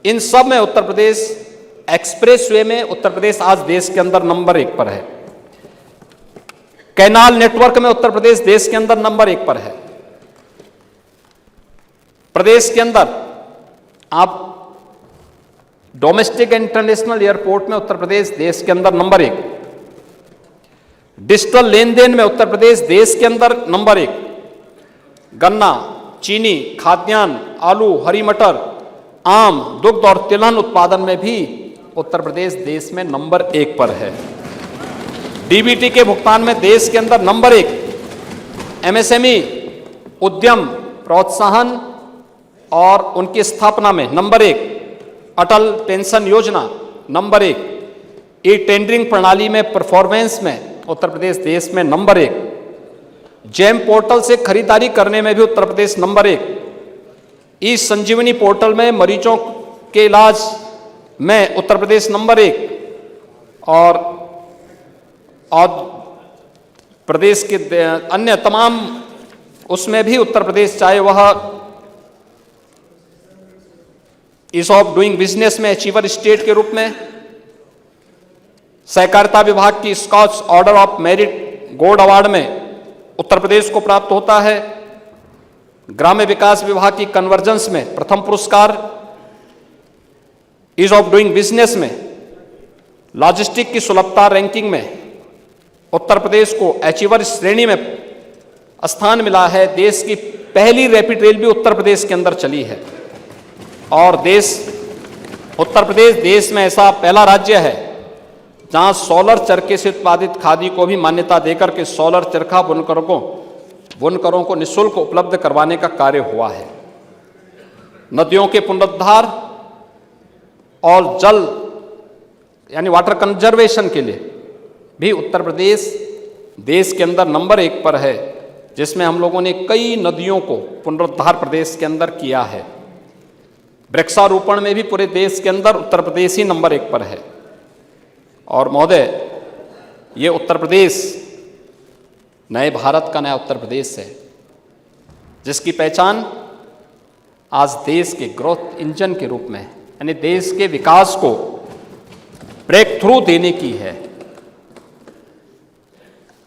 इन सब में उत्तर प्रदेश, एक्सप्रेसवे में उत्तर प्रदेश आज देश के अंदर नंबर 1 पर है। कैनाल नेटवर्क में उत्तर प्रदेश देश के अंदर नंबर 1 पर है। प्रदेश के अंदर आप डोमेस्टिक इंटरनेशनल एयरपोर्ट में उत्तर प्रदेश देश के अंदर नंबर 1। डिजिटल लेन देन में उत्तर प्रदेश देश के अंदर नंबर 1। गन्ना, चीनी, खाद्यान्न, आलू, हरी मटर, आम, दुग्ध और तिलहन उत्पादन में भी उत्तर प्रदेश देश में नंबर 1 पर है। डीबीटी के भुगतान में देश के अंदर नंबर 1। एमएसएमई उद्यम प्रोत्साहन और उनकी स्थापना में नंबर 1। अटल पेंशन योजना नंबर 1। ई टेंडरिंग प्रणाली में परफॉर्मेंस में उत्तर प्रदेश देश में नंबर 1। जेम पोर्टल से खरीदारी करने में भी उत्तर प्रदेश नंबर 1। ई संजीवनी पोर्टल में मरीजों के इलाज में उत्तर प्रदेश नंबर 1। और प्रदेश के अन्य तमाम उसमें भी उत्तर प्रदेश, चाहे वह ईज ऑफ डूइंग बिजनेस में अचीवर स्टेट के रूप में, सहकारिता विभाग की Skoch order of merit gold award में उत्तर प्रदेश को प्राप्त होता है। ग्राम्य विकास विभाग की कन्वर्जेंस में प्रथम पुरस्कार, ईज ऑफ डूइंग बिजनेस में, लॉजिस्टिक की सुलभता रैंकिंग में उत्तर प्रदेश को अचीवर श्रेणी में स्थान मिला है। देश की पहली रैपिड रेल भी उत्तर प्रदेश के अंदर चली है। और उत्तर प्रदेश देश में ऐसा पहला राज्य है जहां सोलर चरखे से उत्पादित खादी को भी मान्यता देकर के सोलर चरखा बुनकरों को निःशुल्क उपलब्ध करवाने का कार्य हुआ है। नदियों के पुनरुद्धार और जल यानी वाटर कंजर्वेशन के लिए भी उत्तर प्रदेश देश के अंदर नंबर 1 पर है, जिसमें हम लोगों ने कई नदियों को पुनरुद्धार प्रदेश के अंदर किया है। वृक्षारोपण में भी पूरे देश के अंदर उत्तर प्रदेश ही नंबर 1 पर है। और महोदय, ये उत्तर प्रदेश नए भारत का नया उत्तर प्रदेश है, जिसकी पहचान आज देश के ग्रोथ इंजन के रूप में, यानी देश के विकास को ब्रेक थ्रू देने की है।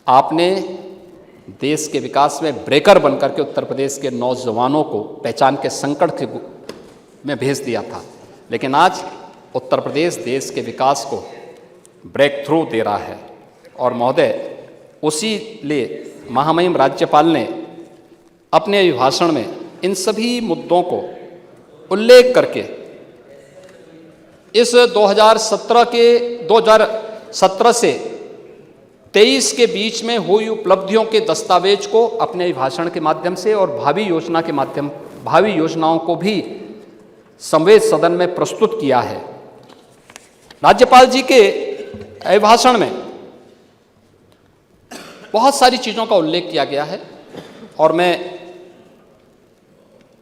आपने देश के विकास में ब्रेकर बनकर के उत्तर प्रदेश के नौजवानों को पहचान के संकट में भेज दिया था, लेकिन आज उत्तर प्रदेश देश के विकास को ब्रेक थ्रू दे रहा है। और महोदय, उसी लिए महामहिम राज्यपाल ने अपने अभिभाषण में इन सभी मुद्दों को उल्लेख करके इस 2017 से 23 के बीच में हुई उपलब्धियों के दस्तावेज को अपने अभिभाषण के माध्यम से और भावी योजनाओं को भी संवेद सदन में प्रस्तुत किया है। राज्यपाल जी के अभिभाषण में बहुत सारी चीज़ों का उल्लेख किया गया है और मैं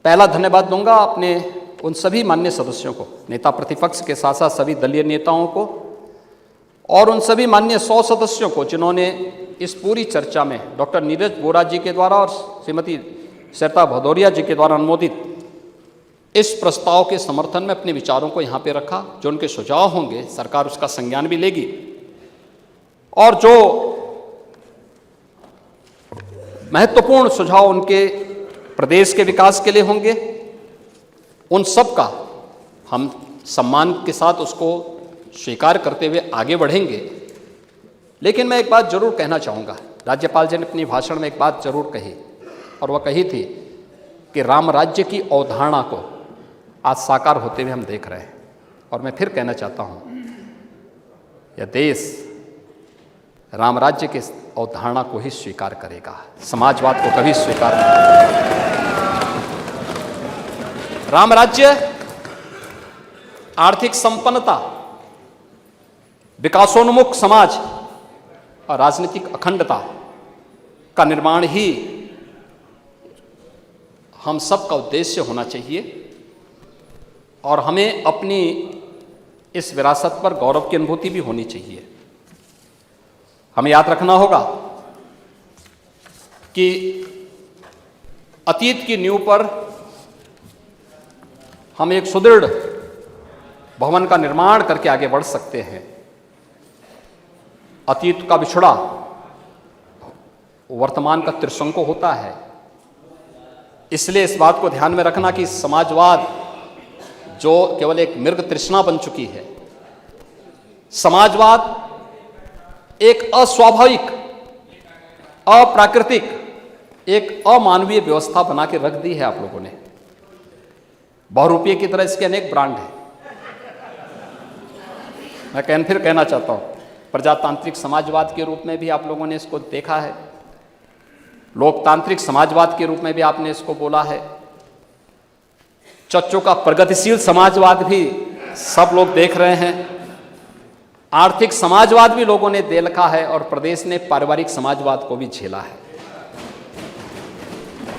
पहला धन्यवाद दूंगा अपने उन सभी माननीय सदस्यों को, नेता प्रतिपक्ष के साथ साथ सभी दलीय नेताओं को और उन सभी माननीय 100 सदस्यों को जिन्होंने इस पूरी चर्चा में डॉक्टर नीरज बोरा जी के द्वारा और श्रीमती सरिता भदौरिया जी के द्वारा अनुमोदित इस प्रस्ताव के समर्थन में अपने विचारों को यहाँ पे रखा। जो उनके सुझाव होंगे सरकार उसका संज्ञान भी लेगी और जो महत्वपूर्ण सुझाव उनके प्रदेश के विकास के लिए होंगे उन सब का हम सम्मान के साथ उसको स्वीकार करते हुए आगे बढ़ेंगे। लेकिन मैं एक बात जरूर कहना चाहूँगा, राज्यपाल जी ने अपनी भाषण में एक बात जरूर कही और वह कही थी कि राम राज्य की अवधारणा को आज साकार होते हुए हम देख रहे हैं। और मैं फिर कहना चाहता हूँ, यह देश राम राज्य के अवधारणा को ही स्वीकार करेगा, समाजवाद को कभी स्वीकार नहीं करेगा। राम राज्य आर्थिक संपन्नता, विकासोन्मुख समाज और राजनीतिक अखंडता का निर्माण ही हम सब का उद्देश्य होना चाहिए और हमें अपनी इस विरासत पर गौरव की अनुभूति भी होनी चाहिए। हमें याद रखना होगा कि अतीत की नींव पर हम एक सुदृढ़ भवन का निर्माण करके आगे बढ़ सकते हैं। अतीत का बिछड़ा वर्तमान का त्रिशंकु होता है। इसलिए इस बात को ध्यान में रखना कि समाजवाद जो केवल एक मृग तृष्णा बन चुकी है, समाजवाद एक अस्वाभाविक, अप्राकृतिक, एक अमानवीय व्यवस्था बना के रख दी है आप लोगों ने। बहुरूपीय की तरह इसके अनेक ब्रांड हैं। मैं फिर कहना चाहता हूं, प्रजातांत्रिक समाजवाद के रूप में भी आप लोगों ने इसको देखा है, लोकतांत्रिक समाजवाद के रूप में भी आपने इसको बोला है, चच्चों का प्रगतिशील समाजवाद भी सब लोग देख रहे हैं, आर्थिक समाजवाद भी लोगों ने देखा है और प्रदेश ने पारिवारिक समाजवाद को भी झेला है।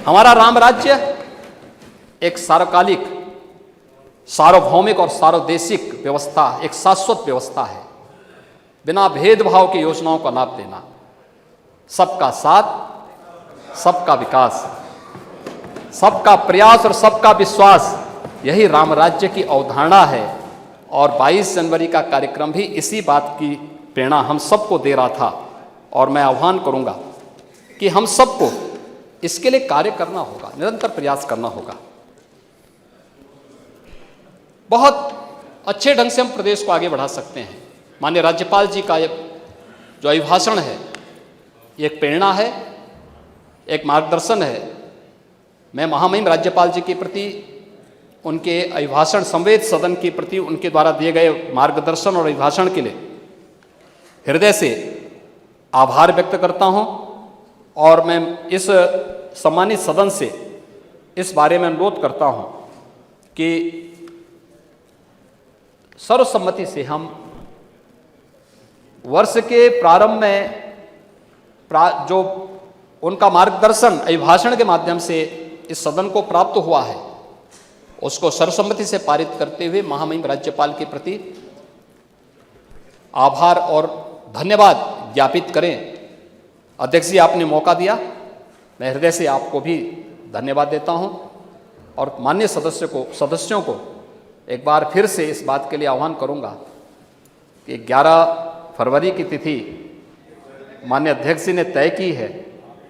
हमारा राम राज्य एक सार्वकालिक, सार्वभौमिक और सार्वदेशिक व्यवस्था, एक शाश्वत व्यवस्था है। बिना भेदभाव की योजनाओं का लाभ देना, सबका साथ, सबका विकास, सबका प्रयास और सबका विश्वास, यही राम राज्य की अवधारणा है। और 22 जनवरी का कार्यक्रम भी इसी बात की प्रेरणा हम सबको दे रहा था। और मैं आह्वान करूंगा कि हम सबको इसके लिए कार्य करना होगा, निरंतर प्रयास करना होगा। बहुत अच्छे ढंग से हम प्रदेश को आगे बढ़ा सकते हैं। माननीय राज्यपाल जी का जो अभिभाषण है, ये एक प्रेरणा है, एक मार्गदर्शन है। मैं महामहिम राज्यपाल जी के प्रति, उनके अभिभाषण, संवेद सदन के प्रति उनके द्वारा दिए गए मार्गदर्शन और अभिभाषण के लिए हृदय से आभार व्यक्त करता हूं। और मैं इस सम्मानित सदन से इस बारे में अनुरोध करता हूं कि सर्वसम्मति से हम वर्ष के प्रारंभ में जो उनका मार्गदर्शन अभिभाषण के माध्यम से इस सदन को प्राप्त हुआ है, उसको सर्वसम्मति से पारित करते हुए महामहिम राज्यपाल के प्रति आभार और धन्यवाद ज्ञापित करें। अध्यक्ष जी, आपने मौका दिया, मैं हृदय से आपको भी धन्यवाद देता हूं। और माननीय सदस्यों को एक बार फिर से इस बात के लिए आह्वान करूंगा कि 11 फरवरी की तिथि माननीय अध्यक्ष जी ने तय की है,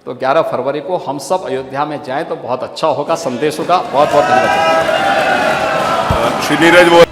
तो 11 फरवरी को हम सब अयोध्या में जाएं तो बहुत अच्छा होगा, संदेश होगा। बहुत बहुत धन्यवाद। श्री नीरज